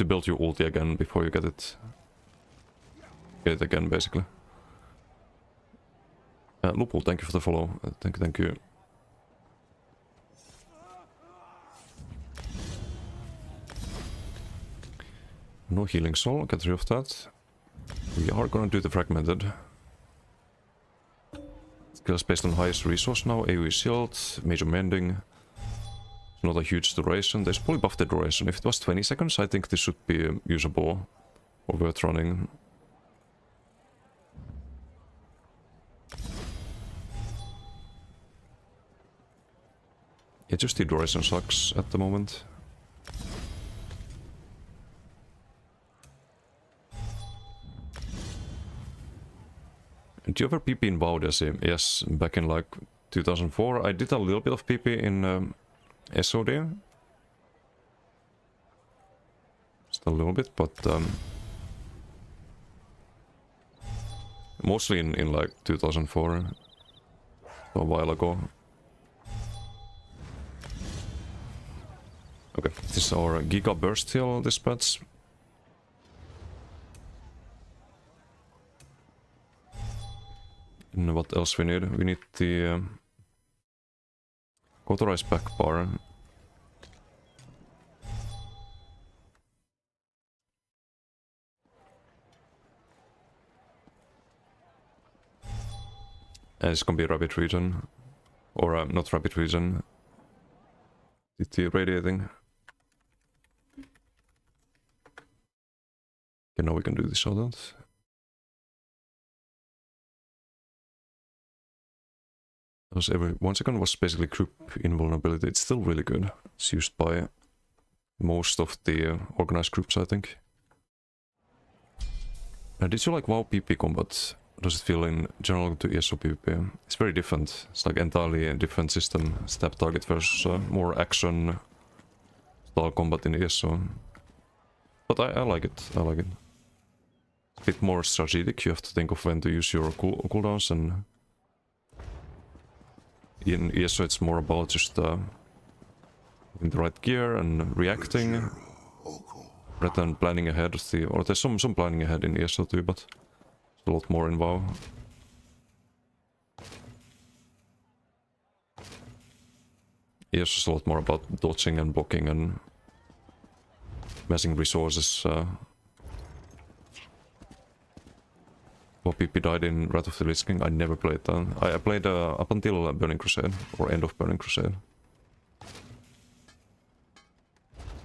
build your ulti again before you get it again, basically. Lupu, thank you for the follow. Thank you. No healing soul, get rid of that. We are gonna do the fragmented. Skills based on highest resource now, AoE shield, major mending. Not a huge duration, there's probably buff the duration. If it was 20 seconds, I think this should be usable or worth running. Yeah, just the duration sucks at the moment. Do you ever PP in WoW, Desi? Yes, back in like 2004. I did a little bit of PP in SOD. Just a little bit, but mostly in like 2004. A while ago. Okay, this is our Giga Burst Heal dispatch. And what else we need? We need the Cauterized back bar. And it's gonna be rapid regen. Or not rapid regen. DT radiating. Okay, now we can do this showdowns. Every 1 second was basically group invulnerability. It's still really good. It's used by most of the organized groups, I think. Did you like WoW PvP combat? Does it feel in general to ESO PvP? It's very different. It's like entirely a different system. Stab target versus more action style combat in ESO. But I like it. I like it. A bit more strategic. You have to think of when to use your cooldowns, and in ESO it's more about just having the right gear and reacting rather than planning ahead. Or there's some planning ahead in ESO too, but it's a lot more in WoW. ESO is a lot more about dodging and blocking and messing resources. PP died in Wrath of the Lich King. I never played that. I played up until Burning Crusade, or end of Burning Crusade.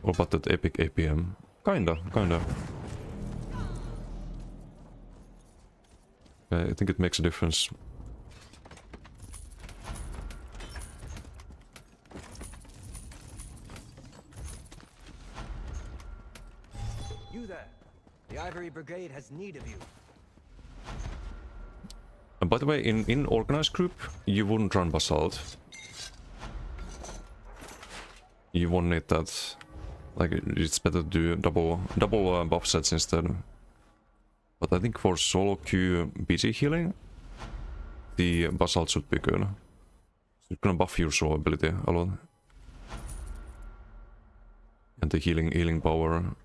What about that epic APM? Kinda. I think it makes a difference. You there. The Ivory Brigade has need of you. And by the way, in organized group, you wouldn't run Basalt. You won't need that. Like, it's better to do double buff sets instead. But I think for solo queue BG healing, the Basalt should be good. It's gonna buff your solo ability a lot. And the healing power.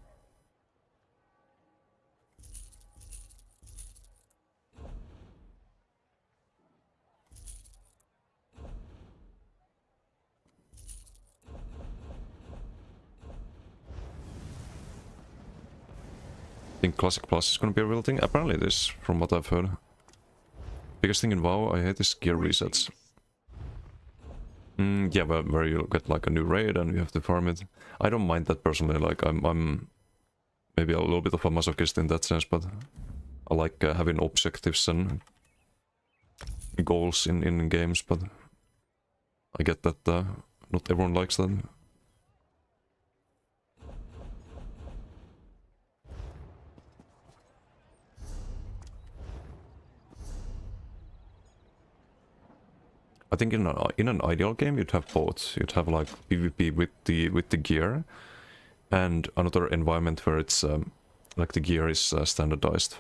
I think Classic Plus is gonna be a real thing. Apparently it is, from what I've heard. Biggest thing in WoW I hate is gear resets. Yeah, where you get like a new raid and you have to farm it. I don't mind that personally. Like I'm maybe a little bit of a masochist in that sense, but I like having objectives and goals in games, but I get that not everyone likes that. I think in an ideal game you'd have both. You'd have like PvP with the gear, and another environment where it's like the gear is standardized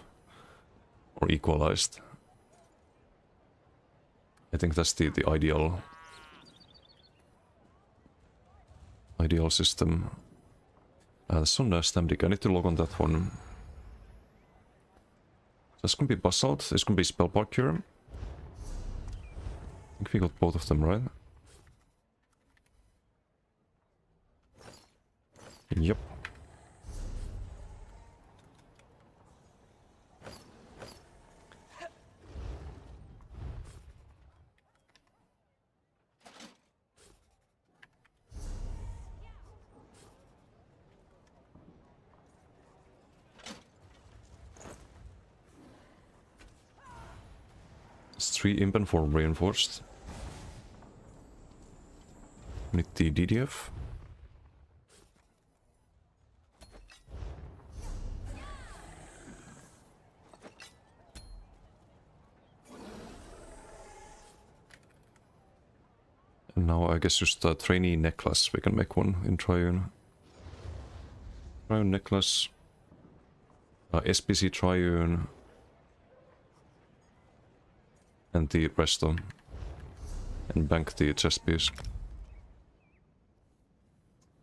or equalized. I think that's the ideal system. There's on Stamdic. I need to log on that one. That's gonna be Basalt. It's gonna be Spellpark Cure. I think we got both of them, right? Yep. It's 3 imp and 4 reinforced. Need the DDF. And now I guess just a trainee necklace. We can make one in Triune. Triune necklace. SPC Triune. And the resto. And bank the chest piece.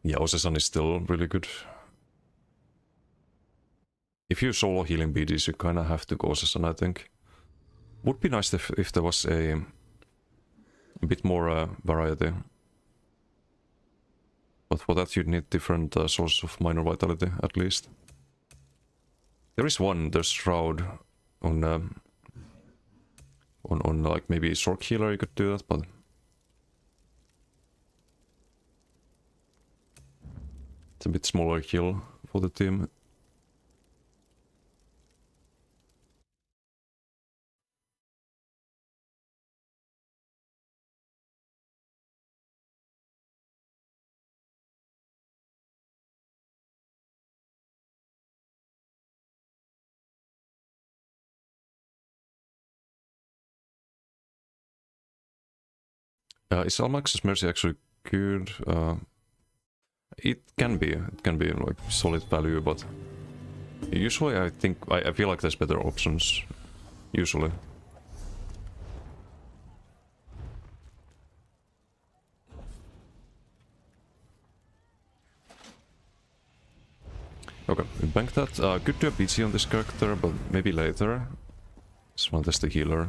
Yeah, Osesan is still really good. If you solo healing BDs, you kinda have to go Osesan, I think. Would be nice if there was a bit more variety. But for that you'd need different sources of minor vitality, at least. There is one, there's Shroud on like maybe Sork Healer, you could do that, but it's a bit smaller heal for the team. Is Almax's Mercy actually good? It can be like solid value, but usually I think I feel like there's better options. Usually. Okay, we bank that. Could do a BC on this character, but maybe later. Just want to test the healer.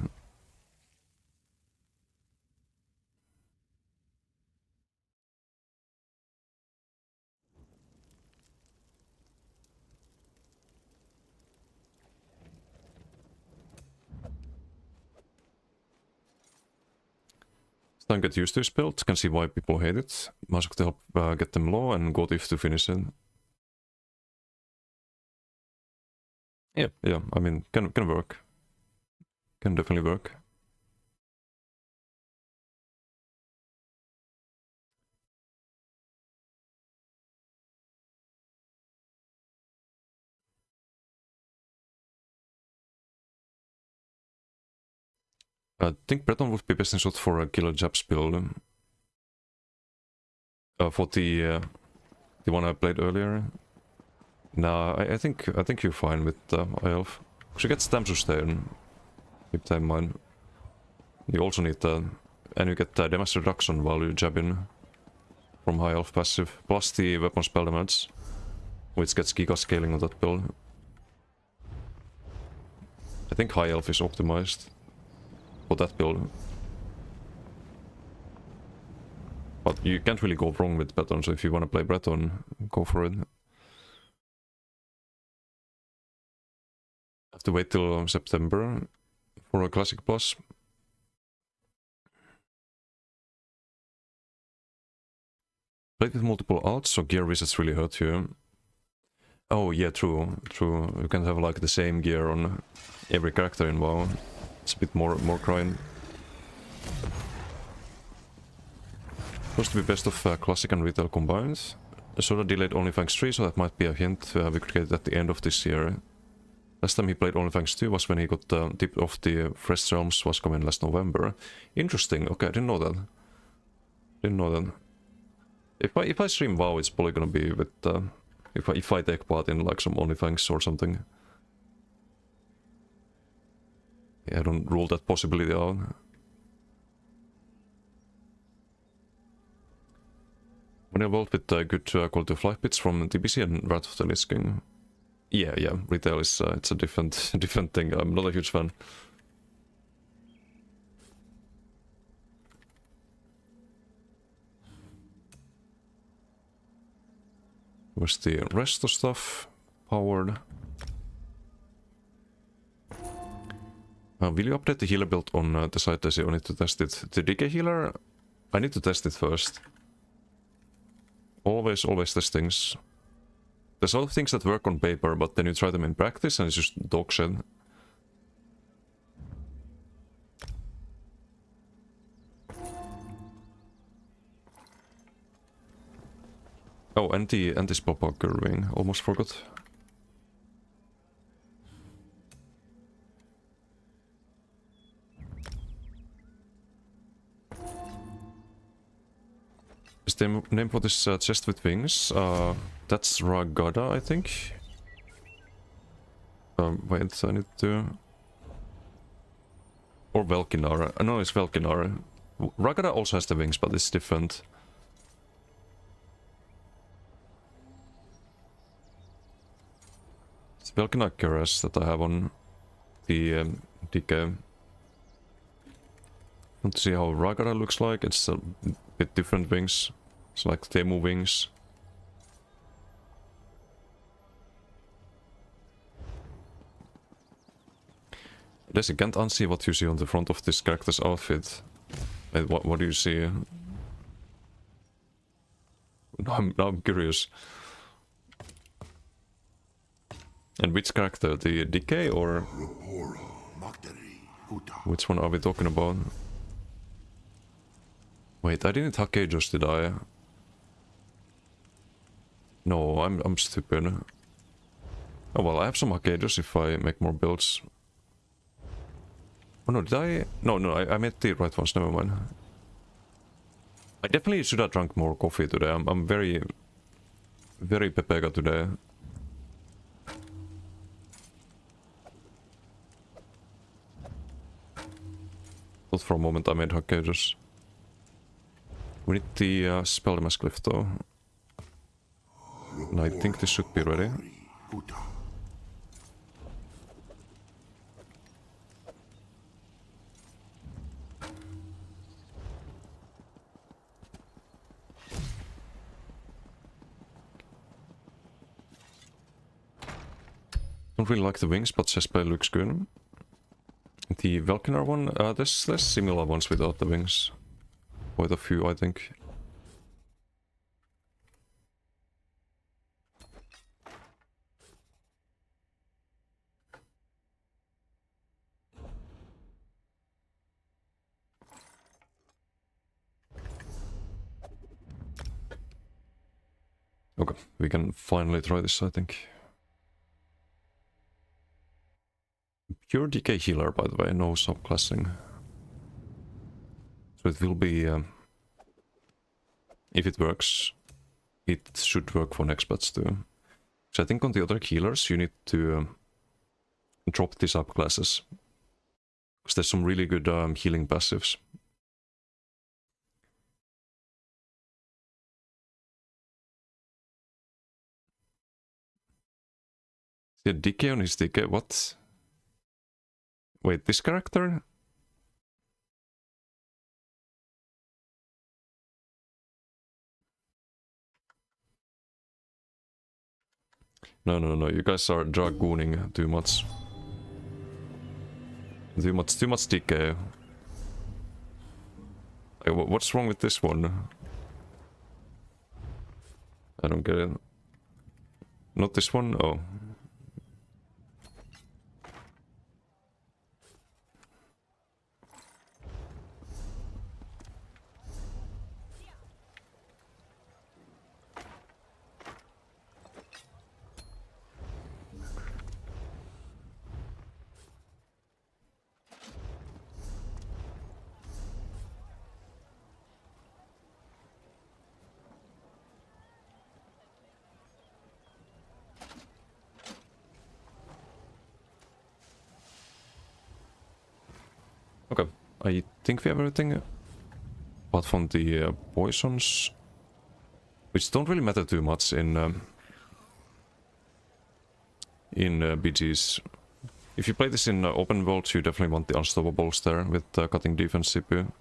Time get used to this build, can see why people hate it. Mask to help get them low and go if to finish it. Yeah, I mean, can work. Can definitely work. I think Breton would be best in shot for a Killer Jabs build. For the one I played earlier. Nah, I think you're fine with High Elf. She gets Stam Sustain. Keep that in mind. You also need and you get damage reduction while you jab in from High Elf passive, plus the weapon spell damage, which gets Giga scaling on that build. I think High Elf is optimized for that build. But you can't really go wrong with Breton, so if you want to play Breton, go for it. Have to wait till September for a classic boss. Played with multiple alts, so gear resets really hurt you. Oh yeah, true. You can have like the same gear on every character in WoW. It's a bit more grind. Supposed to be best of classic and retail combined. Soda delayed OnlyFans 3, so that might be a hint we could get at the end of this year. Last time he played OnlyFans 2 was when he got the tip of the Fresh Realms was coming last November. Interesting. Okay, I didn't know that. If I stream WoW, it's probably gonna be with if I take part in like some OnlyFans or something. Yeah, I don't rule that possibility out. When involved with good quality of life bits from TBC and Wrath of the Lich King. Yeah, retail is it's a different thing. I'm not a huge fan. Where's the rest of stuff? Powered. Will you update the healer build on the site? I see I need to test it. The decay healer? I need to test it first. Always test things. There's a lot of things that work on paper, but then you try them in practice and it's just dog shit. Oh, and this Popper ring. Almost forgot. Is the name for this chest with wings? That's Ragada, I think. Wait, I need to... Or Velkinar. No, it's Velkinar. Ragada also has the wings, but it's different. It's Velkinar Keras that I have on the DK. Want to see how Ragada looks like? It's a bit different wings. It's like Temu wings. Yes, you can't unsee what you see on the front of this character's outfit. What do you see? Now I'm curious. And which character? The Decay or... Which one are we talking about? Wait, I didn't Hakejos, did I? No, I'm stupid. Oh well, I have some Hakejos if I make more builds. Oh no, did I? No, I made the right ones, never mind. I definitely should have drunk more coffee today. I'm very pepega today. Thought for a moment I made Hakejos. We need the spell mask glyph though. And I think this should be ready. Don't really like the wings, but Cesspay looks good. The Velkinar one, there's similar ones without the wings. Quite a few, I think. Okay, we can finally try this, I think. Pure decay healer, by the way, no subclassing. So it will be, if it works, it should work for next bats too. So I think on the other healers you need to drop the subclasses. Because there's some really good healing passives. The decay on his decay, what? Wait, this character? No, you guys are dragooning too much. Too much decay. What's wrong with this one? I don't get it. Not this one? Oh. Okay, I think we have everything. Apart from the poisons, which don't really matter too much in BGs. If you play this in open world, you definitely want the unstoppables there with cutting defense CPU.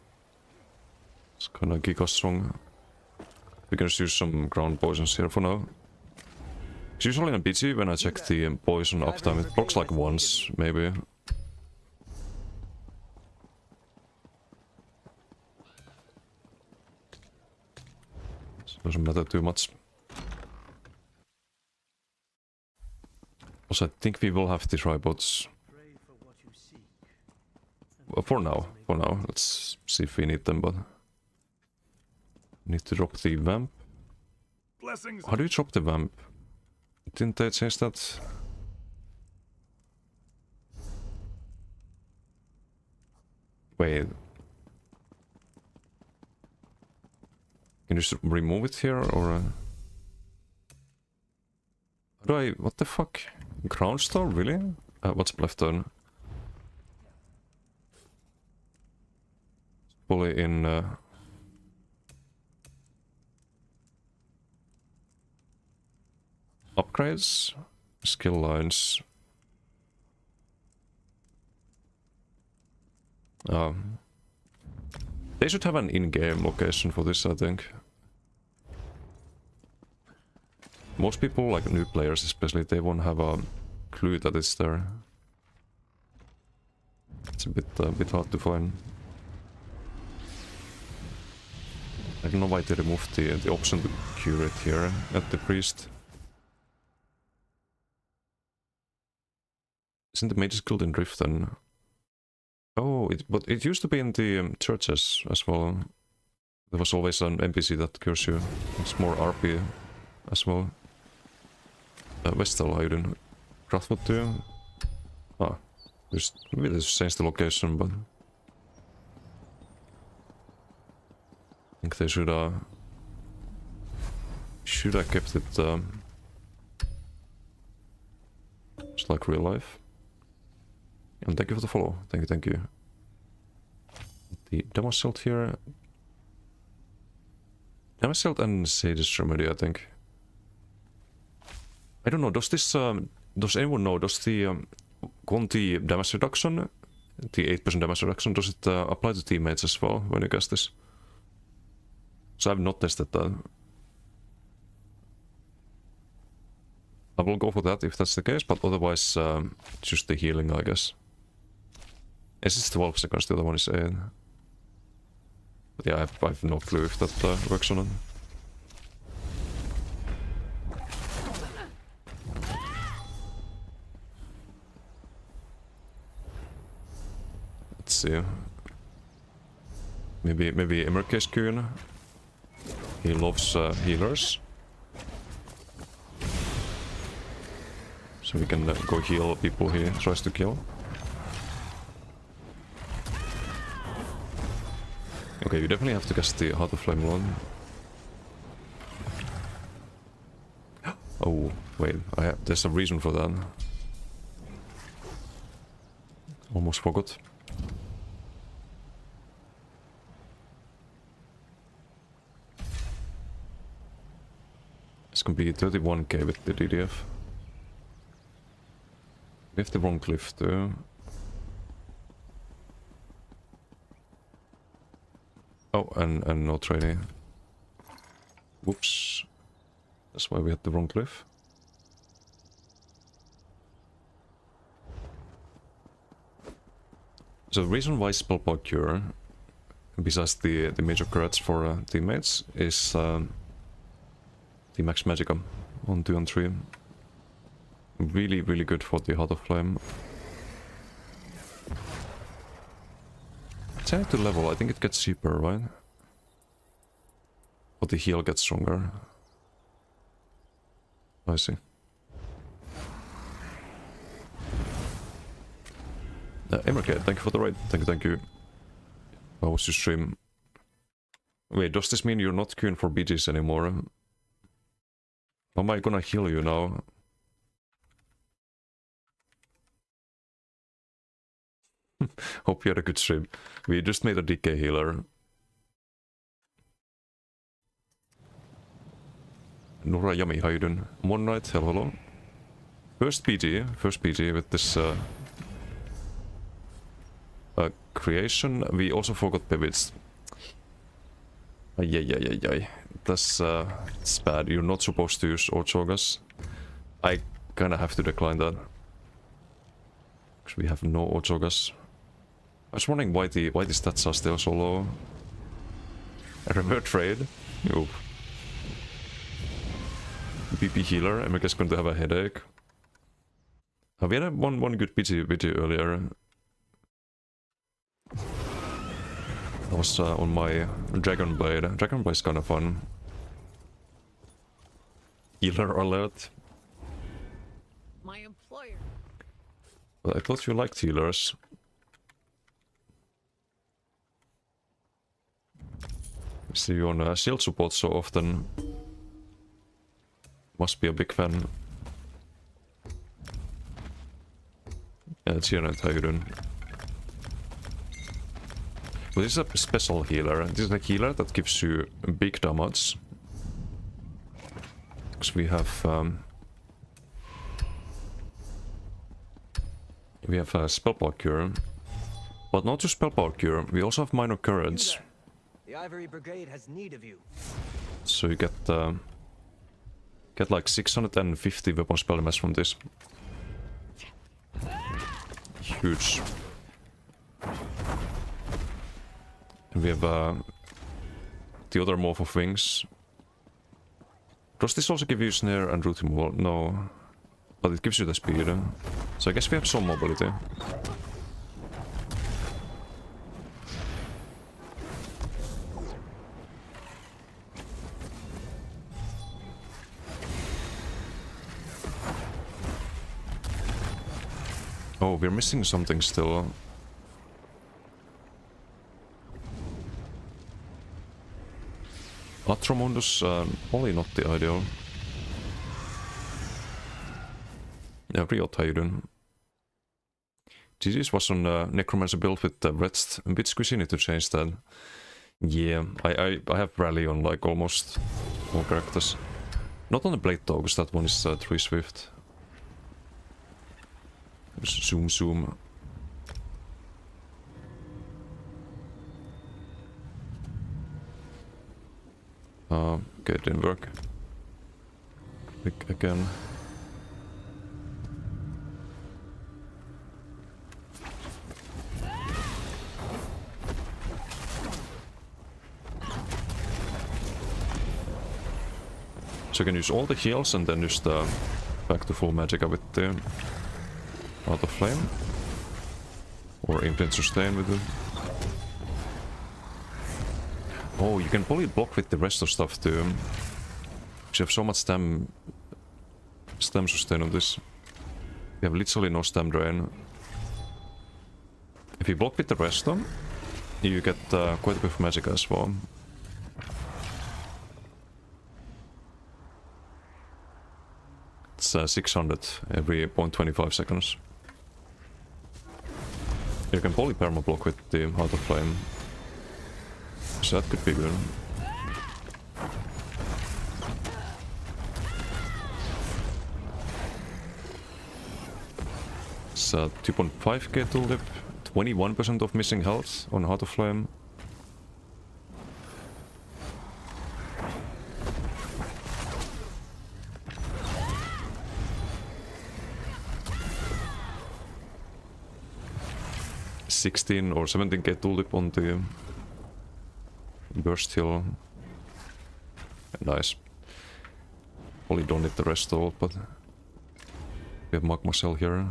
It's kinda giga strong. We can just use some ground poisons here for now. 'Cause usually in a BG, when I check the poison uptime, it blocks like once, maybe. Doesn't matter too much. Also, I think we will have the tripods. For now. Let's see if we need them, but... Need to drop the vamp. Blessings. How do you drop the vamp? Didn't they change that? Wait. Can you just remove it here, or... How do I... What the fuck? Ground star? Really? What's left turn? Fully in... Upgrades? Skill lines... They should have an in-game location for this, I think. Most people, like new players especially, they won't have a clue that it's there. It's a bit hard to find. I don't know why they removed the option to cure it here at the priest. Isn't the Mage's Guild in Rift then? Oh, but it used to be in the churches as well. There was always an NPC that cures you. It's more RP as well. Vestal, how you doing? Craftwood too? Ah, maybe they just changed the location, but... I think they should have kept it just like real life. And thank you for the follow. Thank you. The Damaselt here. Damaselt and Sage's Remedy, I think. I don't know, does this... does anyone know, does the Conti damage reduction, the 8% damage reduction, does it apply to teammates as well when you cast this? So I've not tested that. I will go for that if that's the case, but otherwise just the healing, I guess. This is 12 seconds, the other one is 8. But yeah, I have no clue if that works or not. Let's see. Maybe Emerke's Kyun. He loves healers. So we can go heal people he tries to kill. Okay, you definitely have to cast the Heart of Flame Lord. Oh, wait, there's a reason for that. Almost forgot. It's gonna be 31k with the DDF. We have the wrong cliff too. Oh, and no training. Whoops. That's why we had the wrong cliff. So the reason why Spellpower Cure, besides the major credits for teammates, is the Max Magicka on 2 and 3. Really, really good for the Heart of Flame. Tend to level, I think it gets cheaper, right? But the heal gets stronger. I see. Emmerkate, thank you for the raid. Thank you. How was your stream? Wait, does this mean you're not queuing for BGs anymore? How am I gonna heal you now? Hope you had a good stream. We just made a DK healer. Nora Yummy, how you doing? One night, hello. First PG with this creation. We also forgot pivots. Ay. That's it's bad. You're not supposed to use Orchogas. I kinda have to decline that. Because we have no Orchogas. I was wondering why the stats are still so low. A revert trade? Nope. BP healer, am I guess going to have a headache? We had one good PG video earlier. I was on my Dragonblade. Dragonblade's kinda fun. Healer alert. My employer. But I thought you liked healers. I see you on shield support so often. Must be a big fan. Yeah, it's Janet, how you doing? Well, this is a special healer. This is a healer that gives you big damage. Because we have a spellpower cure. But not just spellpower cure, we also have minor currents. The Ivory Brigade has need of you. So you get like 650 weapon spell damage from this. Huge. And we have the other Morph of Wings. Does this also give you snare and root removal? No. But it gives you the speed. So I guess we have some mobility. Oh, we're missing something still. Atromundus, probably not the ideal. Yeah, Riot, how you doing? GG's was on Necromancer build with the Wretched. A bit squishy, need to change that. Yeah, I have Rally on like almost all characters. Not on the Blade though, because that one is 3 Swift. Zoom. Okay, it didn't work. Click again. So you can use all the heals and then just back to full magicka with the Heart of Flame. Or Infinite Sustain with it. Oh, you can probably block with the rest of stuff too. Because you have so much stem sustain on this. You have literally no stem drain. If you block with the rest of them, you get quite a bit of magic as well. It's 600 every 0.25 seconds. You can probably perma block with the Heart of Flame. So that could be good. It's 2.5k tulip, 21% of missing health on Heart of Flame. $16 or 17k tulip on the burst heal. Nice. Probably don't need the rest of it, but We have Magma Cell here.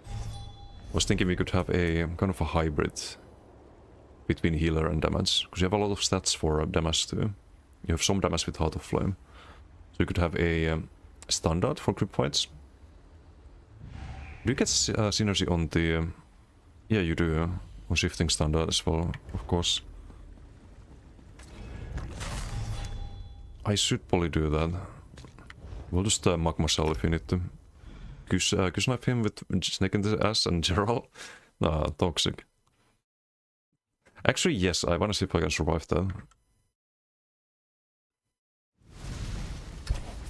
I was thinking we could have a kind of a hybrid between healer and damage, because you have a lot of stats for damage too. You have some damage with Heart of Flame. So you could have a standard for group fights. Do you get synergy on the... yeah, you do. On shifting standard as well, of course. I should probably do that. We'll just Magma Cell if you need to. Knife him with Snake in the ass and Gerald. Toxic. Actually, yes, I wanna see if I can survive that.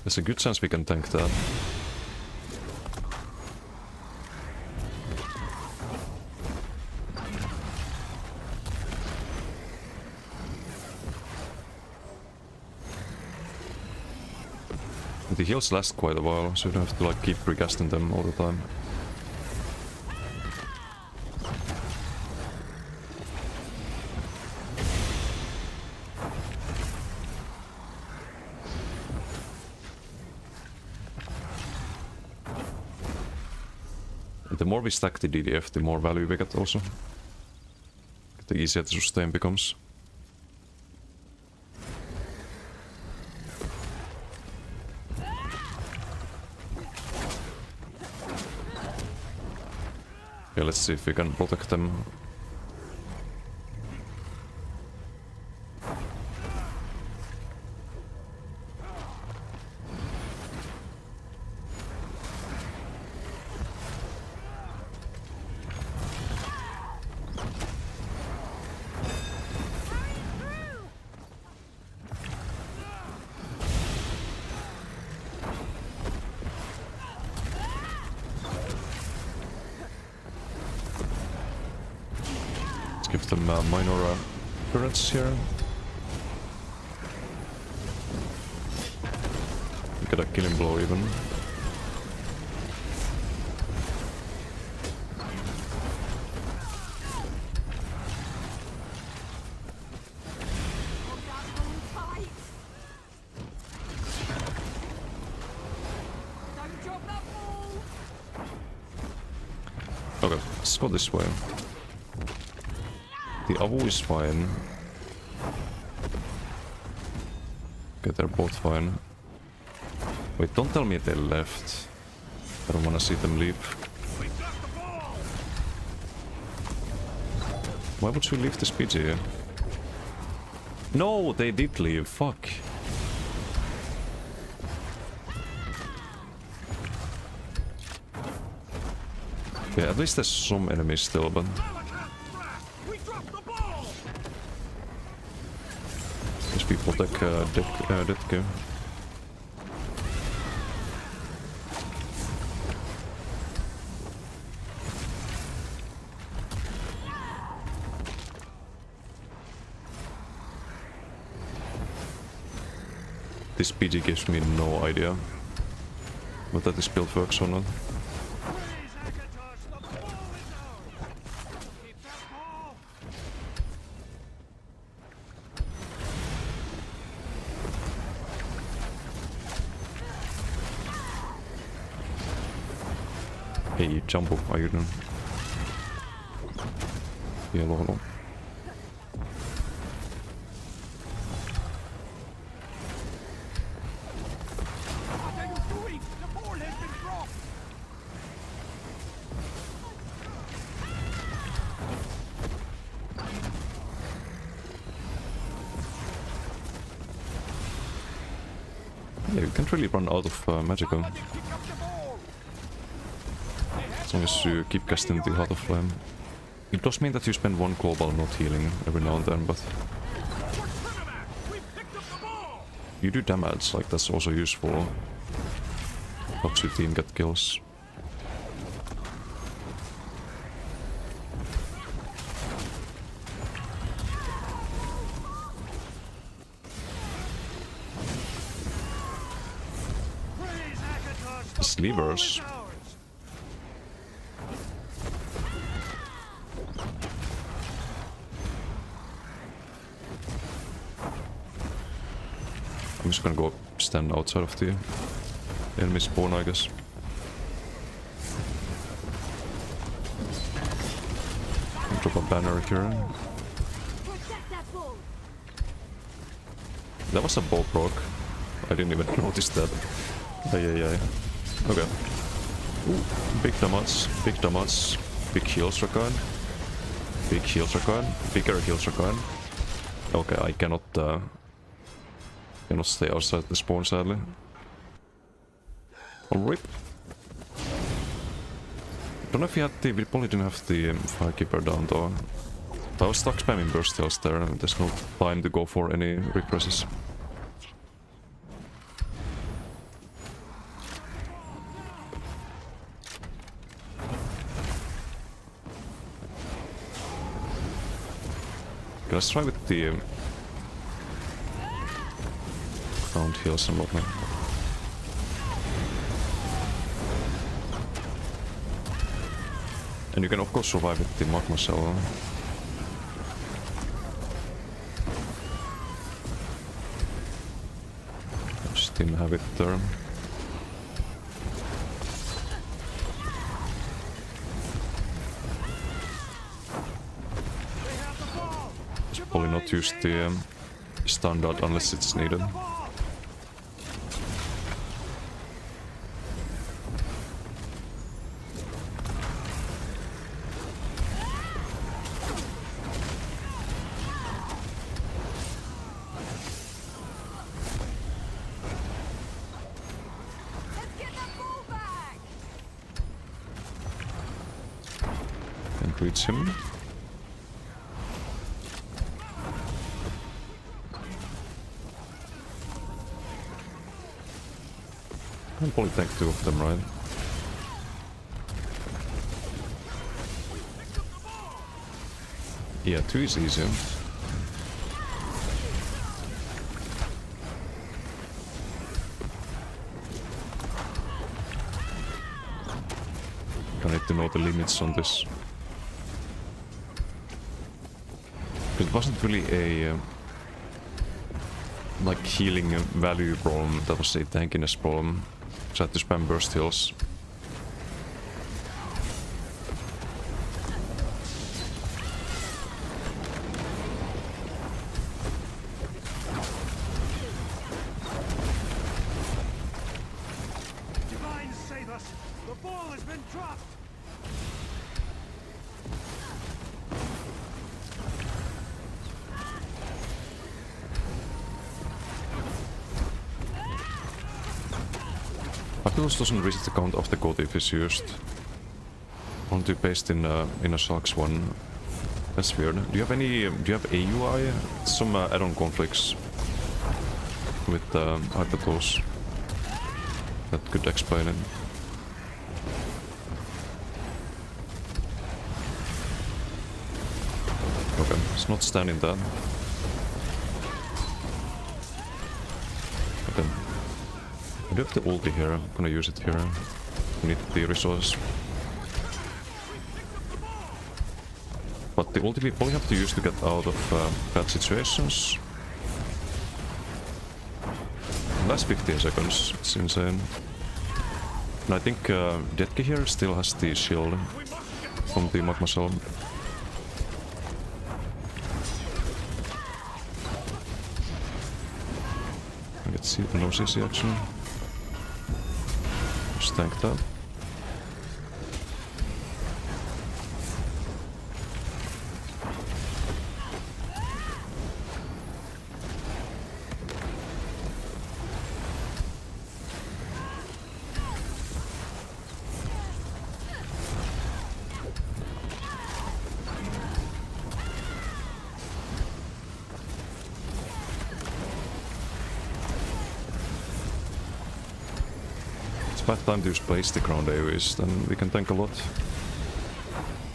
There's a good chance we can tank that. The heals last quite a while, so you don't have to like keep recasting them all the time. The more we stack the DDF, the more value we get also. The easier the sustain becomes. Okay, let's see if we can protect them. Give them minor turrets here. We got a killing blow even. Okay, let's go this way. The Avu is fine. Okay, they're both fine. Wait, don't tell me they left. I don't wanna see them leave. Why would you leave this PG? No, they did leave. Fuck. Yeah, at least there's some enemies still, but... these people take dead game. This PG gives me no idea whether this build works or not. Hey, Jumbo, how you doing? Yeah, hello. Yeah, you can't really run out of magicka. As long as you keep casting the Heart of Flame. It does mean that you spend one global not healing every now and then, but... you do damage, like that's also useful. Helps your team get kills. Levers. I'm just gonna go stand outside of the enemy spawn, I guess. a banner here. Protect that bull. That was a ball proc. I didn't even notice that. Ay. Okay. Ooh, big damage, big heals required. Big heals required, bigger heals required. Okay, I cannot stay outside the spawn sadly. Alright. Don't know if we probably didn't have the Firekeeper down though. I was stuck spamming burst heals there, and there's no time to go for any represses. Okay, let's try with the ground heals and whatnot. And you can of course survive with the magma cell. Just didn't have it there. Should probably not use the standard unless it's needed. Let's get that bull back. Can't reach him. I'll probably take two of them, right? Yeah, two is easier. I need to know the limits on this. It wasn't really a like healing value problem, that was a tankiness problem. So I had to spam burst heals. Divine save us! The ball has been dropped! Papyrus doesn't reach the count of the code if it's used. Only based in a Sharks one. That's weird. Do you have AUI? Some add-on conflicts with hypertools that could explain it. Okay, it's not standing that. Okay. I do have the ulti here, I'm gonna use it here. I need the resource. But the ulti we probably have to use to get out of bad situations. Last 15 seconds, it's insane. And I think Detke here still has the shield from the magma cell. I get no CC action. Just tank that. Bad time to use place the ground AoEs, then we can tank a lot.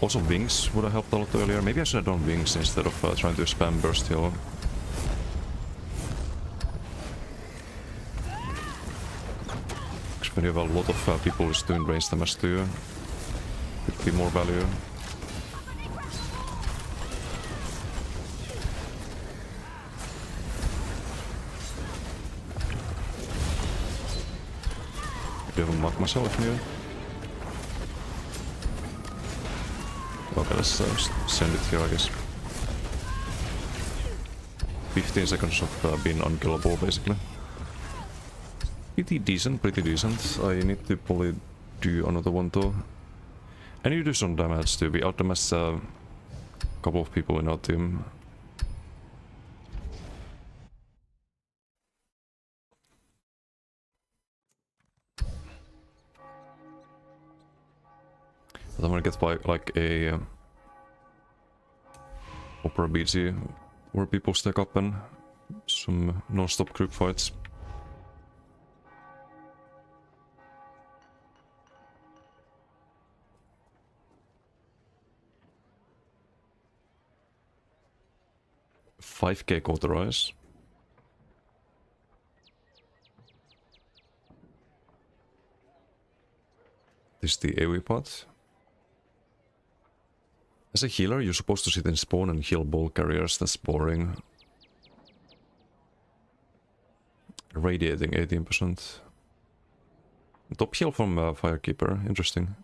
Also wings would have helped a lot earlier. Maybe I should have done wings instead of trying to spam burst heal. Because when you have a lot of people who's doing range damage to you, it would be more value. I have a mark myself here. Okay, let's just send it here, I guess. 15 seconds of being unkillable, basically. Pretty decent, pretty decent. I need to probably do another one though. And you do some damage too. We outdamassed a couple of people in our team. But I'm gonna get like a Opera BG where people stack up and some non-stop group fights. $5K authorize. This is the AoE part. As a healer, you're supposed to sit in spawn and heal ball carriers. That's boring. Radiating 18%. Top heal from Firekeeper. Interesting.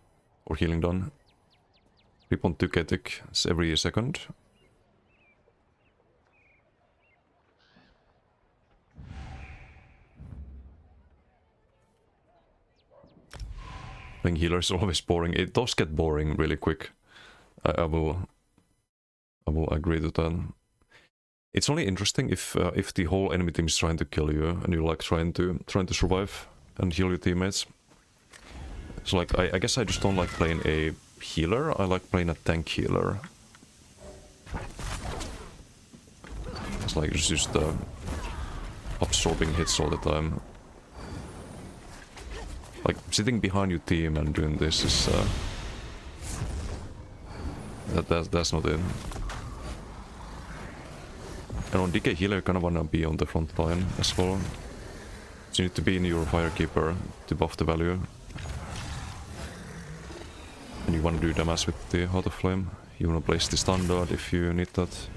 Or healing done. Rip on 2k tick. It's every second. Playing healer is always boring. It does get boring really quick. I will agree to that. It's only interesting if the whole enemy team is trying to kill you and you're like trying to survive and heal your teammates. So like I guess I just don't like playing a healer. I like playing a tank healer. It's like just absorbing hits all the time. Like sitting behind your team and doing this is that's not it. And on DK healer you kinda wanna be on the front line as well. So you need to be in your Firekeeper to buff the value. And you wanna do damage with the Heart of Flame. You wanna place the standard if you need that.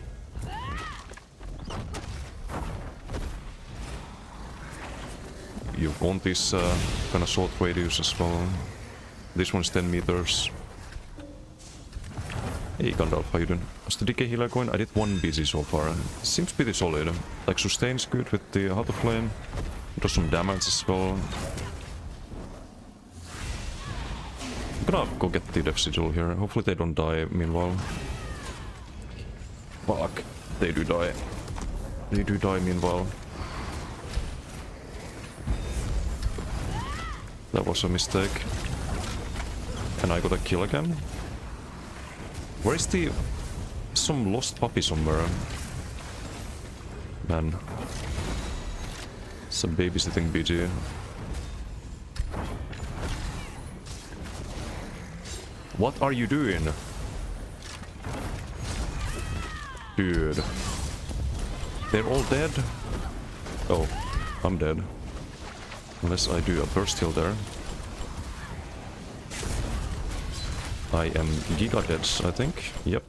You want this kinda short radius as well. This one's 10 meters. Hey Gandalf, how you doing? How's the DK healer going? I did 1 BG so far. Seems pretty solid. Like sustain's good with the Heart of Flame. Does some damage as well. I'm gonna go get the Death Sigil here. Hopefully they don't die meanwhile. Fuck. They do die. They do die meanwhile. That was a mistake. And I got a kill again. Where is the... some lost puppy somewhere? Man. Some babysitting BG. What are you doing? Dude. They're all dead? Oh, I'm dead. Unless I do a burst heal there. I am giga dead, I think. Yep.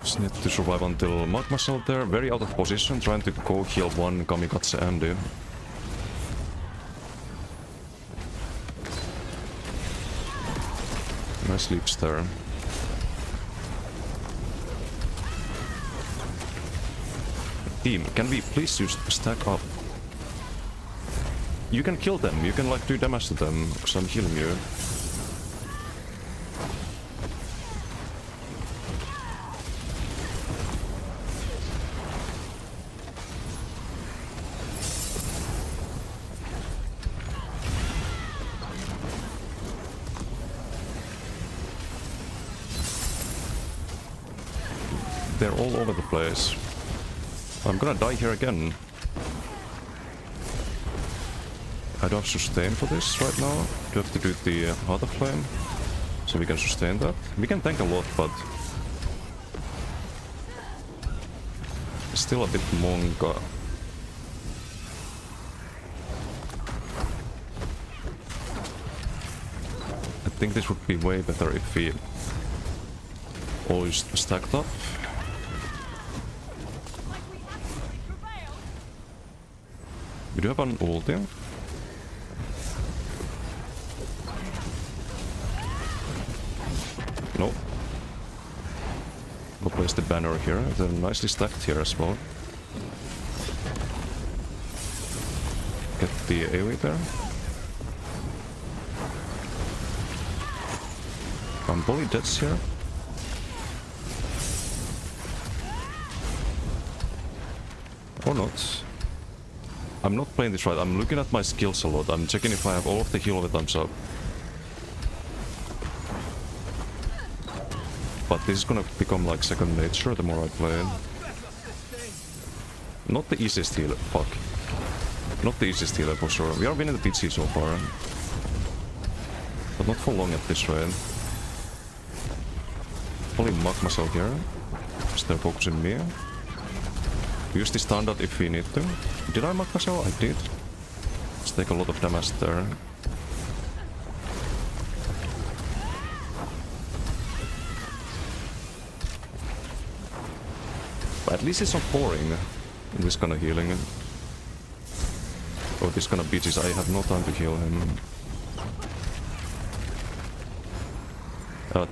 Just need to survive until mark myself there. Very out of position, trying to go heal one Kamikaze Andy. Nice leaps there. Team, can we please just stack up? You can kill them, you can like do damage to them, because I'm healing you. They're all over the place. I'm gonna die here again. I don't have sustain for this right now. Do have to do the Heart of Flame, so we can sustain that. We can tank a lot, but still a bit monka. I think this would be way better if we all just stacked up. We do have an ulti. No. We'll place the banner here. They're nicely stacked here as well. Get the AoE there. Bully deaths here. Or not. I'm not playing this right. I'm looking at my skills a lot. I'm checking if I have all of the heal of the thumbs up. But this is gonna become like second nature the more I play it. Not the easiest healer. Fuck. Not the easiest healer for sure. We are winning the PC so far. But not for long at this rate. Probably mark myself here. Because they're focusing me. Use the standard if we need to. Did I mark myself? I did. Let's take a lot of damage there. But at least it's not boring. This kind of healing. Oh, this kind of bitches. I have no time to heal him.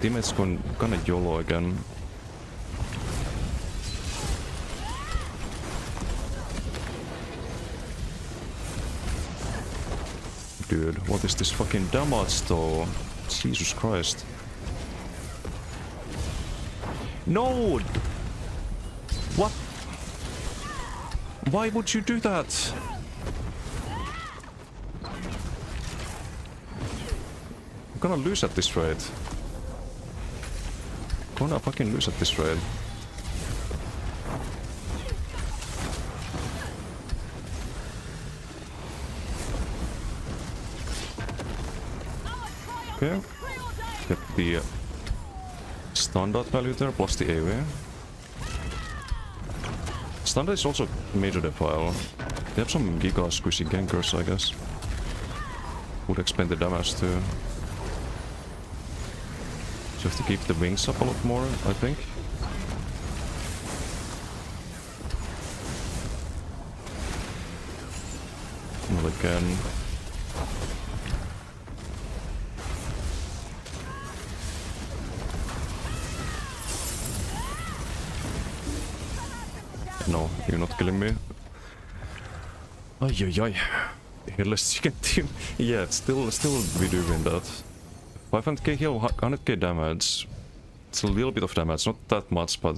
Teammates going kinda YOLO again. Dude, what is this fucking damage though? Jesus Christ. No! What? Why would you do that? I'm gonna lose at this rate. Gonna fucking lose at this rate. Okay. Get the standard value there plus the AoE. Standard is also major defile. They have some giga squishy gankers, I guess. Would explain the damage too. So you have to keep the wings up a lot more, I think. Not again. No, you're not killing me. Ay ay ay. Headless chicken team. Yeah, still we doing that. 500k heal, 100k damage. It's a little bit of damage, not that much, but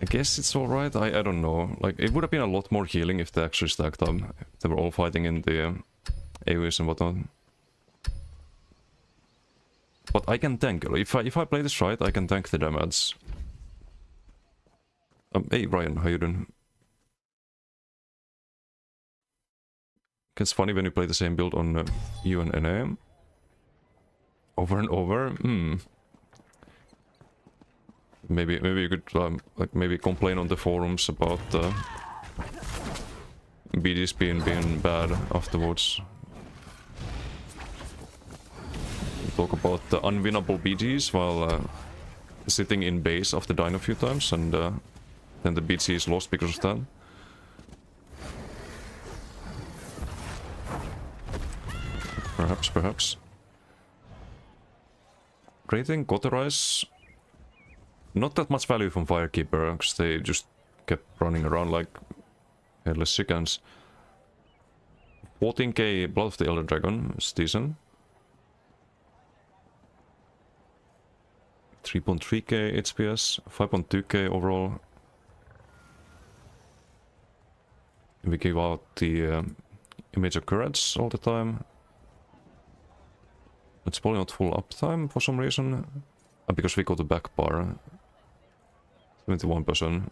I guess it's alright. I don't know. Like, it would have been a lot more healing if they actually stacked up. If they were all fighting in the AoEs and whatnot. But I can tank. If I play this right, I can tank the damage. Hey Ryan, how you doing? It's funny when you play the same build on EU and NA. Over and over. Maybe you could like maybe complain on the forums about BDs being bad afterwards. Talk about the unwinnable BGs while sitting in base after dying a few times, and then the BG is lost because of that. Perhaps. Creating Cauterize. Not that much value from Firekeeper, because they just kept running around like headless chickens. 14k Blood of the Elder Dragon is decent. 3.3k HPS, 5.2k overall. We give out the Image of Courage all the time. It's probably not full uptime for some reason. Because we got the back bar. 71%.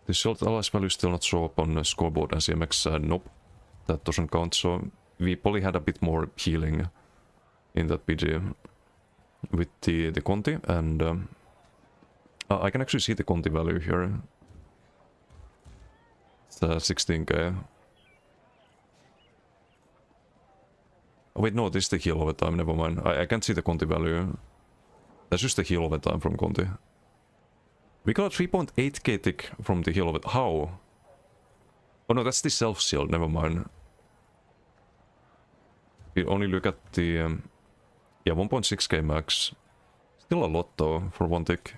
The Shield Allies value is still not show up on the scoreboard and CMX. Nope, that doesn't count. So we probably had a bit more healing in that PG with the Conti, and I can actually see the Conti value here. It's 16k. Oh wait, no, this is the heal over time, never mind. I can't see the Conti value. That's just the heal over time from Conti. We got a 3.8k tick from the heal of it. How? Oh no, that's the self shield, never mind. We only look at the yeah, 1.6k max. Still a lot though for one tick.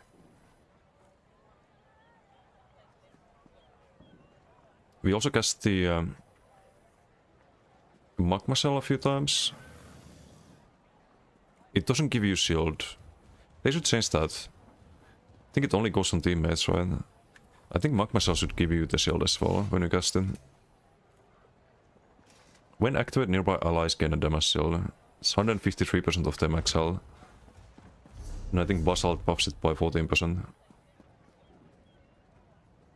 We also cast the magma cell a few times. It doesn't give you shield. They should change that. I think it only goes on teammates, right? I think magma cell should give you the shield as well when you cast it. When activated, nearby allies gain a damage shield. It's 153% of their max health. And I think Basalt buffs it by 14%.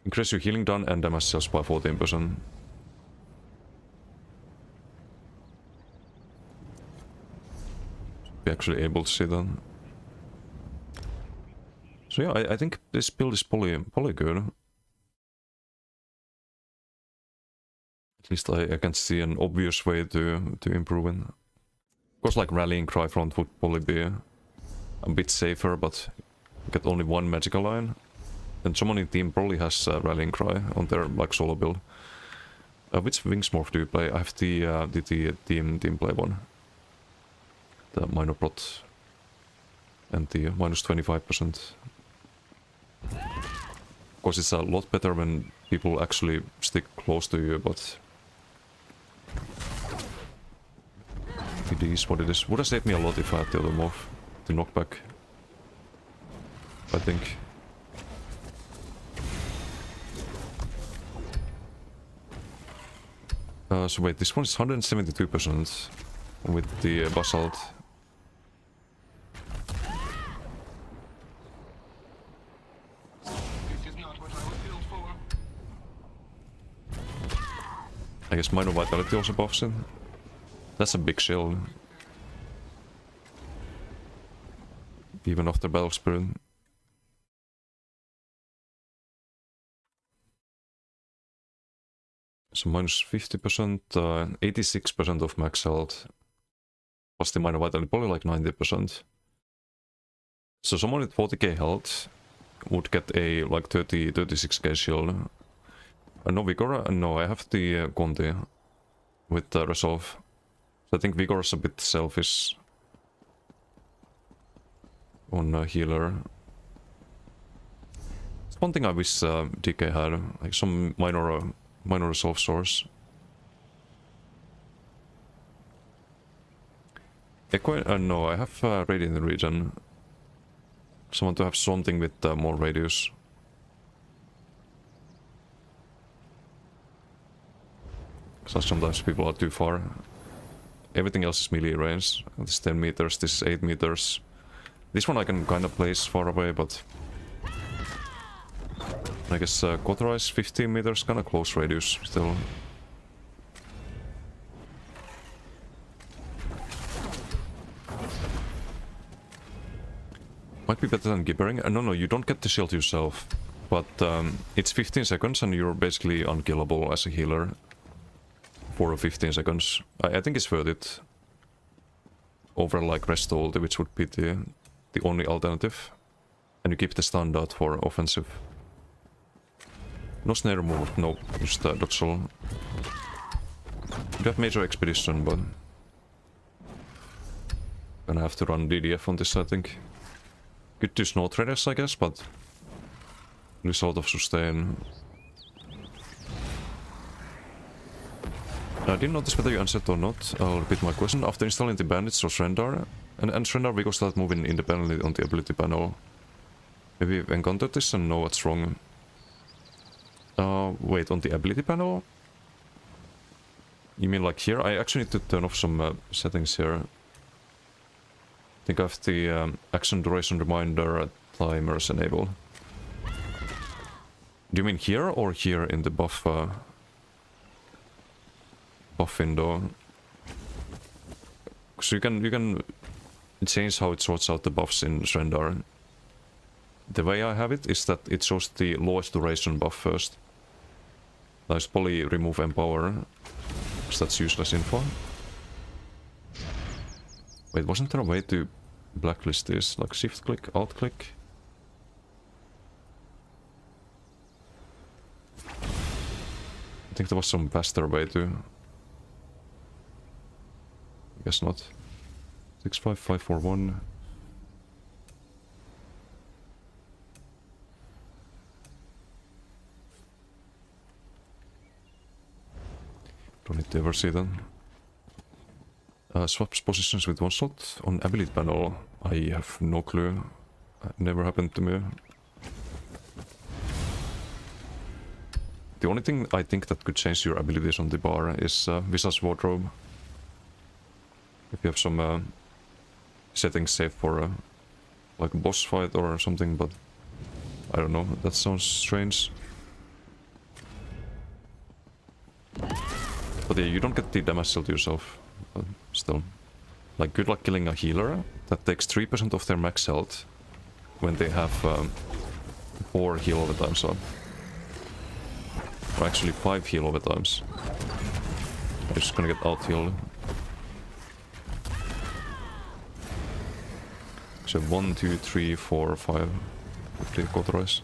Increase your healing done and damage sales by 14%. Be actually able to see that. So yeah, I think this build is probably good. At least I can see an obvious way to improve it. Of course, like Rallying Cry front would probably be a bit safer, but get only one magical line. And someone in team probably has Rallying Cry on their like solo build. Which Wings Morph do you play? I have the team play one. The minor plot and the minus 25%. Of course, it's a lot better when people actually stick close to you, but it is what it is. Would have saved me a lot if I had the other morph, the knockback. I think. So wait, this one is 172% with the Basalt. I guess minor vitality also buffs it. That's a big shield. Even after Battle Spirit. So minus 50%, 86% of max health. Plus the minor vitality, probably like 90%. So someone with 40k health would get a like 36k shield. No Vigor? No, I have the Conti with Resolve. So I think Vigor is a bit selfish on healer. It's one thing I wish DK had, like some minor Resolve source. Echo? No, I have Radiant Region. So I want to have something with more radius. So sometimes people are too far. Everything else is melee range. This is 10 meters, this is 8 meters. This one I can kind of place far away, but I guess Kothra is 15 meters, kind of close radius still. Might be better than Gibbering. No, you don't get the shield yourself. But it's 15 seconds and you're basically unkillable as a healer. For 15 seconds. I think it's worth it. Over like Rest Ulti, which would be the only alternative. And you keep the standard for offensive. No snare move, no, just Doxel. You have major expedition, but gonna have to run DDF on this, I think. Good to Snow Traders, I guess, but really sort of sustain. I didn't notice whether you answered or not. I'll repeat my question. After installing the bandits or Shrendar, and Shrendar, we go start moving independently on the ability panel. Maybe you've encountered this and know what's wrong. Wait, on the ability panel? You mean like here? I actually need to turn off some settings here. I think I have the action duration reminder timers enabled. Do you mean here or here in the buff window? So you can change how it sorts out the buffs in Shrendar. The way I have it is that it shows the lowest duration buff first. Let's probably remove Empower, because that's useless info. Wait, wasn't there a way to blacklist this? Like shift click, alt click? think there was some faster way to... Guess not. 65541. Don't need to ever see them. Swaps positions with one slot on ability panel. I have no clue. Never happened to me. The only thing I think that could change your abilities on the bar is Visage Wardrobe. If you have some settings saved for like a boss fight or something, but I don't know, that sounds strange. But yeah, you don't get the damage shield yourself, but still. Like, good luck killing a healer that takes 3% of their max health when they have 4 heal over times up. Or actually 5 heal over times. I'm just gonna get out healed. So 1, 2, 3, 4, 5. Complete Cauterize.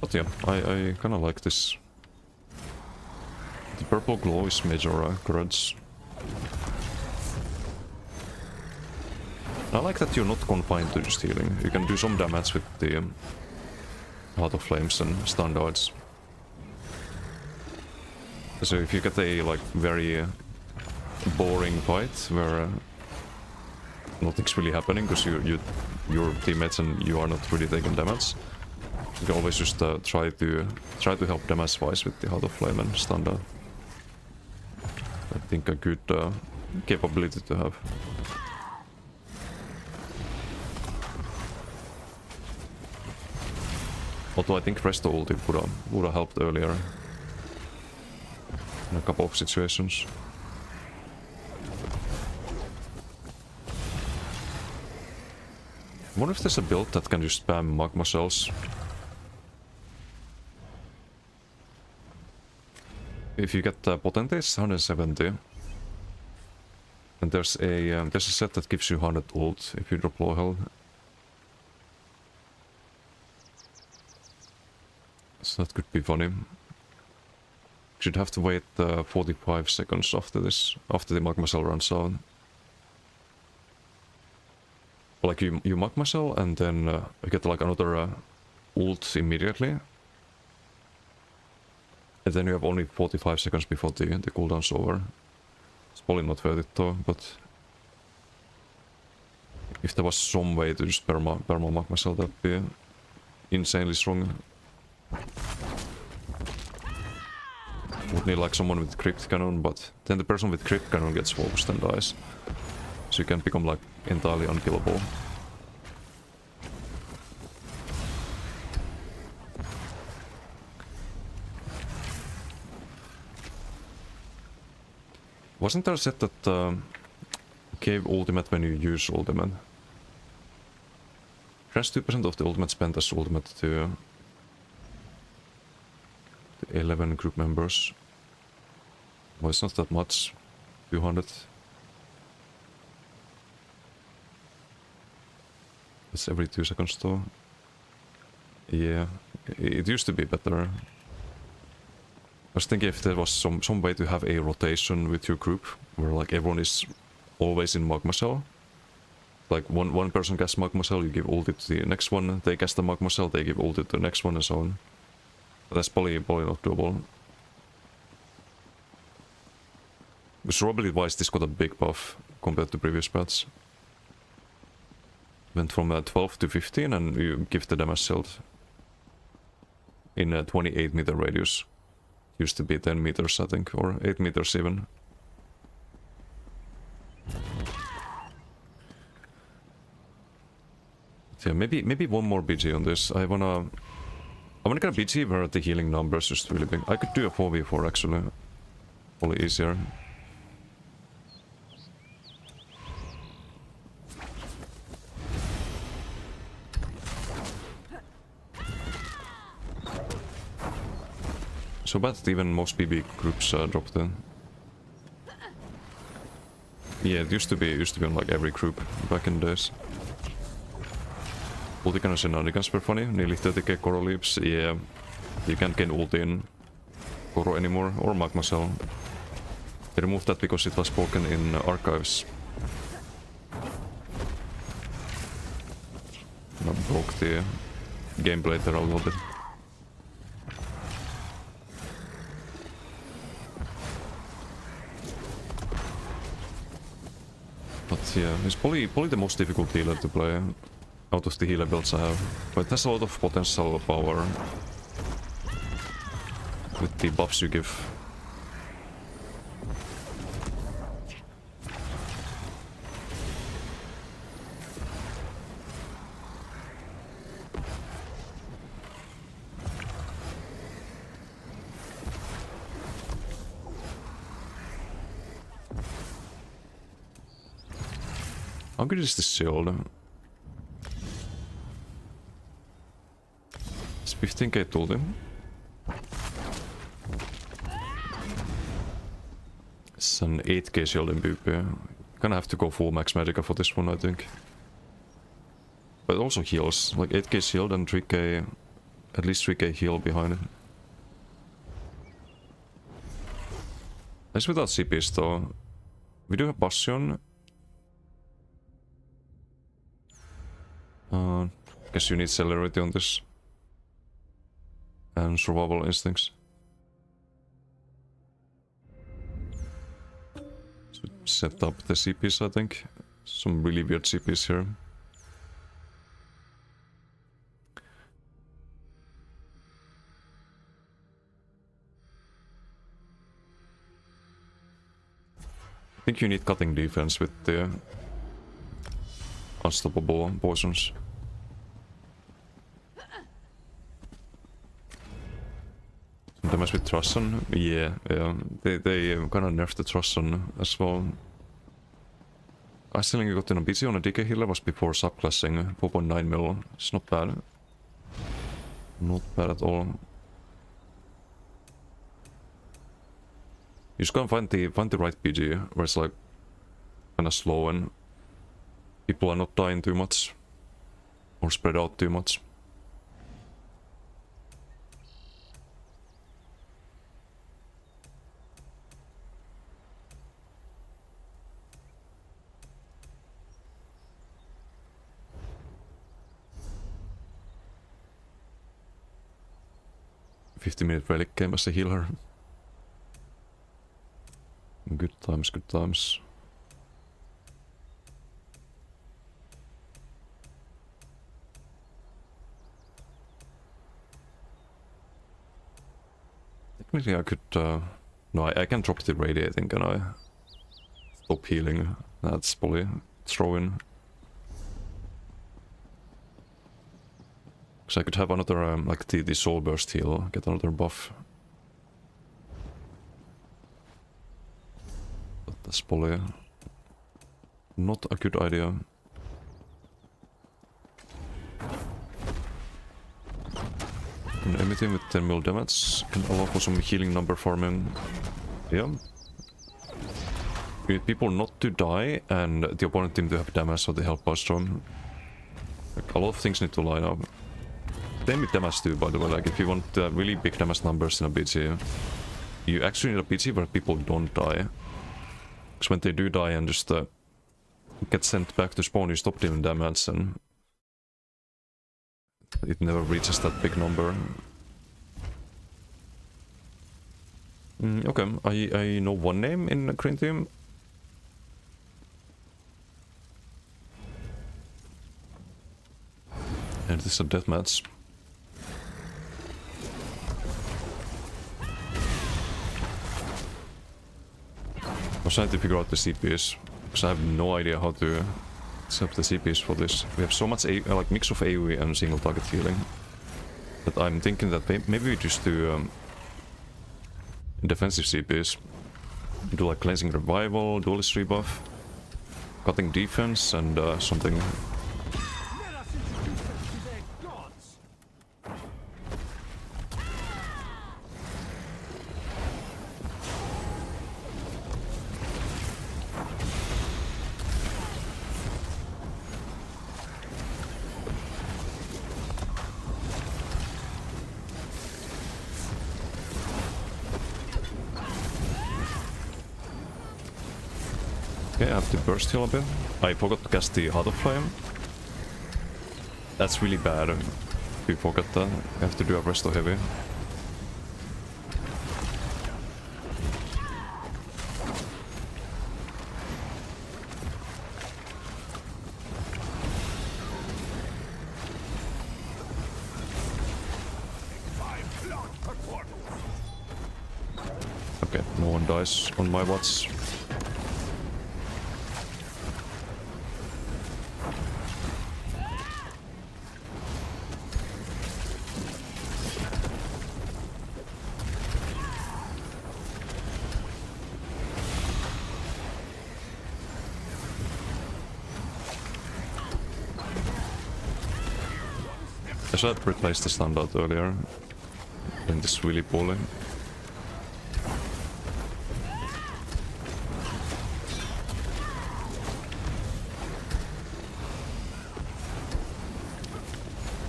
But yeah, I kinda like this. The purple glow is major grudge. I like that you're not confined to just healing. You can do some damage with the Heart of Flames and stun darts. So if you get a like very boring fight where nothing's really happening because your teammates and you are not really taking damage, you can always just try to help damage wise with the Heart of Flame and stun dart. I think a good capability to have. Although I think Resto ulti would have helped earlier in a couple of situations. I wonder if there's a build that can just spam magma cells. If you get Potentes 170, and there's a set that gives you 100 ult if you drop low health. So that could be funny. Should have to wait 45 seconds after this, after the magma cell runs out. Like you magma cell and then you get like another ult immediately. And then you have only 45 seconds before the cooldown's over. It's probably not worth it though, but if there was some way to just perma magma cell, that'd be insanely strong. Would need like someone with crypt cannon, but then the person with crypt cannon gets focused and dies. So you can become like entirely unkillable. Wasn't there a set that gave ultimate when you use ultimate? Grants 2% of the ultimate spent as ultimate to 11 group members. Well, it's not that much. 200. It's every 2 seconds though. Yeah, it used to be better. I was thinking if there was some way to have a rotation with your group, where like everyone is always in magma cell. Like one person casts magma cell, you give ulti to the next one, they cast the magma cell, they give ulti to the next one and so on. But that's probably not doable. Because durability-wise, this got a big buff compared to previous patch. Went from 12 to 15 and you give the damage shield in a 28 meter radius. Used to be 10 meters, I think, or 8 meters even. So yeah, maybe one more BG on this. I wanna get a BG where the healing number is just really big. I could do a 4v4 actually. Probably easier. So bad that even most BB groups dropped in. Yeah, it used to be on like every group back in the days. Ulti kind of shenanigans were funny. Niilihtiö tekee Koro leaps. Yeah, you can't gain ulti in Koro anymore, or Magma Cell. They removed that because it was broken in archives. That broke the gameplay there a little bit. But yeah, it's probably the most difficult healer to play out of the healer builds I have. But it has a lot of potential power with the buffs you give. How good is this shield? It's 15k told him. It's an 8k shield in PvP. Gonna have to go full max medica for this one, I think. But it also heals, like 8k shield and 3k, at least 3k heal behind it. That's without CPs though. We do have Bastion. Guess you need celerity on this. And survival instincts. So set up the CPs, I think. Some really weird CPs here. I think you need cutting defense with the unstoppable poisons. Damage with Trusson, yeah. They kind of nerfed the Trusson as well. I still got in a BC on a DK healer was before subclassing, 4.9 mil. It's not bad. Not bad at all. You just gotta find the right PG where it's like kinda slow and people are not dying too much. Or spread out too much. "50-minute relic game as a healer." Good times, good times. Technically I could... no, I can drop the radiating, can I? Stop healing. That's probably throw-in. Because I could have another, like the soul burst heal, get another buff. But that's probably not a good idea. And anything with 10 mil damage can allow for some healing number farming. Yeah. You need people not to die and the opponent team to have damage so they help by storm. Like, a lot of things need to line up. Same with damage too, by the way. Like if you want really big damage numbers in a BG, you actually need a BG where people don't die. Because when they do die and just get sent back to spawn, you stop dealing damage and it never reaches that big number. Okay, I know one name in green team. And this is a deathmatch. I'm trying to figure out the CPs, because I have no idea how to set up the CPs for this. We have so much like mix of AoE and single target healing that I'm thinking that maybe we just do defensive CPs. Do like cleansing revival, duelist rebuff, cutting defense, and something. Let us introduce them to their gods. Okay, I have to burst heal a bit. I forgot to cast the Heart of Flame. That's really bad if you forget that. You have to do a Resto Heavy. Okay, no one dies on my watch. I should have replaced the standard earlier. Doing this really poorly.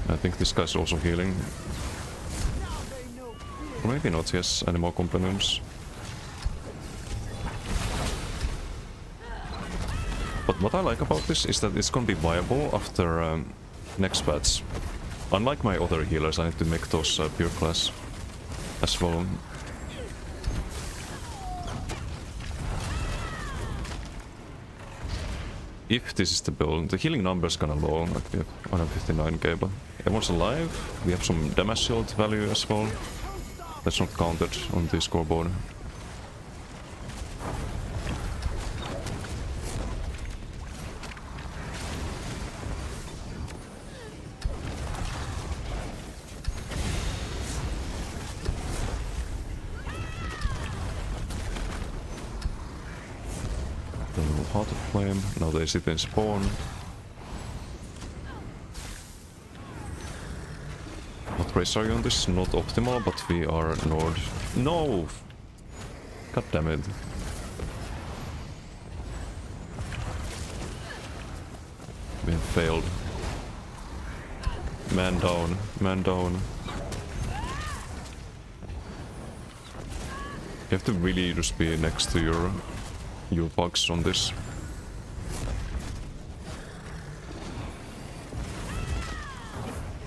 I think this guy's also healing. Or maybe not, yes, any more companions. But what I like about this is that it's gonna be viable after next patch. Unlike my other healers, I need to make those pure class as well. If this is the build, the healing number is kinda low, like we have 159k, but everyone's alive. We have some damage shield value as well. That's not counted on the scoreboard. Heart of Flame, now they sit in spawn. What race are you on this? Not optimal, but we are Nord. No! God damn it. We have failed. Man down, man down. You have to really just be next to your bugs on this.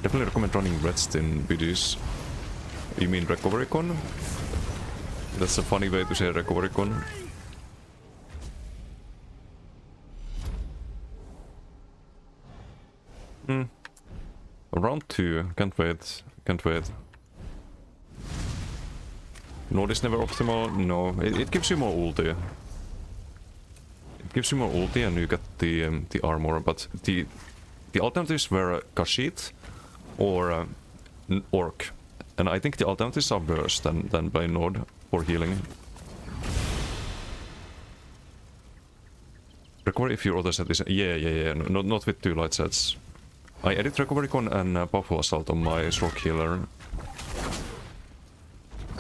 Definitely recommend running Redst in BDs. You mean Recovery Con? That's a funny way to say Recovery Con. Round 2, can't wait, can't wait. Nord is never optimal, no, it gives you more ulti. It gives you more ulti and you get the armor, but the alternatives were Khajiit or Orc. And I think the alternatives are worse than by Nord for healing. Recovery if your other set is... Yeah, not with 2 light sets. I edit Recovery Con and Powerful Assault on my Rock Healer.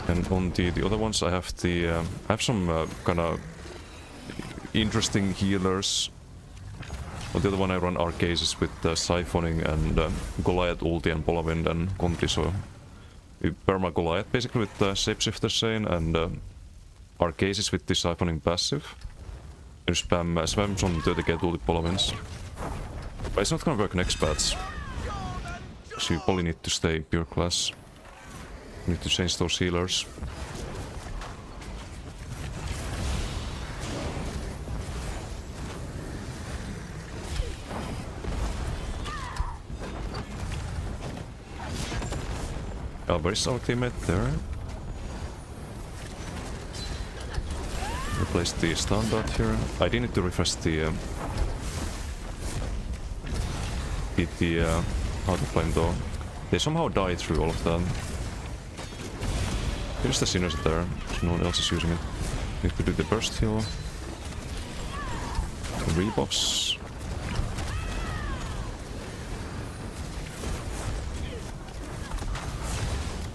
And on the other ones I have I have some kinda interesting healers. On the other one I run Arcasis with Siphoning and Goliath ulti and Polawind and Conti, so you perma Goliath basically with Shapeshifter Sane and Arcasis with the Siphoning passive. You spam some 30k ulti Polawinds. But it's not gonna work next patch. So you probably need to stay pure class. You need to change those healers. Where's our teammate there? Replace the standard here. I did need to refresh the Heart of Flame though. They somehow died through all of that. Here's the Sinners there, so no one else is using it. Need to do the burst heal. Rebuffs.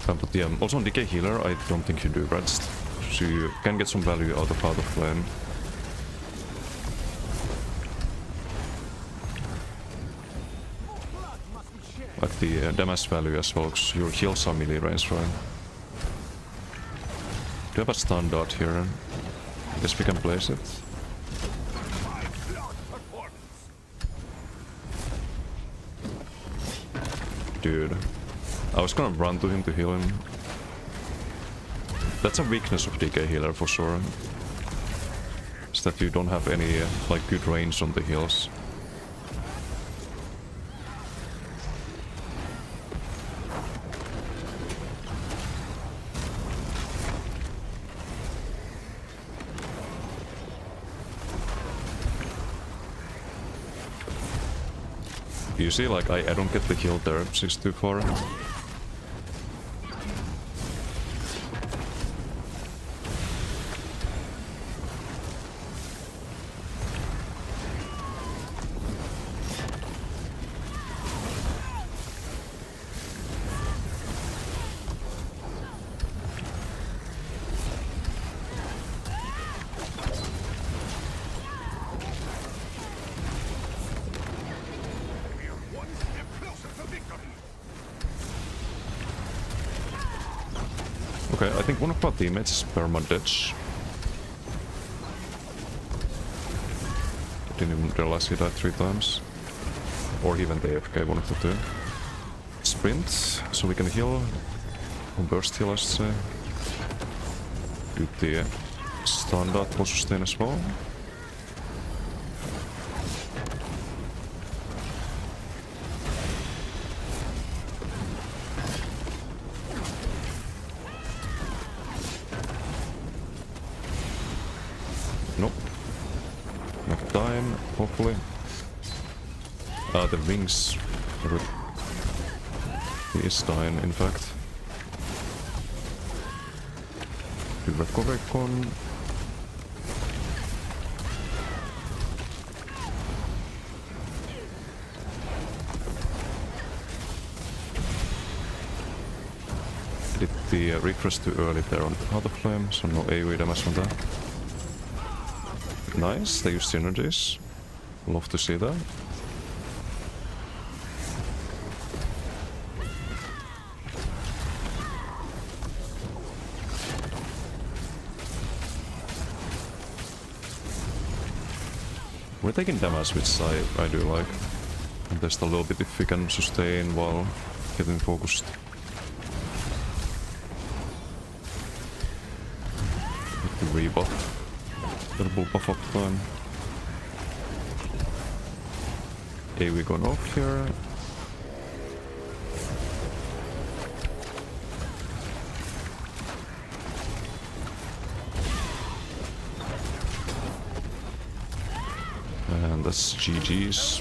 But yeah, also on Decay Healer, I don't think you do Redst. So you can get some value out of Heart of Flame. Like the damage value as well, because your heals are melee range, right? Do you have a standard here? I guess we can place it. dude. I was gonna run to him to heal him. That's a weakness of DK healer for sure. Is that you don't have any like good range on the heals. You see, like, I don't get the kill there, she's too far. One step closer to victory. Okay, I think one of our teammates is perma-ditch. Didn't even realize he died 3 times. Or he went AFK, one of the two. Sprint, so we can heal. Or burst heal, I should say. Do the standard for sustain as well. Nope. Not dying, hopefully. The wings. He is dying, in fact. Do recovery con. Did the refresh too early there on Heart of Flame, so no AoE damage from that. Nice, they use synergies. Love to see that. We're taking damage, which I do like. And just a little bit if we can sustain while getting focused. Need to rebuff. Double buff up time. AoE gone off here. And that's GG's.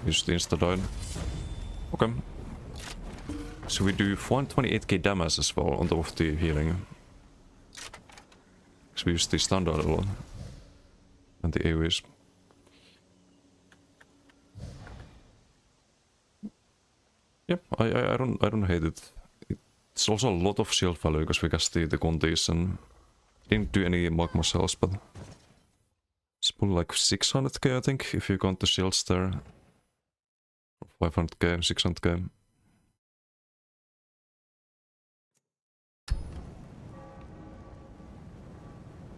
Just insta-died. Okay. So we do 428k damage as well on top of the healing. So we use the standard a lot. And the AoEs. Yep, I don't hate it. It's also a lot of shield value because we cast the Contis and didn't do any magma cells, but it's probably like 600k I think if you count the shields there. 500k, 600k.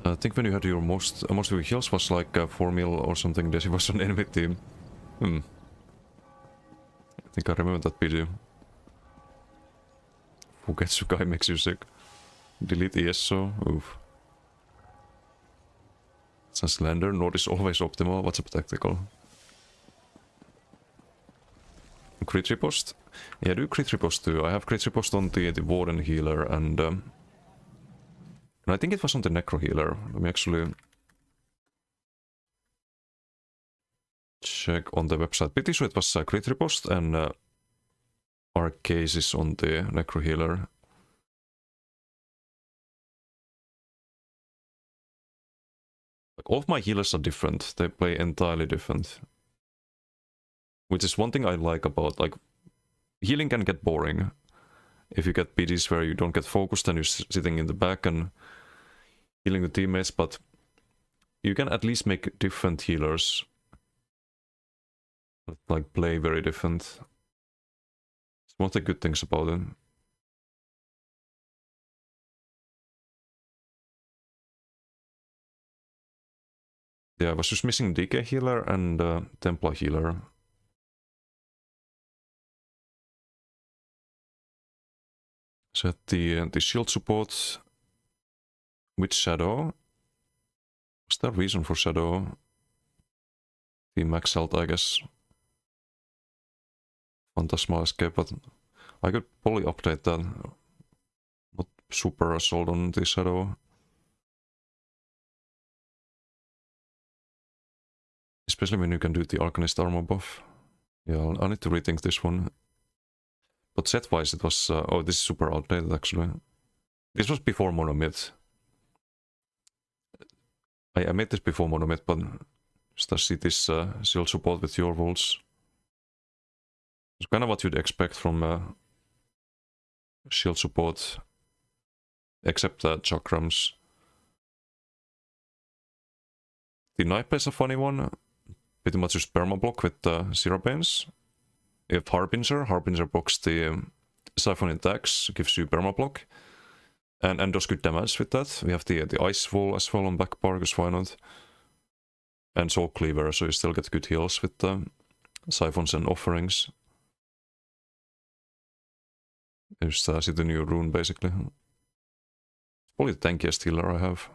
I think when you had your most of your heals was like 4 mil or something, Desi was on enemy team. I think I remember that video. Fugetsu guy makes you sick. Delete ESO, oof. It's a slender, Nord is always optimal, what's up tactical? Crit riposte? Yeah, I do crit riposte too. I have crit riposte on the Warden healer and I think it was on the Necro healer. Let me actually check on the website. Pretty sure it was crit riposte and Arcasis on the Necro healer. Like, all of my healers are different. They play entirely different. Which is one thing I like about, like, healing can get boring. If you get PDs where you don't get focused and you're sitting in the back and healing the teammates, but you can at least make different healers that, like, play very different. It's one of the good things about it. Yeah, I was just missing DK healer and Templar healer. Set the shield support with Shadow. What's the reason for Shadow? The max health, I guess. Phantasmal escape, but I could probably update that. Not super sold on the Shadow. Especially when you can do the Arcanist armor buff. Yeah, I need to rethink this one. But set-wise it was... oh, this is super outdated actually. This was before Monomyth. I made this before Monomyth, but just I see this shield support with your rules. It's kind of what you'd expect from shield support. Except chakrams. The Nightblade is a funny one. Pretty much just permablock with Zerabanes. You have Harbinger. Harbinger blocks the Siphon attacks, gives you permablock. And does good damage with that. We have the Ice Wall as well on back bar, because why not? And Soul Cleaver, so you still get good heals with Siphons and Offerings. Just see the new rune basically. Probably the tankiest healer I have.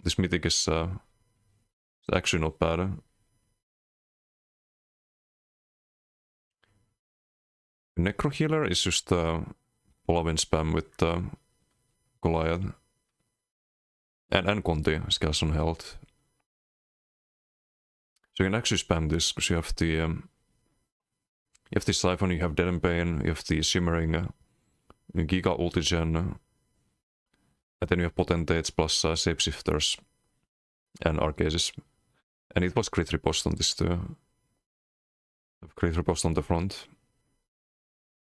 This mythic is actually not bad. Necro healer is just Paladin spam with Goliath. And Conti scales on health. So you can actually spam this because you have the Siphon, you have Dead and Bane, you have the Shimmering Giga Ultigen, and then you have Potentates plus Shapeshifters and Arcasis. And it was crit riposte on this too. Crit riposte on the front.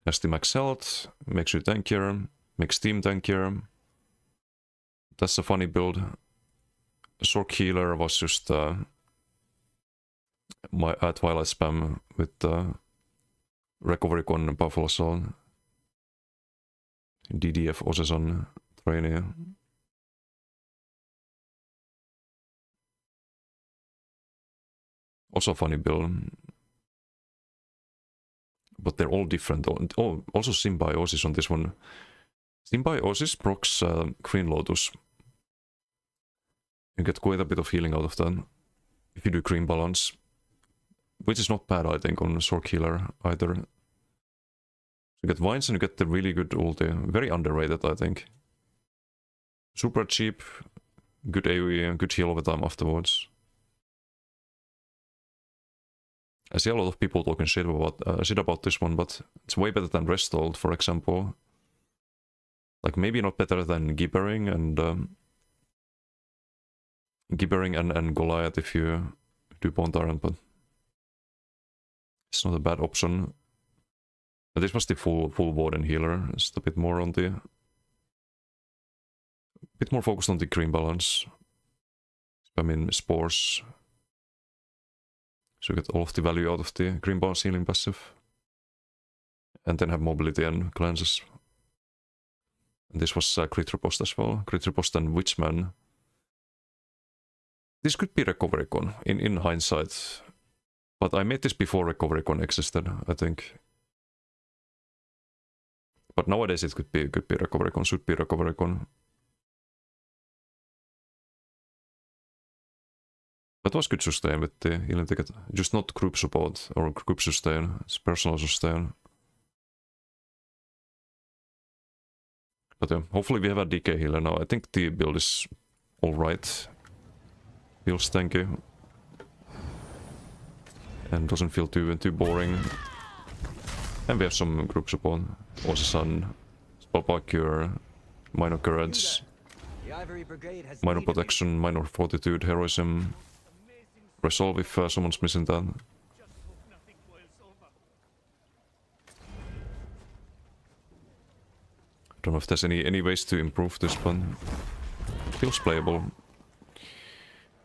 Has the max health, makes you tankier, makes team tankier. That's a funny build. Sork healer was just my Twilight spam with Recovery Con Buffalo Soul. DDF Oseson trainee. Also funny build. But they're all different. Oh, also Symbiosis on this one. Symbiosis procs Green Lotus. You get quite a bit of healing out of that. If you do Green Balance. Which is not bad, I think, on Sork Healer either. You get Vines and you get the really good ulti. Very underrated, I think. Super cheap. Good AoE and good heal over time afterwards. I see a lot of people talking shit about this one, but it's way better than Restold, for example. Like, maybe not better than Gibbering and Goliath if you do Bone Tyrant, but it's not a bad option. But this was the full Warden healer. It's a bit more on the... bit more focused on the Green Balance. I mean, Spores. So you get all of the value out of the Green Balance healing passive. And then have mobility and cleanses. And this was crit riposte as well. Crit riposte and Witchman. This could be Recovery Con in hindsight. But I made this before Recovery Con existed, I think. But nowadays it could be Recovery Con, should be Recovery Con. That was good sustain with the healing ticket. Just not group support or group sustain. It's personal sustain. But yeah, hopefully we have a DK healer now. I think the build is alright. Feels tanky. And doesn't feel too boring. And we have some group support. Osesan, Spellbite Cure, Minor Courage, The Ivory Brigade has Minor need of you. Protection, Minor Fortitude, Heroism. Resolve if someone's missing that. Don't know if there's any ways to improve this one. Feels playable.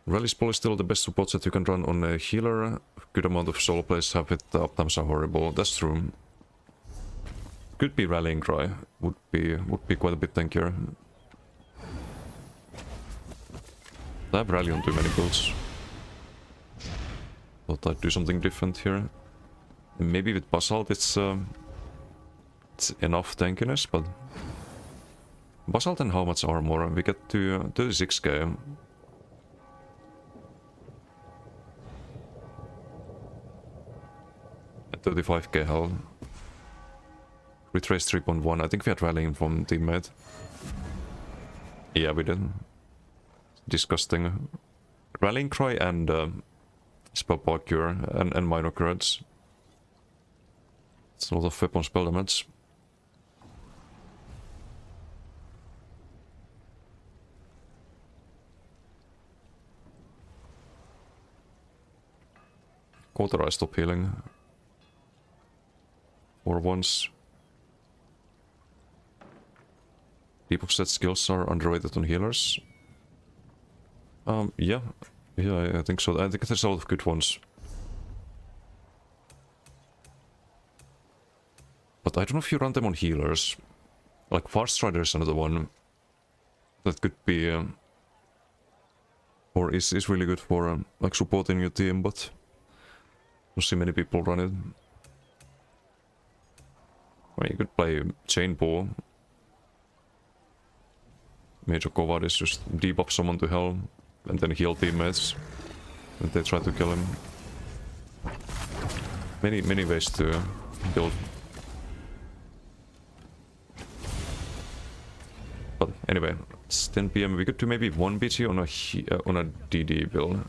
Rally Spell is still the best support that you can run on a healer. Good amount of solo plays have it, the uptimes are horrible. That's true. Could be Rallying Cry. Would be quite a bit tankier. I have Rally on too many builds. Thought I'd do something different here. Maybe with Basalt it's It's enough tankiness, but... Basalt and how much armor? We get to 36k. At 35k health. Retrace 3.1. I think we had rallying from teammate. Yeah, we did. Disgusting. Rallying cry and spell cure and minor curates. It's a lot of weapon spell damage. Cauterize stop healing. For once. Debuff set skills are underrated on healers. Yeah. Yeah, I think so. I think there's a lot of good ones. But I don't know if you run them on healers. Like Fast Strider is another one that could be... or is really good for like supporting your team, but... I don't see many people run it. Well, you could play Chain Bow. Major Kovad is just debuff someone to hell and then heal teammates when they try to kill him. Many ways to build. But anyway, it's 10 PM. We could do maybe 1 BT on a DD build.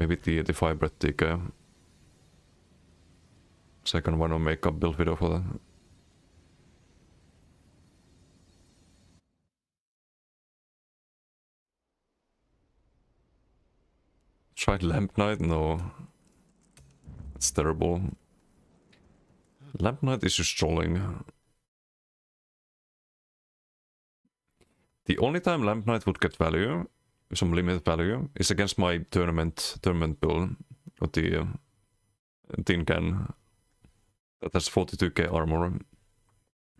Maybe the 5 breath TK. Second one on makeup build video for that. Tried Lamp Knight? No. It's terrible. Lamp Knight is just trolling. The only time Lamp Knight would get value, some limited value, is against my tournament build with the tin can that has 42k armor, and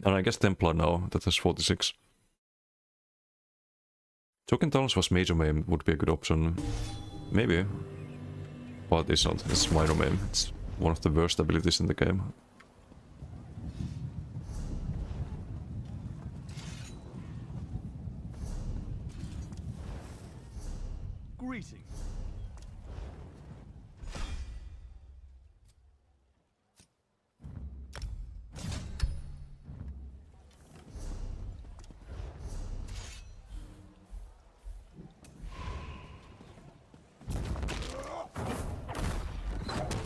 I guess Templar now that has 46. Token Talons was major main would be a good option, maybe, but it's not. It's minor main. It's one of the worst abilities in the game. Greetings.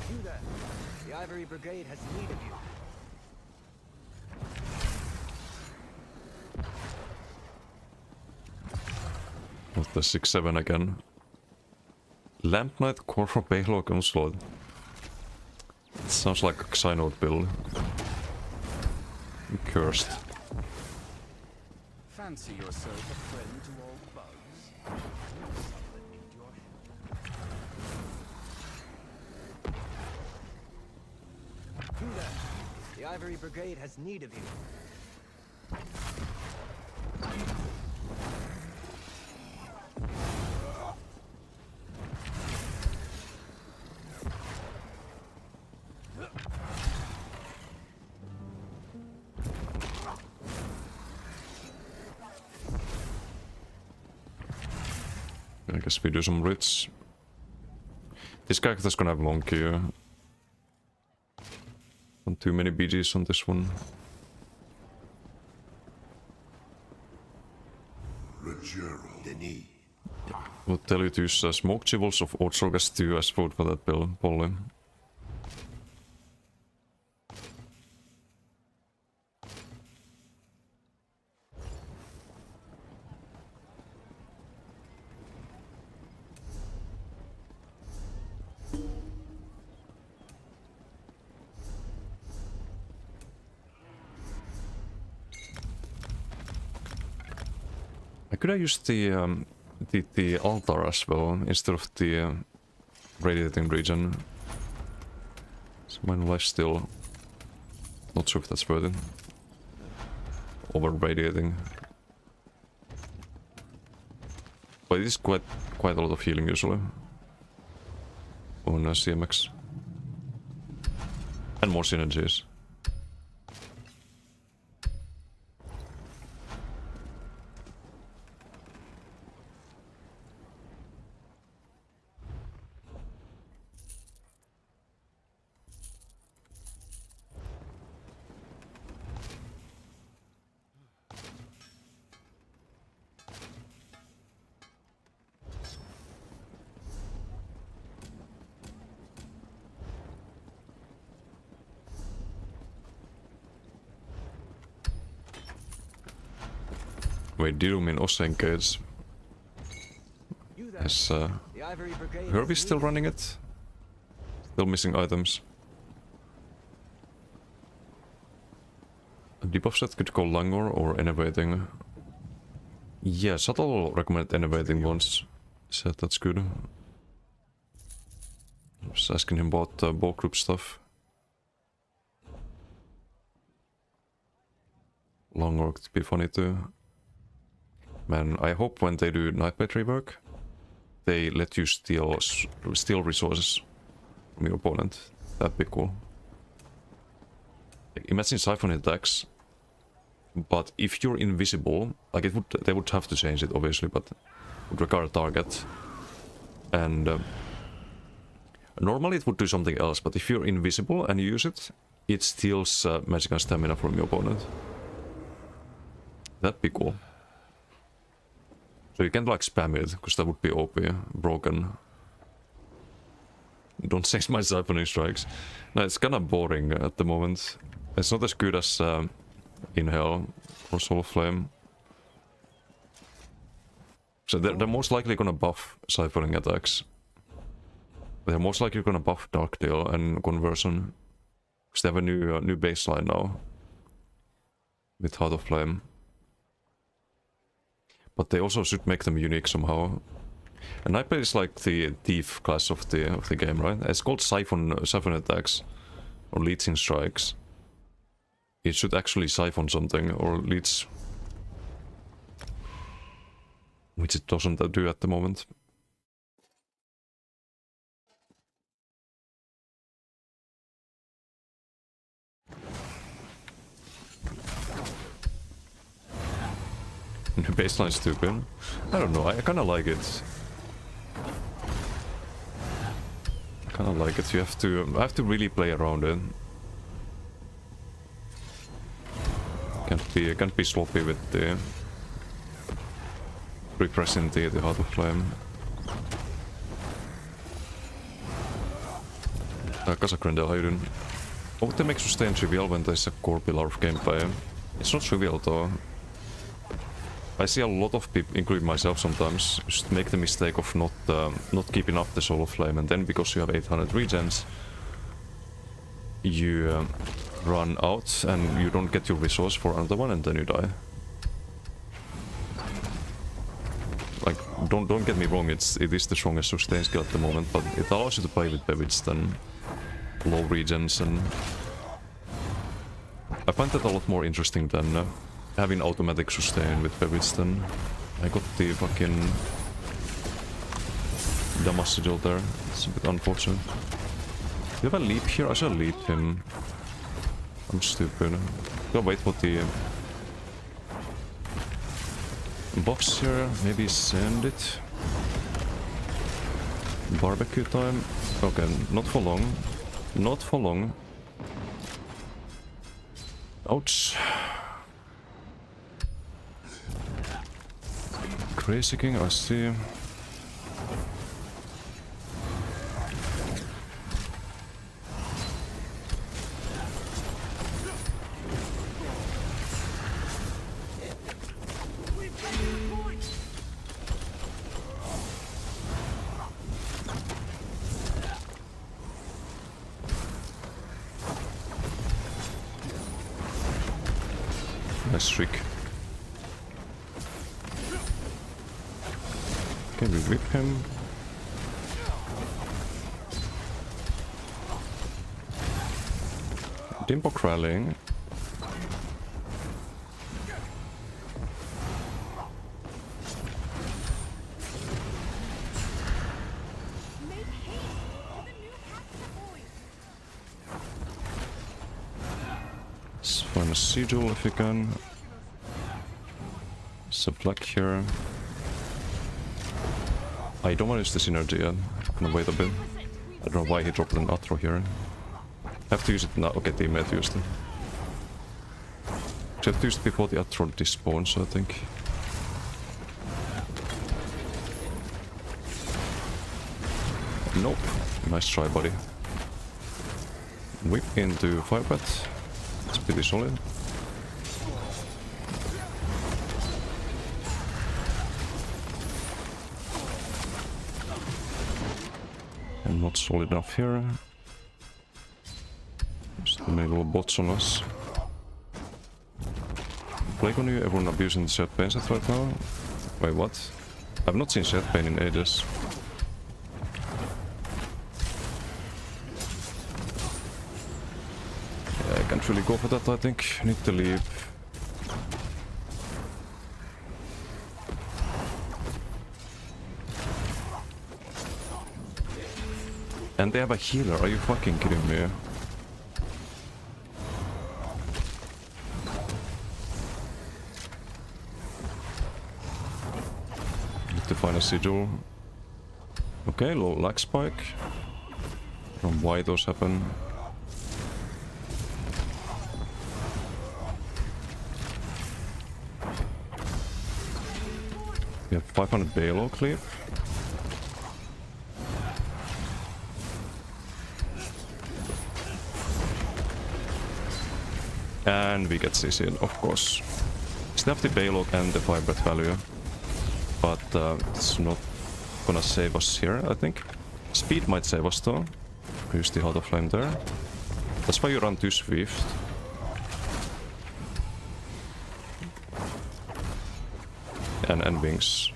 You there. The Ivory Brigade has need of you. Not the 6-7 again. Lamp Knight, Core from Balog Onslaught. It sounds like a Xynode build. Cursed. Fancy yourself a friend to all bugs? You there. The Ivory Brigade has need of you. I guess we do some Ritz. This character's gonna have long queue. Not too many BGs on this one. Denis. We'll tell you to use Smoke Chivels of Orthogas 2 as food for that build, Polly. Could I use the altar as well instead of the radiating region? So my life still not sure if that's worth it. Over radiating, but it is quite a lot of healing usually on CMX. And more synergies. Wait, do you mean Osenkage? You there. Is The Ivory Brigade. Hervey has still needed- running it? Still missing items. A debuff set could go Langor or Innovating. Yeah, Subtle recommended Innovating once. Said that's good. I was asking him about ball group stuff. Langor could be funny too. Man, I hope when they do Nightblade rework, they let you steal resources from your opponent. That'd be cool. Like, imagine Siphon attacks, but if you're invisible, like they would have to change it obviously, but would regard a target. And normally it would do something else, but if you're invisible and you use it, it steals magic and stamina from your opponent. That'd be cool. So you can't like spam it, because that would be OP, broken. Don't change my siphoning strikes. No, it's kinda boring at the moment. It's not as good as Inhale or Soul Flame. So they're most likely gonna buff siphoning attacks. They're most likely gonna buff Dark Deal and Conversion. Because they have a new baseline now. With Heart of Flame. But they also should make them unique somehow. And Nightblade is like the thief class of the game, right? It's called siphon attacks or leeching strikes. It should actually siphon something or leech, which it doesn't do at the moment. The baseline's stupid. I don't know, I kinda like it. You have to really play around it. Can't be sloppy with the repressing the Heart of Flame. Casagrande, how you doing? What would they make sustain trivial when there's a core pillar of gameplay? It's not trivial though. I see a lot of people, including myself sometimes, just make the mistake of not keeping up the Soul of Flame, and then because you have 800 regens, you run out and you don't get your resource for another one, and then you die. Like, don't get me wrong, it is the strongest sustain skill at the moment, but it allows you to play with Bevits than low regens, and I find that a lot more interesting than having automatic sustain with Bevits. Then I got the fucking damage sigil there. It's a bit unfortunate. Do you have a leap here? I should leap him. I'm stupid. Gotta wait for the box here. Maybe send it. Barbecue time. Okay, not for long. Not for long. Ouch. Crazy King, I see. Nice trick. Can we whip him? Dimbok rallying. Make haste to the new capture point. find a sigil if you can. So black here. I don't want to use the synergy yet. I'm gonna wait a bit. I don't know why he dropped an Atro here. Have to use it now. Okay, teammate used it. Just have to use it before the Atro despawns, I think. Nope. Nice try, buddy. Whip into Firebat. It's pretty solid. And not solid enough here. There's too many little bots on us. Plague on you, everyone abusing the Shed Pain set right now. Wait, what? I've not seen Shed Pain in ages. Yeah, I can't really go for that, I think. Need to leave. And they have a healer, are you fucking kidding me? Need to find a sigil. Okay, low lag spike. I don't know why those happen. We have 500 Balo clear. And we get CC'd, of course. Still have the Baylog and the Firebreath value. But it's not gonna save us here, I think. Speed might save us though. Use the Heart of Flame there. That's why you run 2 Swift. And Wings.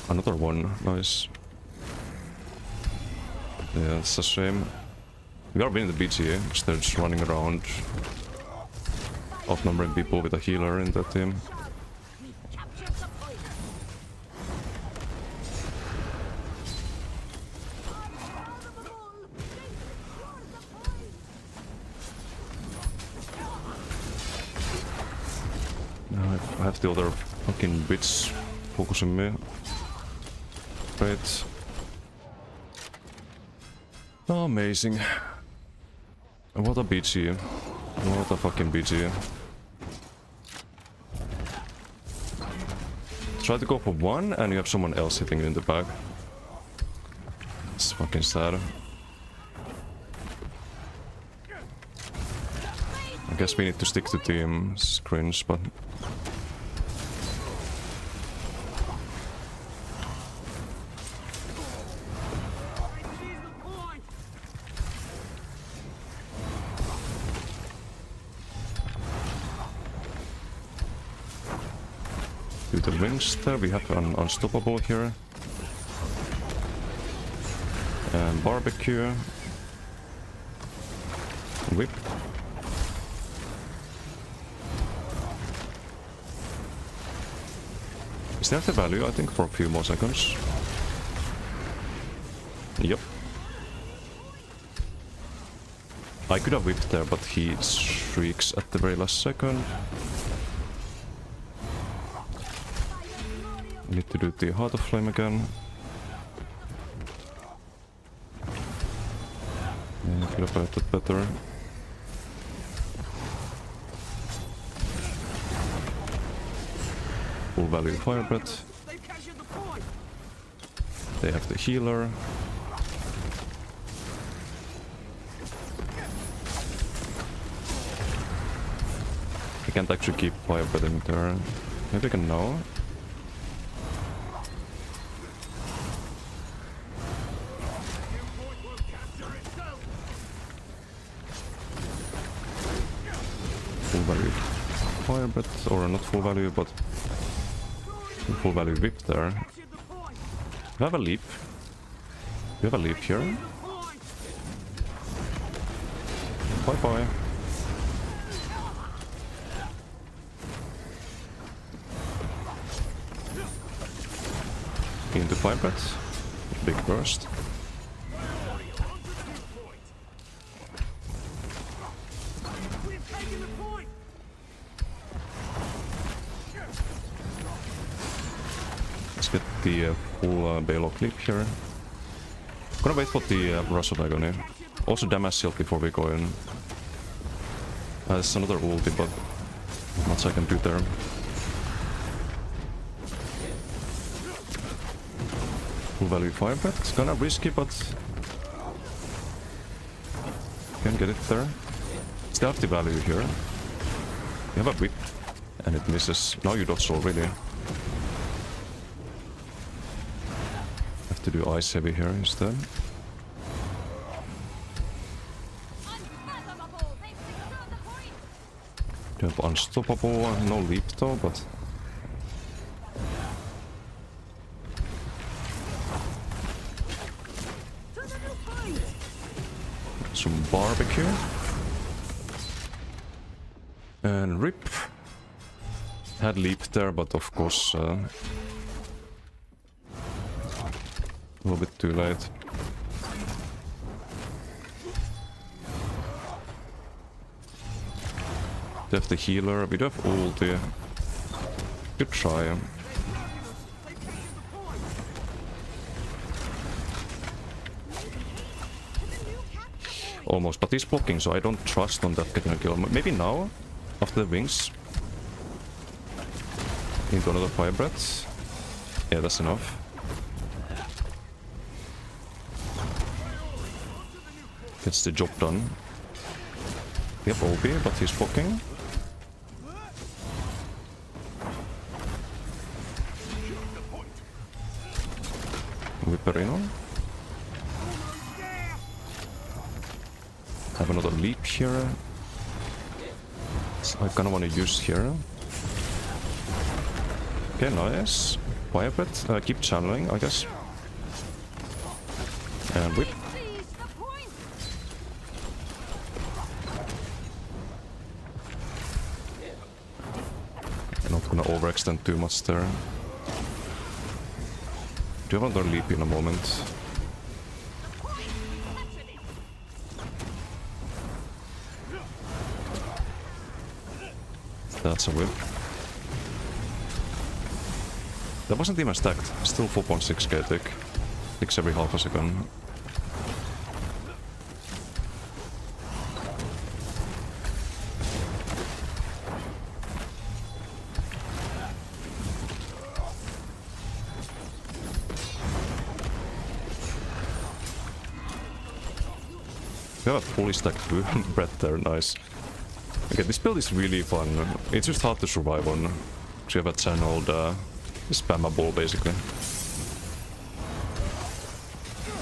Another one, nice. Yeah, it's a shame. We are winning the BGA, because they're just running around. Outnumbering people with a healer in that team. We captured the point. Now I have the other fucking witch focusing me. Great. Amazing. What a BG. What a fucking BG. Try to go for one and you have someone else hitting you in the back. It's fucking sad. I guess we need to stick to team. It's cringe, but... Do the wings there, we have an unstoppable here. And barbecue. Whip. Is that the value, I think, for a few more seconds? Yep. I could have whipped there, but he shrieks at the very last second. Need to do the Heart of Flame again. Yeah, I could have played that better. Full value Fire Breath. They've captured the point. They have the healer. I can't actually keep Fire Breathing there. Maybe I can now. Full value Fire Breath, or not full value, but full value Whip there. Captured the point. We have a leap. We have a leap here. Point. Bye bye. Into Fire Breath. Big burst. We've taken the point. the full Balog clip here. Gonna wait for the Rush of Agony. Also damage shield before we go in. There's another ulti, but not much I can do there. Full value fire breath. It's kinda risky, but can get it there. Still have the value here. You have a whip, and it misses. Now you dodge already. Have to do ice heavy here instead. Unfathomable! They've secured the point! You have unstoppable, no leap though, but To the new point! some barbecue. And rip. Had leap there, but of course a little bit too late. They have the healer, we do have ulti. Good try. Almost, but he's blocking, so I don't trust on that getting a kill. Maybe now, after the wings. Into another fire breath. Yeah, that's enough. Gets the job done. We have OB, but he's blocking. Whipperino. Have another leap here. So I kinda wanna use here. Okay, nice. Fire breath. Keep channeling, I guess. And whip. Seize the point! I'm not gonna overextend too much there. Do you have another leap in a moment? That's a whip. That wasn't even stacked. Still 4.6k tick. Ticks every half a second. We have a fully stacked breath there, nice. Okay, this build is really fun. It's just hard to survive on. So you have a channeled spammable basically.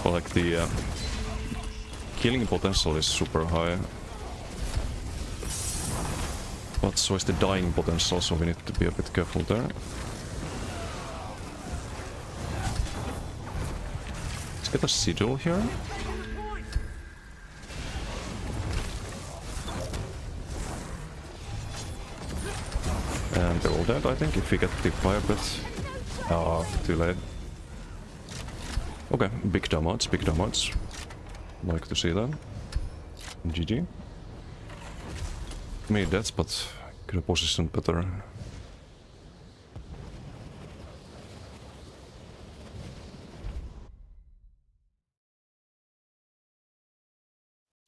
But like the killing potential is super high. But so is the dying potential, so we need to be a bit careful there. Let's get a sigil here. And they're all dead, I think, if we get the fire breath. Ah, too late. Okay, big damage, big damage. Like to see that. GG. Many deaths, but could have positioned better.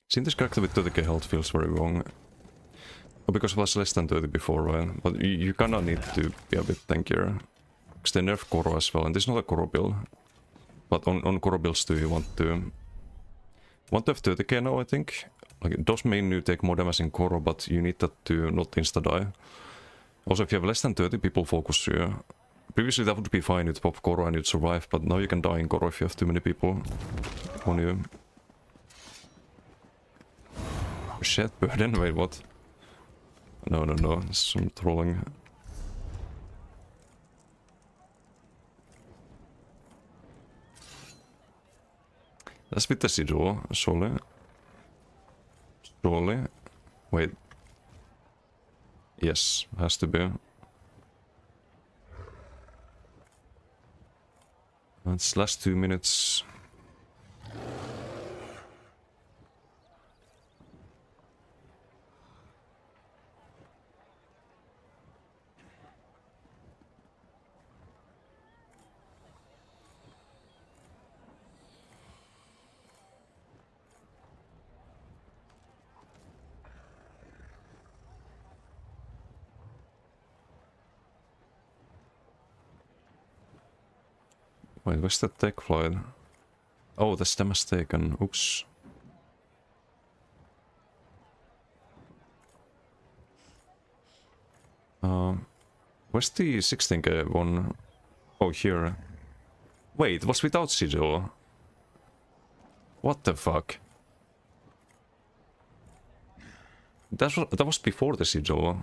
Seeing this character with 30k health feels very wrong. Because it was less than 30 before, right? But you kinda need to be a bit tankier. Because they nerf Koro as well, and this is not a Koro build. But on Koro builds too, you want to have 30k now, I think. Like, it does mean you take more damage in Koro, but you need that to not insta-die. Also, if you have less than 30, people focus you. Previously that would be fine, you'd pop Koro and you'd survive, but now you can die in Koro if you have too many people on you. Shit, burden? Wait, what? No, some trolling. That's with the sigil, surely. Surely. Wait. Yes, has to be. It's last 2 minutes. Wait, where's the tech flight? Oh, that's the mistaken. Oops. Where's the 16K one? Oh, here. Wait, it was without sigil. What the fuck? That was before the sigil.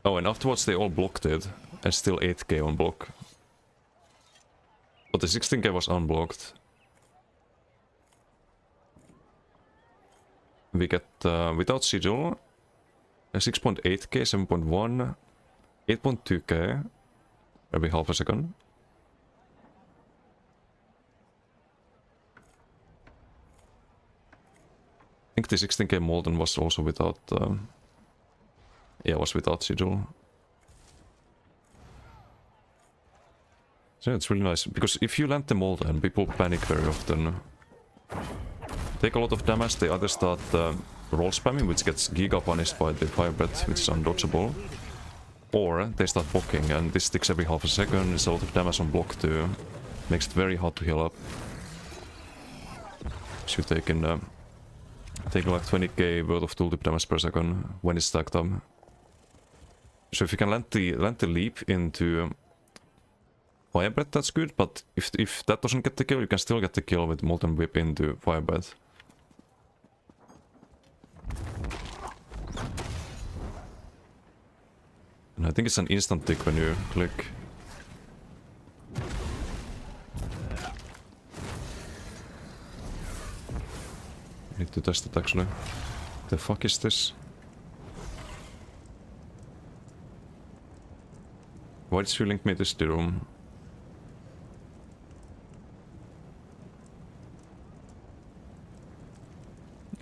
Oh, and afterwards they all blocked it, and still 8K on block. But the 16K was unblocked. We get, without sigil, 6.8K, 7.1, 8.2K, every half a second. I think the 16K Molten was also without, yeah, was without sigil. So it's really nice, because if you land the Molten, people panic very often. Take a lot of damage, they either start roll spamming, which gets giga punished by the Fire Breath, which is undodgeable. Or they start blocking, and this sticks every half a second, it's a lot of damage on block too. Makes it very hard to heal up. Should take in take like 20k worth of tooltip damage per second when it's stacked up. So if you can land the leap into Fire Breath, that's good, but if that doesn't get the kill, you can still get the kill with Molten Whip into Fire Breath. And I think it's an instant tick when you click. Need to test it actually. The fuck is this? Why did you link me this room?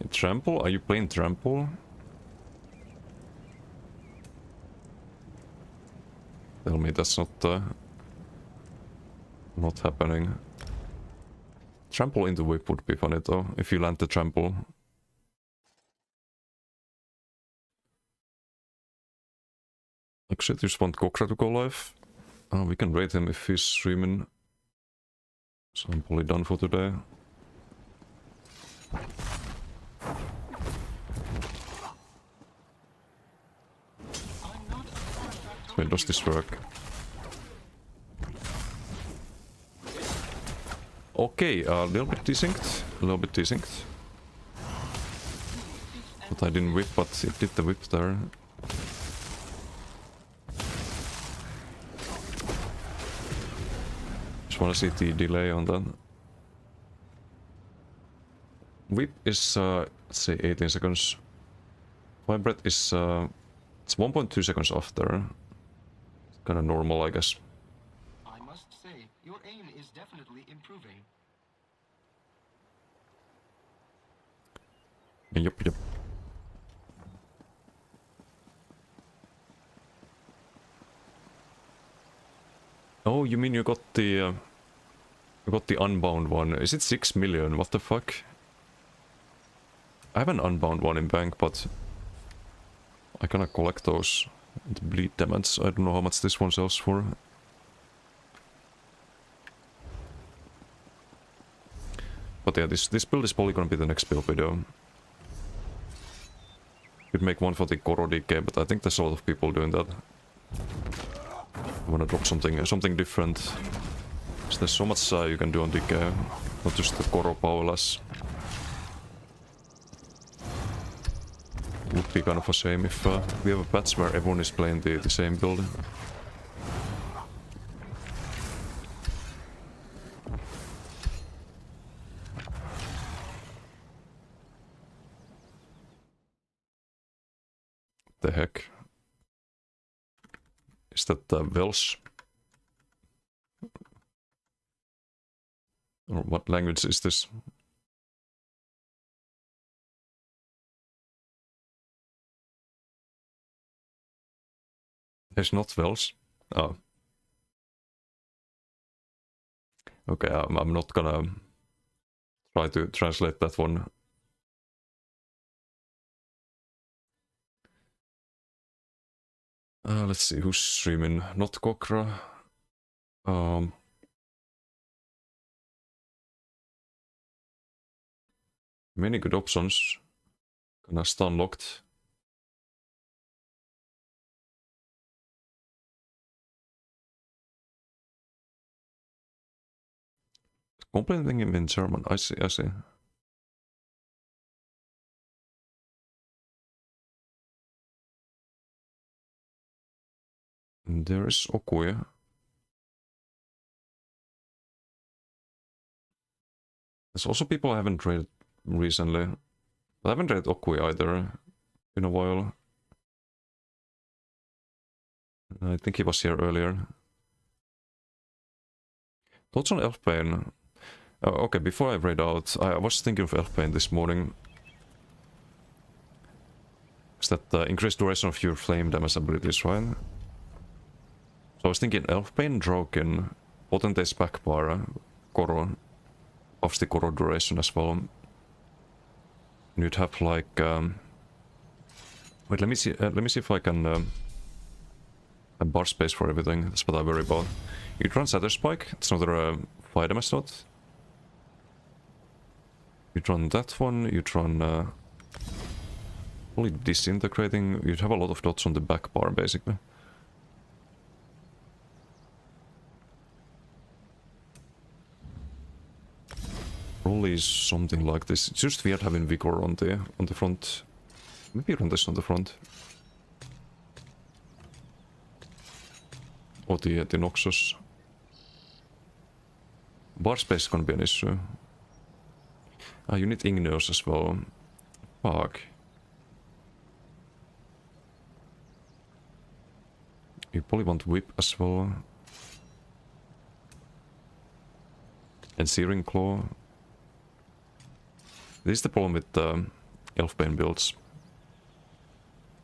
Trample? Are you playing Trample? Tell me that's not happening. Trample into Whip would be funny though, if you land the Trample. Actually, I just want Kokra to go live. We can rate him if he's streaming. So I'm probably done for today. Wait, does this work? Okay, a little bit desynced. But I didn't whip, but it did the whip there. Just wanna see the delay on that. Whip is, let's say 18 seconds. Fire Breath is, it's 1.2 seconds after. Kinda normal, I guess. I must say, your aim is definitely improving. Yep. Oh, you mean you got the unbound one? Is it 6 million? What the fuck? I have an unbound one in bank, but I kinda collect those. The bleed damage. I don't know how much this one sells for. But yeah, this build is probably gonna be the next build video. Could make one for the Koro DK, but I think there's a lot of people doing that. I wanna drop something different. So there's so much you can do on DK, not just the Koro powerless. Would be kind of a shame if we have a patch where everyone is playing the same build. The heck? Is that Welsh? Or what language is this? There's not Welsh. Oh. Okay, I'm not gonna try to translate that one. Let's see, who's streaming? Not Kokra. Many good options. Kinda stun locked. Completing him in German. I see, I see. And there is Okuya. There's also people I haven't read recently. I haven't read Okuya either in a while. I think he was here earlier. Thoughts on Elfbane? Okay, before I read out, I was thinking of Elfbane this morning. Is that the increased duration of your flame damage abilities, right? So I was thinking Elfbane, Droken, Potentate's backbar, Koro, of the Koro duration as well. And you'd have like wait, let me see if I can a bar space for everything. That's what I worry about. You'd run Shatter Spike, it's another fire damage slot. You'd run that one, you'd run only disintegrating, you'd have a lot of dots on the back bar basically. Probably something like this. It's just weird having Vigor on the front. Maybe run this on the front. Or the Noxus. Bar space is gonna be an issue. You need Igneous as well. Fuck. You probably want Whip as well. And Searing Claw. This is the problem with Elfbane builds.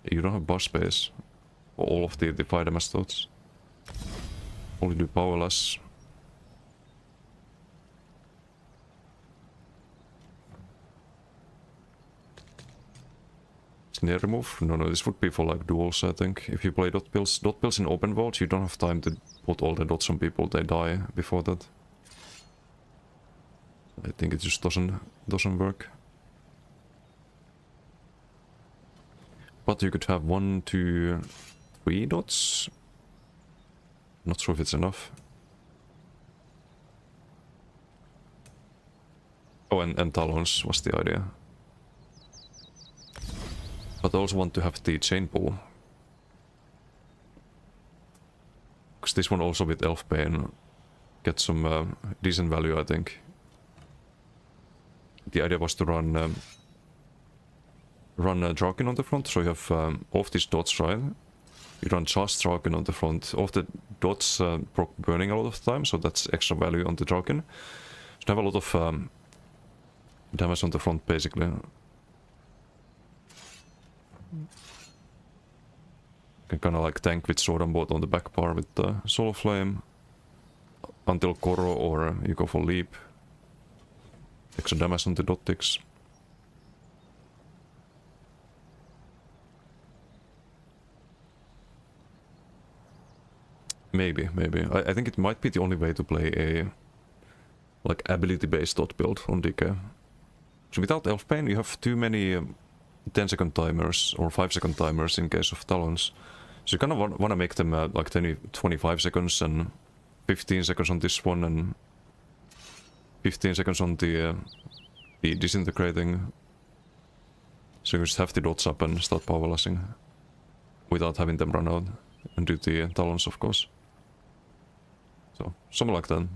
You don't have bar space for all of the fire damage thoughts. Only do powerless. Snare remove? No, this would be for like duels, I think. If you play dot pills in open world, you don't have time to put all the dots on people, they die before that. I think it just doesn't work. But you could have 1, 2, 3 dots. Not sure if it's enough. Oh, and Talons was the idea. But I also want to have the chain pull. Because this one also with Elfbane gets some decent value, I think. The idea was to run Draken on the front, so you have all of these dots, right? You run just Draken on the front. All of the dots burning a lot of the time, so that's extra value on the Draken. So you have a lot of damage on the front, basically. You can kinda like tank with Sword and Bolt on the back bar with the Soul Flame until Koro, or you go for Leap. Extra damage on the dot ticks. Maybe. I think it might be the only way to play a like ability-based dot build on DK. So without Elfbane, you have too many 10-second timers or 5-second timers in case of Talons. So you kind of want to make them like 25 seconds and 15 seconds on this one and 15 seconds on the disintegrating. So you just have the dots up and start powerlessing without having them run out and do the Talons, of course. So something like that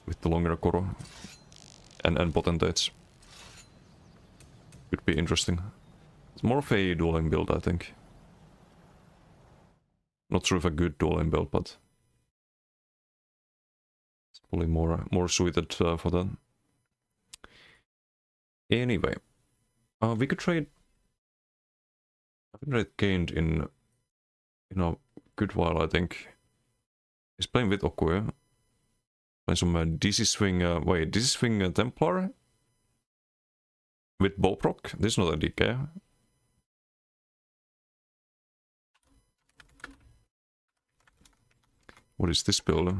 with the longer Koro and Potentates. Could be interesting. It's more of a dueling build, I think. Not sure if a good dueling build, but it's probably more suited for that. Anyway, we could trade. I haven't really gained in a good while, I think. He's playing with Okuya. Playing some DC Swing. DC Swing Templar with Bowproc. This is not a DK. What is this build?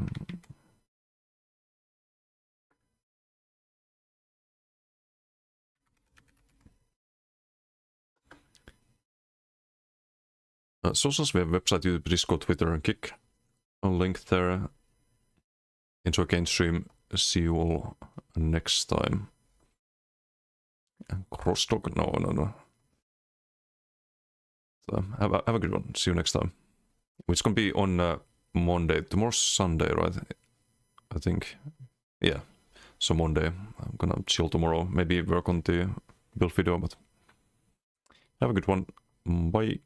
Socials, we have website, YouTube, Discord, Twitter, and Kick. I'll link there. Enjoy game stream. See you all next time. Crosstalk? No. So have a good one. See you next time. Which can be on Monday. Tomorrow's Sunday, right? I think. Yeah. So Monday. I'm gonna chill tomorrow. Maybe work on the build video, but have a good one. Bye.